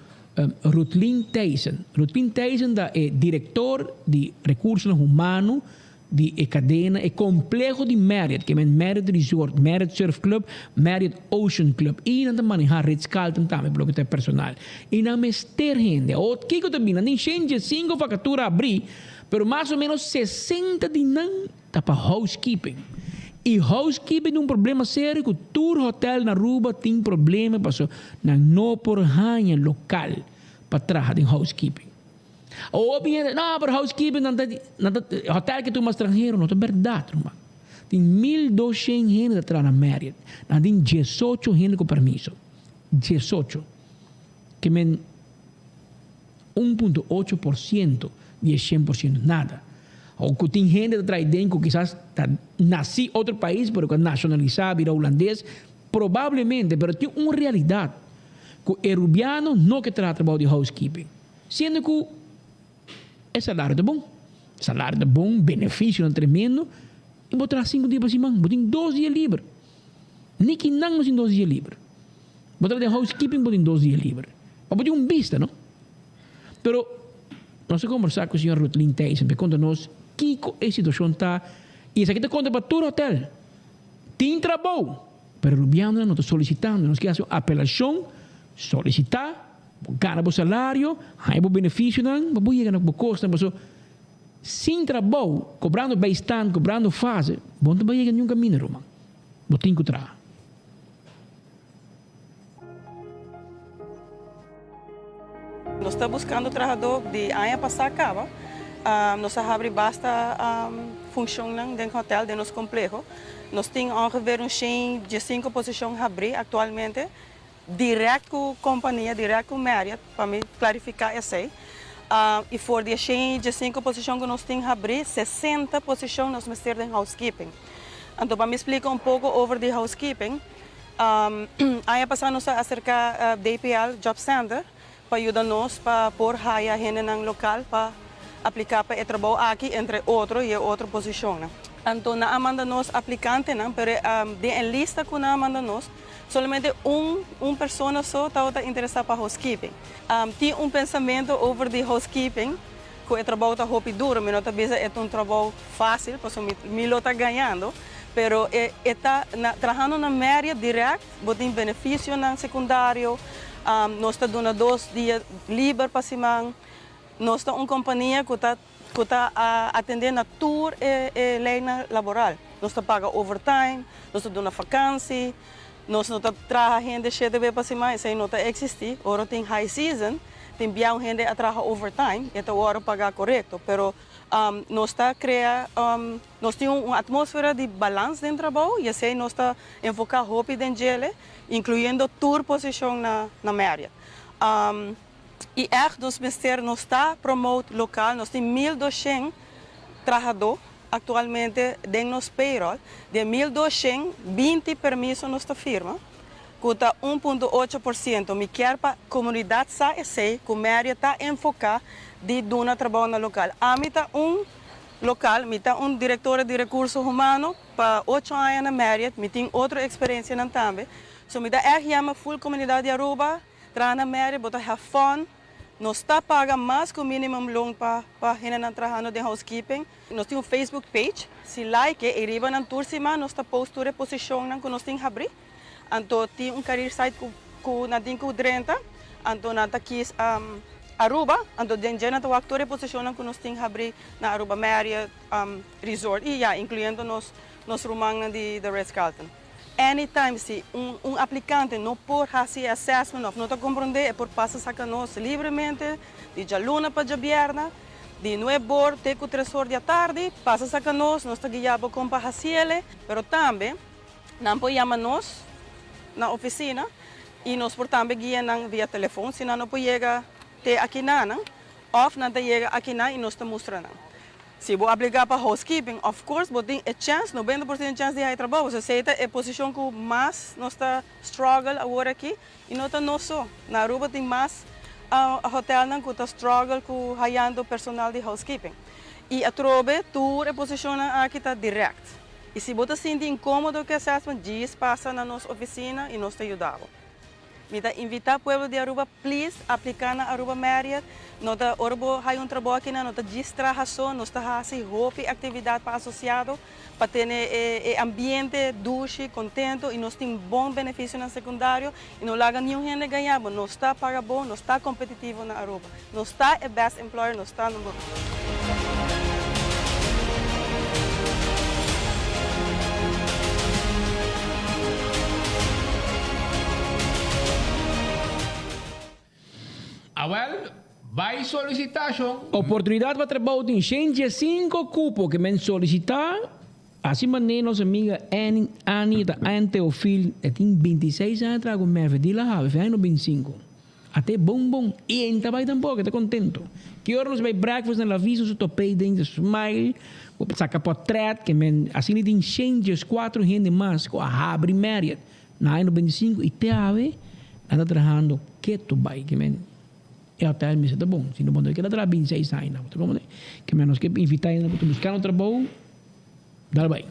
Rutlin Tyson. Rutlin Tyson é diretor de recursos humanos de cadena e complexo de Marriott, que é Marriott Resort, Marriott Surf Club, Marriott Ocean Club. E não manejar Ritz-Carlton também, pelo que é personal. E não mester gente. O que eu também, nem gente 5 facturas abrir, pero mais ou menos 60 de não está para housekeeping. E housekeeping é um problema sério que o tour hotel na Aruba tem problema porque não por ranha local para trabalhar em housekeeping. Ou bem, não, para housekeeping hotel que tu é estrangeiro, não é verdade, irmão. Tem 1.200 gente atrás na Marriott, não tem 18 gente com permisso. 18. Que men 1.8% de 100%, nada. Ou que tem gente atrás dentro que quizás nasci em outro país, mas que nacionalizar, vira holandês, provavelmente, mas tem uma realidade. Que o erubiano não quer trabalhar de housekeeping. Sendo que o salário é bom. Salário é bom, benefício é tremendo, e vou trazer 5 dias para cima, vou ter 12 dias livres. Nem que não tem 12 dias livres. Vou trazer housekeeping, vou ter 12 dias livres. Vou ter vista, não? Pero, nós vamos conversar com o senhor Rutlin Tyson, para contar-nos que a situação está. E isso aqui está conta para todo o hotel. Tem trabalho. Pero o rubiano não está solicitando. Nós queremos apelação, solicitar, ganhar o salário, ganhar o benefício, não vou chegar no custo. Sem trabalho, cobrando bastante, cobrando fase, não vai chegar nenhum caminho, Roma. Vou ter que encontrar. Nós estamos buscando trabalhador de ano passado acaba. Nós abrimos basta funcionam dentro do hotel, dentro do complexo. Nós temos ongeveer de 5 posições a abrir atualmente, direto com a companhia, direto com o Marriott, para me clarificar isso aí. E for de 5 posições que nós temos a abrir, 60 posições nós vamos ter em housekeeping. Então, para me explicar um pouco sobre o housekeeping, ano passado nós acerca do DPL Job Center, para ajudar-nos para pôr a gente no local para aplicar para o trabalho aqui, entre outro e outra posição. Então, na manda nós aplicante, não, pero de lista que na manda nós, somente pessoa só está interessada para housekeeping. Tem pensamento over the housekeeping, que o trabalho está muito duro, mas não é trabalho fácil, porque eu está ganhando, pero está trabalhando na área direta, tem benefício no secundário, nós estamos dando 2 dias livres para semana, nós estamos uma companhia que está atendendo a tour e lei laboral. Nós estamos pagando overtime, nós estamos dando vacância, nós não estamos trabalhando 7 vezes para semana, isso não existe. Agora tem high season, tem bem gente a trabalhar overtime, e então agora pagar correto, pero nós está nós temos uma atmosfera de balanço dentro do trabalho, e assim nós está enfocado rápido em ele, incluindo tour posição na área. E nosso ministério não está promovendo local, nós temos 1.200 trabalhadores atualmente dentro do nosso payroll, de 1.200, 20 permissos nossa firma, que está 1,8%. Me quer para a comunidade que a área está enfocada de dar trabalho no local. A mim está local, me está diretor de recursos humanos para 8 anos na área, me tem outra experiência também. So me dá chama full comunidade de Aruba, trabalhar na área, botar have fun. Nós está pagando mais que o mínimo loan para gente trabalhando de housekeeping. Nós temos um Facebook page, se like e riba na tour cima, nós está postura posição que nós temos abrir. Então tem career site que nós temos drenta, então nós aqui Aruba, então dentro da actora posição que nós temos abrir na Aruba Marriott Resort e incluindo nos rumang de Ritz-Carlton. Anytime se aplicante não pode fazer assessment, não está compreender, é por passar conosco livremente, de luna para viernes, de 9 horas até 3 horas da tarde, passa conosco, nós está guiando com para fazer, mas também não pode chamar-nos na oficina e nós por também guiamos via telefone, se não pode chegar até aqui não, ou não chega aqui não e nós está mostrando. Se você aplicar para housekeeping, of course, você tem a chance, 90% de chance de trabalho. Você aceita a posição que mais nós está struggle agora aqui e não está nosso. Na Aruba tem mais hotel que está struggle com haiando personal de housekeeping. E a trobe, tour a posição aqui está direct. E se você se sente incômodo com o assessment, diz passa na nossa oficina e nós te ajudamos. Me invitar o povo de Aruba, please, aplicar na Aruba Marriott. Nós temos um trabalho aqui, nós temos distração, nós temos roupa e atividade para associado, para ter ambiente duche, contento, e nós temos bom benefício no secundário, e não larga nenhum gente ganhar, nós está paga bom, nós está competitivo na Aruba. Nós está o best employer, nós está no Well, vai solicitação. Oportunidade para trabalho tem 5 cupos que me solicitar. Assim maneira, nossa amiga Anita Teofil tem 26 anos, trago merda de lá, vai no 25. Até bom. E em trabalho tampouco, está contento. Que hora nós vai breakfast na visa, o topei dentro, smile, vou sacar portrait, que assim tem 4 gente mais, com a abre Marriott, na no 25, e te ave, anda trabalhando que tu vai, que é até me está bom, se não pode que trabalhar 26 anos, que menos que invitar ainda para buscar um trabalho, dá bem.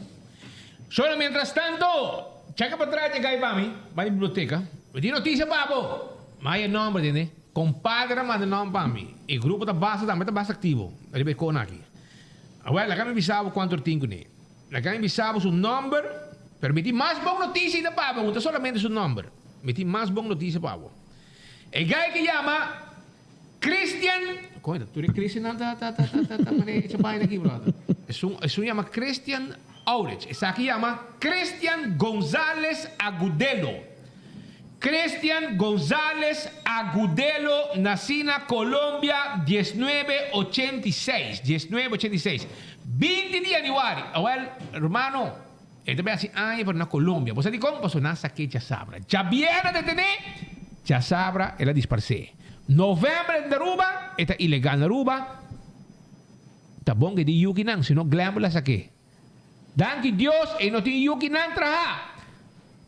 Só mientras tanto, checa para trás, chega aí para mim, vai na biblioteca, tem notícia babo, mas é nome, né? Compadre manda nome para mim, e grupo da base também está base ativo, ali vai com aqui. Agora, lá que me avisava quanto tempo né? Lá que me avisava seu número, permitir mais boa notícia da babo, não solamente seu número, permitir mais boa notícia babo. E guy que chama Christian, coisa, tu eres Christian essa página aqui, brother. Isso chama Christian Aurich. Essa aqui chama Christian González Agudelo. Christian González Agudelo, nací na Colômbia 1986. 20 de januário. Well, hermano, ele também assim, por na Colômbia. Você diz como? Você nasce aqui, já sabe. Já viene de tener, já sabe, ela disparce. Novembro de Aruba, está ilegal na Aruba. Tá bom que di yuki nang, sino glambulas aqui. Danke Dios, e não tem yuki nang traha.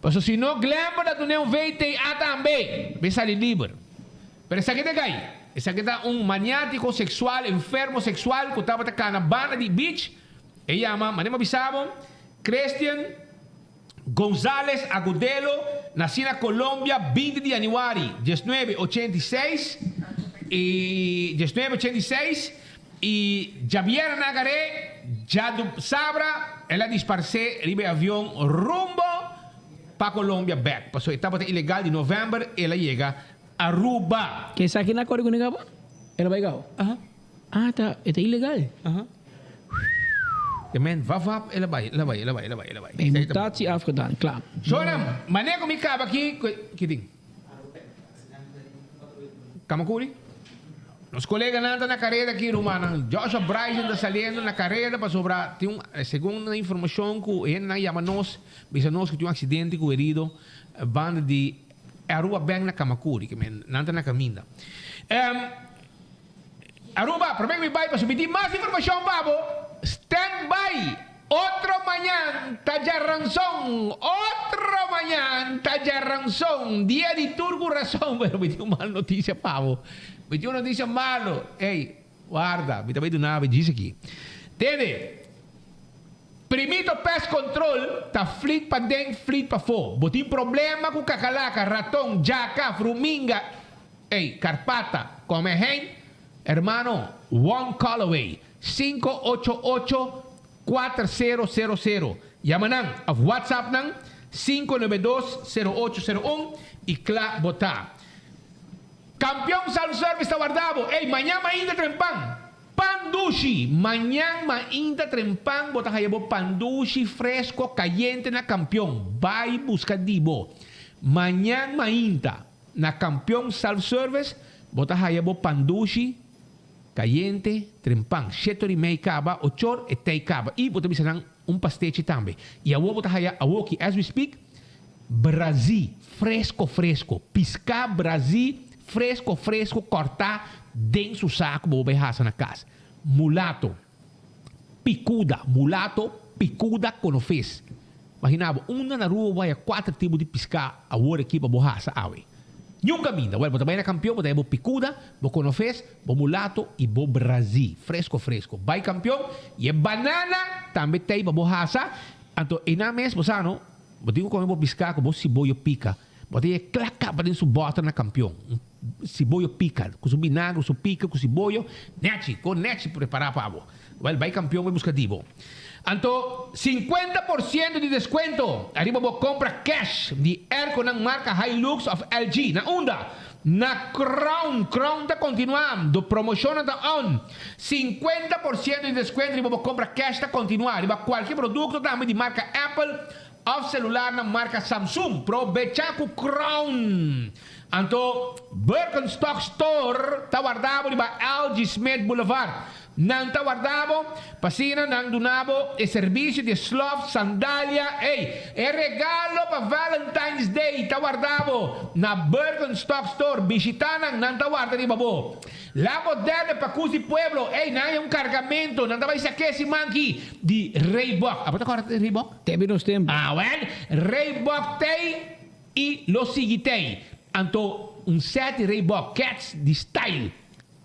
Pero se não glambula, tu não veite a também. Vai sair livre. Pero essa aqui tá gay. Essa aqui tá maniático sexual, enfermo sexual, que estava na banda de beach. llama, manema bisabo, Christian González Agudelo, nació en Colombia 20 de januari 1986 y Javier Nagaré, Jadu Sabra, ela disparse ribe avión rumbo para Colombia back. Pasó etapa ilegal de novembro, ela llega a Aruba. ¿Qué saque na corre con el gabo? ¿Ela vai gabo? Ajá. Ah, está ilegal. Ajá. Men, vaf, ela vai. Mutatie afgedaan, klaar. Jonam, maneco mi caba aqui, que ding? Kamakuri? Os colegas andam na carreira aqui, Romana. Joshua Bryson está saliendo na carreira para sobrar. Tem segundo a informação que ele não chama nós, bisa nós que tem acidente com herido, banda de Aruba bem na Kamakuri, que men, não está na caminha. Aruba, prometo me vai para subir mais informação, Pabo. Stand by. Otro mañana, Tajarranzón. Otro mañana, Tajarranzón. Día de Turco Razón. Pero me dio una mala noticia, Pavo. Me dio una noticia malo. Ey, guarda. Me também do nada, diz aqui. Entende? Primito pest control, tá fleet para dentro, fleet para fora. Botim problema com cacalaca, ratão, jaca, fruminga. Ey, carpata. Come hen. Hermano, one call away. 588-4000. Llama nang of WhatsApp nang 592-0801 y Cla Botá. Campeón Self-Service Tawardabo. Ey, mañana ainda trempang. Pandushi. Mañana ainda trempang. Bota hayabo pandushi fresco, caliente na campeón. Vai busca dibo. Mañana ainda na campeón Self-Service. Bota hayabo pandushi caliente, trempang, 7:30 kaba, 8 e 10 kaba. E bota bisa pastete também. E a bota haya awoki, as we speak, Brasil, fresco. Piscar Brasil, fresco, cortar dentro do saco, boba raça na casa. Mulato, picuda quando fez. Imaginava, na rua vai a 4 tipos de piscar, a hora aqui para borraça, awe. Yung caminho, well, bota bem na campeão, bota bo picuda, bo conofes, bo mulato e bo Brasil, fresco. Vai campeão, e banana, também tem bo raça. Então, e na mes, bosano, botinho como bo piscar, bo cibollo pica. Botei claca para dentro bota na campeão. Cibollo pica, com o vinagre, com o pica, com o cibollo, com nete preparar para bo. Well, vai campeão, vai buscar dibo. Então, 50% de desconto. Arriba bo compra cash de aircon ng marca Hilux of LG. Na unda, na Crown tá continuando. Promoção tá on. 50% de desconto. Arriba bo compra cash tá continuando. Arriba qualquer produto também de marca Apple of celular na marca Samsung. Provecha com Crown. Então, Birkenstock Store tá guardado arriba LG Smith Boulevard. Nang tawardabo, pasina nang dunabo, e serviço de sloth, sandália, regalo para Valentine's Day, tawardabo, na Birkenstock Store, bisitanan, nang tawarda ni babo. La moderna para Cusi Pueblo, na cargamento, nang tawai sa Kesi Monkey, di Reebok. Apa tak de Reebok? Tebi nos tempo. Well, Reebok Tay e Los Sigitay. Anto, set de Reebok Cats de style.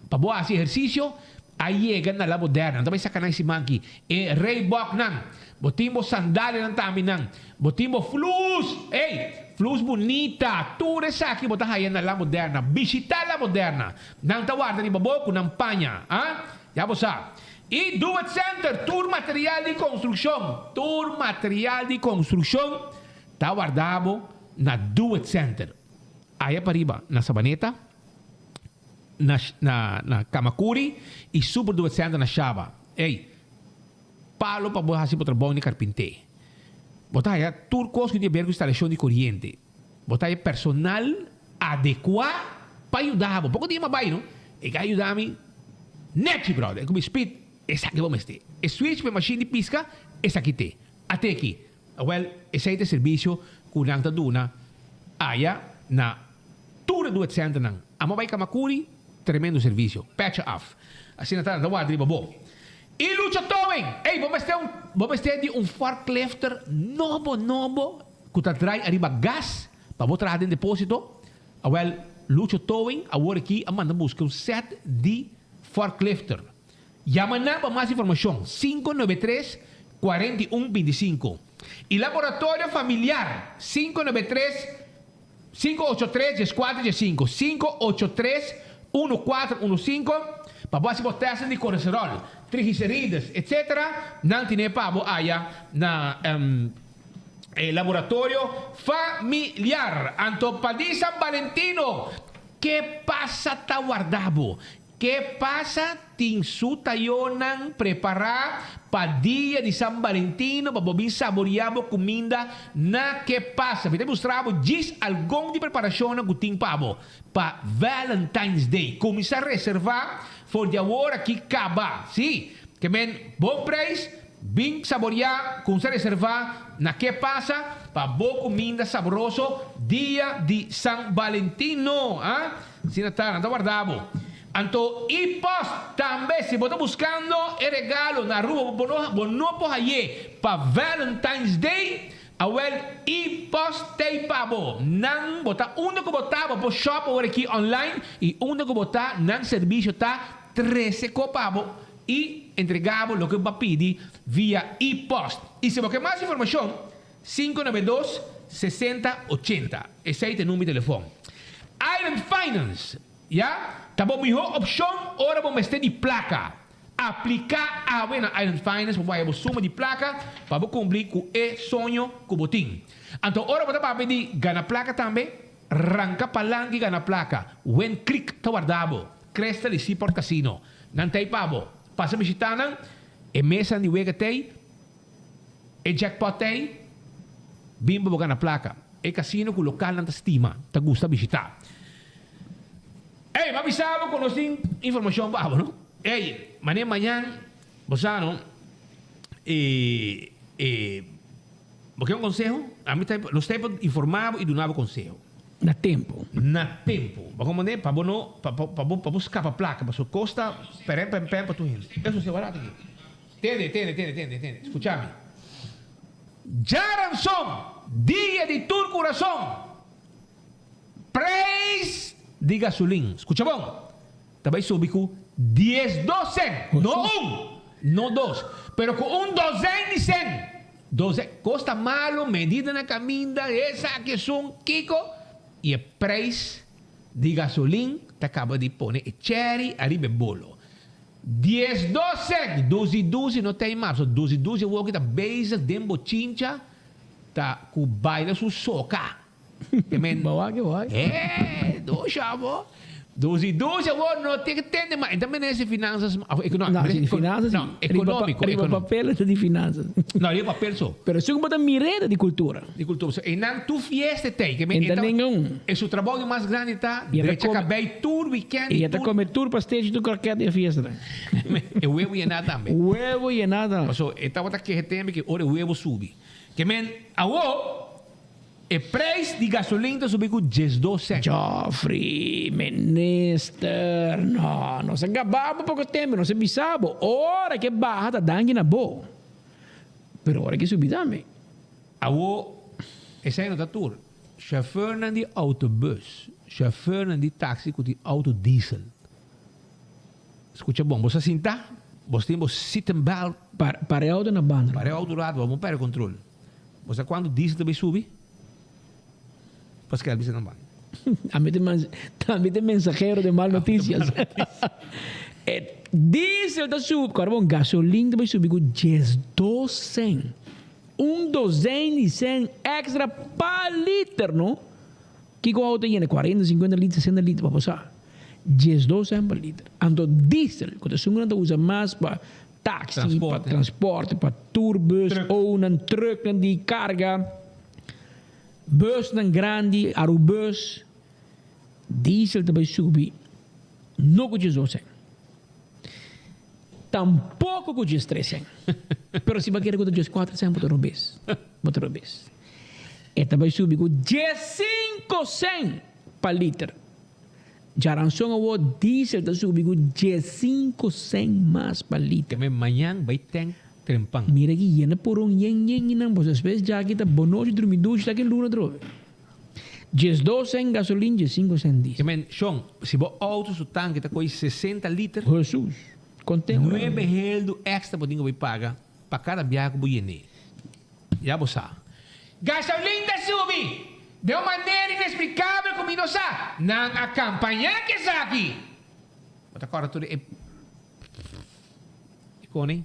Para boa esse exercício, aí na la moderna. Também sacanagem esse monkey. E Reebok nang. Botimbo sandália nang tami nang. Botimbo flus. Flus bonita. Tudo isso aqui botar aí na la moderna. Visitar la moderna. Nang tawarda ni babo com panha. Já você sabe. E Do It Center. Tour material de construção. Tawardabo na Do It Center. Aí para riba. Na Sabaneta. Na Kamakuri e super do centro na Shaba. Palo para botar assim para trabalho de carpinteiro. Botar aí turcos que tem instalação de corrente. Botar aí personal adequado para ajudar. Pouco dia mais vai, não? E que ajudar-me. Net, brother. É como speed. Essa aqui vamos ter. E switch para machine de pisca. Essa aqui tem. Até aqui. Well, esse é o serviço que o Nanta Duna aya na tour do centro nang. Amo vai Kamakuri. Tremendo serviço. Patch off. Assim na wadri babo. E Lucha Towing. Vamos ter de forklifter novo que tá trai arriba gas para botar dentro depósito. Well, Lucha Towing agora aqui manda busca set de forklifter. Llama na para mais informação. 593 4125. Y Laboratorio Familiar 593-583-1415. 583-1415. Para você testing de colesterol, triglicérides, etc. Não tem pabo aya na Laboratorio Familiar. Antopadi San Valentino. Que passa ta guardabo? Que passa tin su tayo nang preparar pa dia de San Valentino para bobin saborear comida na que passa. Vite mostravo gis algún de preparação na guting pabo pa Valentine's Day. Começar a reservar for de agora aqui caba. Sim, que men bom preço, bem saborear, começar a reservar na que passa pa boa comida saboroso dia de San Valentino. Ah? Sinatara, não guardavo. Anto e-post também, se você está buscando regalo na rua Bonopo Haye para Valentine's Day, awel e-post tem pabo. Nang botar único botar para shop ou aqui online e único botar nang serviço tá 13 copabo e entregamos o que vai pedir via e-post. E se você quer mais informação, 592-6080. Esse aí tem número de telefone. Island Finance, já? Tá bom, melhor opção, ora vamos ter de placa. Aplicar a Island Finance, para você suma de placa, para você cumprir com o sonho com o botim. Então, ora você vai pedir ganhar placa também, arranca palanque ganhar placa. When click, tá guardado. Cresta de Seaport Casino. Não tem pabo. Passa visitando, e mesa de wega tem, e jackpot tem, bimbo vou ganhar placa. E casino com local não estima, tá gusta visitar. Ei, me avisava quando tem informação babo, não? Ei, amanhã, você não? Porque um conselho, a mim nós temos informado e donava conselho. Na tempo. Na tempo. Vamos mandar para buscar para placa, para sua costa, para tu gente. Isso é barato aqui. Entende. Escúchame. Jaranson, dia de tu coração. Praise de gasolina. Escucha bom. Também subi com 10, 12. Não não 2. Pero com dozen de 100. 12. Costa malo, medida na caminda, essa que são Kiko. E o preço de gasolina te acaba de pôr e cherry arriba bolo. 10, 12 não tem mais. 12 eu vou que tá beisa dembo chincha tá com baila su soca. Que men bawa que vai. Do chavo. 12 eu vou não tem que ter mais. Também nesse finanças econômico. Não, finanças. Não, econômico. Riba papel de finanças. Não, riba papel só. Pero se uma mirada de cultura. De cultura. E não tu fiesta tem que men. Nenhum. É o trabalho mais grande tá. Derecha cabei tour weekend. E até comer tour pastéis do croquete e fiesta. E o huevo e nada também. O huevo e nada. Então, estava aqui tem que ora o huevo sube. Que men awo o preço de gasolina subiu com 12 cents. Joffrey, minister, não se acabava pouco tempo, não se bisava. Ora que barra tá dando na boa. Pero ora que subir também. Awo, esse aí não tá tudo. Chauffeur não de autobus, chauffeur não de táxi com de autodiesel. Escuta bom, você sinta? Você tem você sit belt para auto na banda. Para auto lado, vamos para o controle. Você quando diesel também sube? Pascal, você não vai. Também tem mensageiro de mal notícias. Diesel da sub, carbono, gasolina vai subir com 12. Dozen de 100 extra para litro, não? Que com a auto tem 40, 50 litros, 60 litros para passar. 12 para litro. Então, diesel, quando a não usa mais para táxi, para transporte, para tourbus, ou um truck de carga. Bus dan grande, aerobus, diesel também subir, não com 12. Tampouco com 13. Pero se vai querer com 400, botar o bes. E também subir com 15 para litro. Já ranção o diesel está subir com 15 mais para litro. Também amanhã vai ter trempang. Mira aqui, yana por yen nang bos espécie já kita bonoji dormir duas tá que luna drove. 12 em gasolina, 15 cents. Men, Sean, se o auto su tanque tá com 60 litros. Jesus, contém. 9 heldo extra podinho vai pagar para cada viaje que viene. Ya vos sabes. Gasolina subi de uma maneira inexplicável como não sabe. Não acompanha que está aqui. Mas agora tudo é... Icone.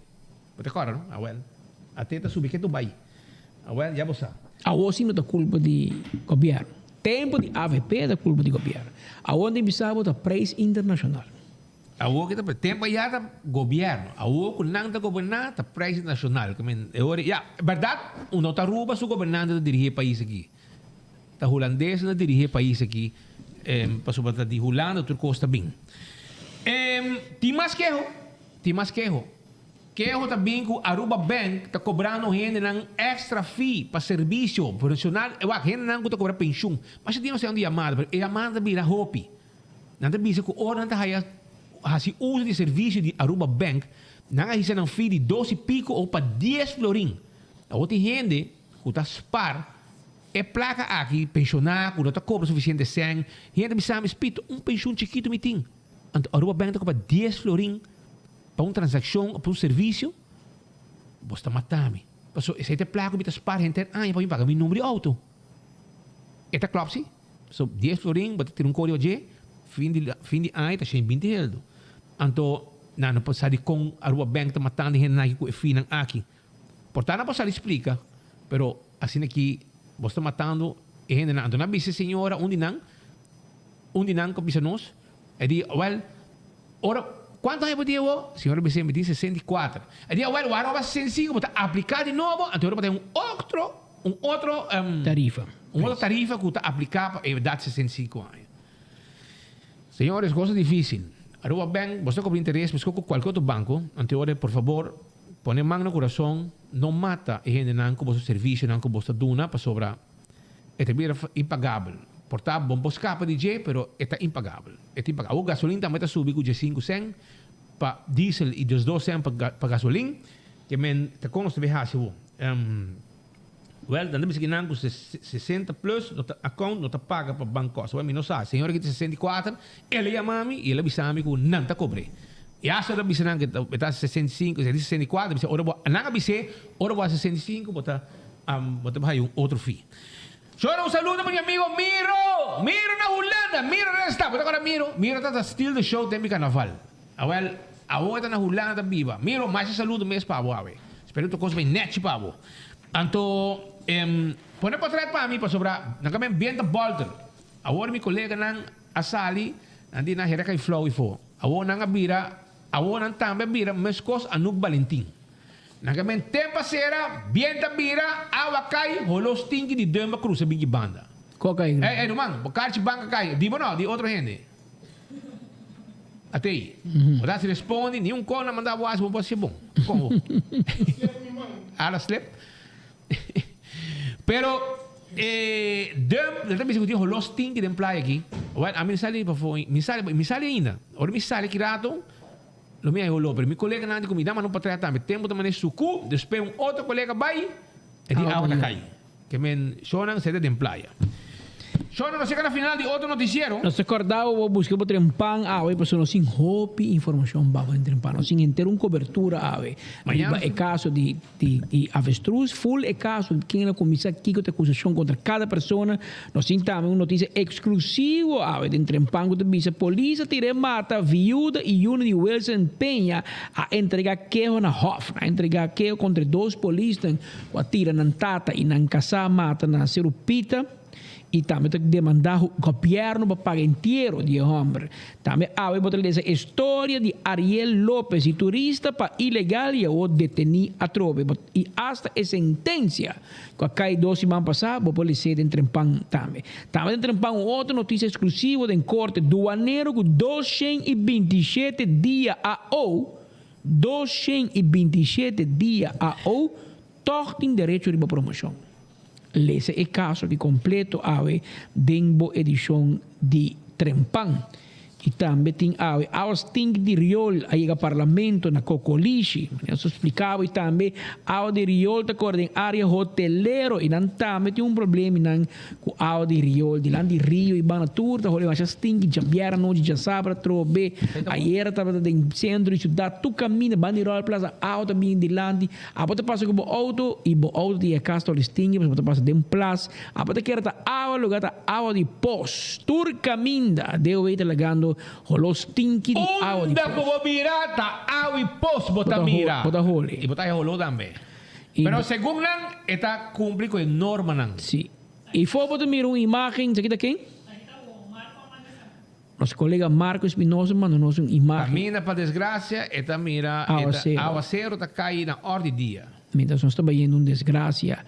Mas agora, não? Ah, well. Até está subi que tu vai. Ah, well, já vos sabe. A hoje não é culpa do governo. Tempo de AVP é culpa do governo. Aonde precisamos da preço internacional. A o que tá tempo já da governo. A o que não da governar da preço nacional. Ja, verdade, não tá Aruba su governante de dirigir país aqui. Da holandês de dirigir país aqui. Passou para de Holanda, tudo costa bem. Tem mais quejo. Quejo também que Aruba Bank está cobrando gente ng extra fee para serviço profissional. Gente não está cobrando pensão. Mas se não sei onde chamada, é chamada vira hopi. Não está bisa que ora não está se uso de serviço de Aruba Bank, não há um fee de 12 pico ou para 10 florim. A outra gente que está spar é placa aqui, pensionar, que não está cobra suficiente sangue. Gente me sabe, espírito, pensão chiquito me tem. Aruba Bank está cobrando 10 florim para uma transação, para um serviço. Você está matando-me. Se você placa, você está spar, gente, eu vou pagar meu número de auto. Está claro, sim? So, 10 florim, você tem um código de fim de ano, está cheio de 20 euros. Então, não pode sair com a Aruba Bank, está matando gente aqui com o fim aqui. Portanto, não pode sair explica, mas assim aqui, você está matando gente. Então, não disse, senhora, onde não que bisa nós? É de, well, ora, quanto é que eu senhora me disse 64. É de, well, agora 65, você aplicar de novo, então você tem um outro tarifa. Uma outra tarifa que está aplicada para a idade de 65 anos. Senhores, coisa difícil. Aruba Bank, você com interesse, mas com qualquer outro banco, anterior, por favor, põe mão no coração, não mata a gente não com o serviço, não com o duna, para sobrar. É impagável. Portanto, bom buscar para DJ, mas é impagável. O gasolina também está subindo de 5 cents para diesel e dos 2 cents para gasolina, que está com os TVH. Well, dan hebben ze geen 60 plus, no account, no paga para banco. So, não sabe, senhora que tem 64, ele é mami e ele bisami com não tá cobre. E a senhora bisana que está 65, 64, bisa ora não bise, ora vai 65, bota vai outro fee. Senhora, saludo para meu amigo Miro na Holanda, Miro não está, bota agora Miro está still the show tem carnaval. Well, a outra na Holanda viva. Miro, mais saludo mesmo para você. Espero que tu coisa bem net para você. Então, põe para trás para mim, para sobrar. Não kami benta bolter. Agora, meu colega nang asali, nandi na hera kay flow ifo. Agora, nang abira, agora, nang também bira, meskos anug Valentin. Nang kami tempa sera, benta bira, awakay, holos tingi di Dema Cruz, sa bigi banda. Kokay. Numang, bakar banca kay. Di mo no, di outro gente. Até wala si responde, ni un call na mandava was mo pa siya bom. Como? Ala slip. Pero também se digo los ting que playa aqui. Well, a mim sale ainda. Ora me sale kirato. Lo mia holo, pero mi colega nandi ko mi dama no patra tambe. Tempo também suku, después outro colega vai e di awa na kai. Que men sonan sede de playa. Só não chega na final de outro noticiero. Nós acordamos, vou buscar para trempar, aí pessoal sem hope informação vamos trempar, nós sem ter uma cobertura, aí. É caso de avestruz, full é caso de quem começa aqui com a acusação contra cada pessoa. Nós temos uma notícia exclusiva, aí de trempar com a polícia tira mata viúva e uma de Wilson Penha a entregar queijo na Hof, a entregar queijo contra 2 polícias, que tira na tata e na casa mata na Serupita. E também tem que demandar o governo para pagar inteiro de homem. Também há essa história de Ariel López, e turista para ilegal e o detenido a trove. E hasta a sentença, que cai 12 semanas passadas, a polícia de Trempang também. Também em Trempang, outra notícia exclusiva da corte doaneiro com 227 dias a 227 dias a todos têm direito de promoção. Esse é o caso de completo ave dentro edição de Trempang. E também tem aos ting de riol aí o parlamento na Cocolishi. Eu explicava e também ao de riol da cor em área hotelero e não também tem problema não com ao de riol de lá de Rio e bana tour da rolê mas ting de biara noite de sabra trobe aí era tava em centro de cidade tu caminha bandirol plaza auto bem de lá a bota passa com o auto e o auto de casto listing mas bota passa de um place a bota que era ao lugar da ao de pos tour caminha deu aí legando holos tinki di ao di Onda po mirata ao e pos bota mira. Bota hole. E bota holo também. Pero según nan, está cumpre com a norma nan. Sim. E foi bota mira uma imagem, sabe quem? Nosso colega Marcos Espinosa mandou nos uma imagem. Camina para desgraça, eta mira, aguacero está caindo na ordem dia. Mientras nós estamos vendo uma desgraça,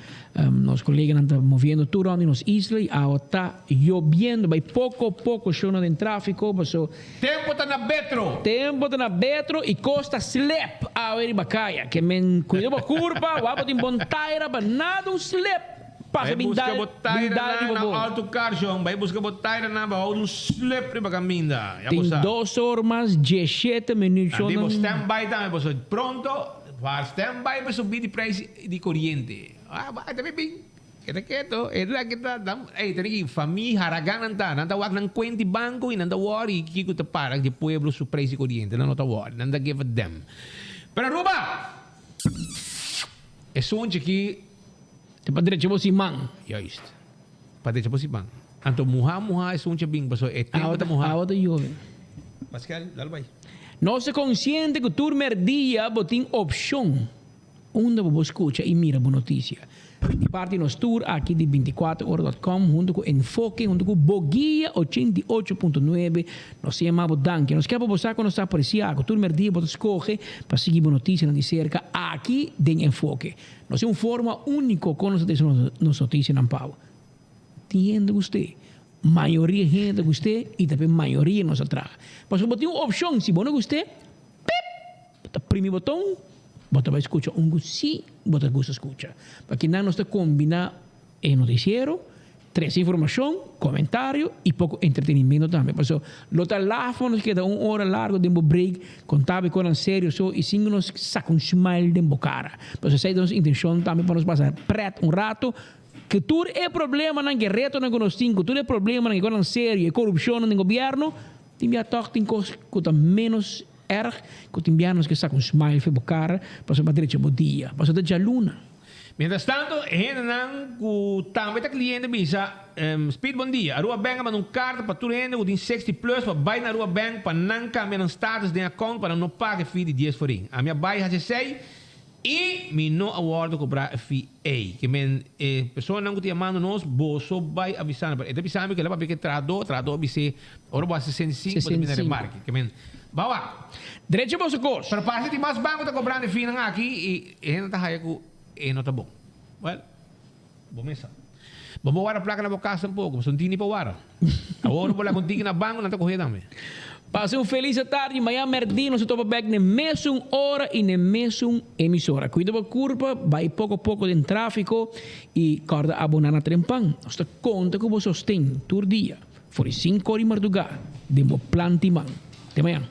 nosso colega não está movendo tudo onde nos islas, está chovendo, vai pouco a pouco chama de tráfico, tempo está na betro e costa slap a ver bacaia, que men cuida da curva, o de bontaira, para nada um slap. Passa bem busca botaira na alto carjão, vai buscar botaira na baú um slap para caminhar. Tem 2 horas, 17 minutos. Andamos stand-by também, pronto. Para stand-by para subir de preço de corrente. Vai também bem. Quieto. Tem família haragan nanta wag ng kwenti banco e nanta worry kiko ta para de pueblo su preço de corrente. Nanta worry, nanta give a damn. Pero Aruba! É sonte que te padre chamo si mang. Just. Padre chamo si mang. Anto muha é sonte bing baso é tempo ta muha. Awa da jove. Pascal, dalbay. Não se consciente que o turmer dia tem opção onde você escuta e mira boa notícia. De parte nos tour aqui de 24horas.com junto com Enfoque, junto com Boguia 88.9. Nós chamamos Danke. Nós queremos você que nos aprecia. O turmer dia você escolhe para seguir boa notícia de cerca aqui de Enfoque. Nós é uma forma única com nos notícias na pau. Entende você? Maioria gente gostei e também maioria nos atrai. Mas se você tem uma opção, se você não gostei, bota o primeiro botão, bota para escutar sim, bota gosta escuta. Porque não nos combina o noticiero, 3 informação, comentário e pouco entretenimento também. Por isso, o telefone que dá 1 hora largo de break, contável com um sério e sim nos saca smile de cara. Por isso, essa é a nossa intenção também para nos passar preto rato. Que tudo é problema na guerra, na conostinho, tudo é problema na guerra sério, e corrupção no governo, tem a toque tem coisa que menos erg, que tem bianos que sacam smile fe bocara, para sua madre bom dia, para sua luna. Mientras tanto, gente não que também tá cliente bisa speed bom dia, a rua bank manda carta para tudo gente, tem 60 plus para vai na rua bank para não cambiar status de account para não pagar fee de 10 forinho. A minha bai já sei. E me não awardo cobrar fee A. Que men pessoa não que te amando nós, bolso vai avisar. Então avisar que ela vai que trador avise. Ora vai 65 para me remarque. Que men bawa. Direito bolso cos. Para parte de mais banco tá cobrando fee não aqui e não tá raia com e não tá bom. Well, bom mesa. Vamos a placa na boca um pouco, mas não tem nem para wara. Agora vou lá contigo na banco não tá correndo também. Passe uma feliz tarde, amanhã merdinho, nós estamos back na mesma hora e na mesma emissora. Cuida da curva, vai pouco a pouco de tráfico e corda abonar na trempang. Nós estamos conta que você tem todo dia. Foi 5 horas de madrugada, de plantimang. Até amanhã.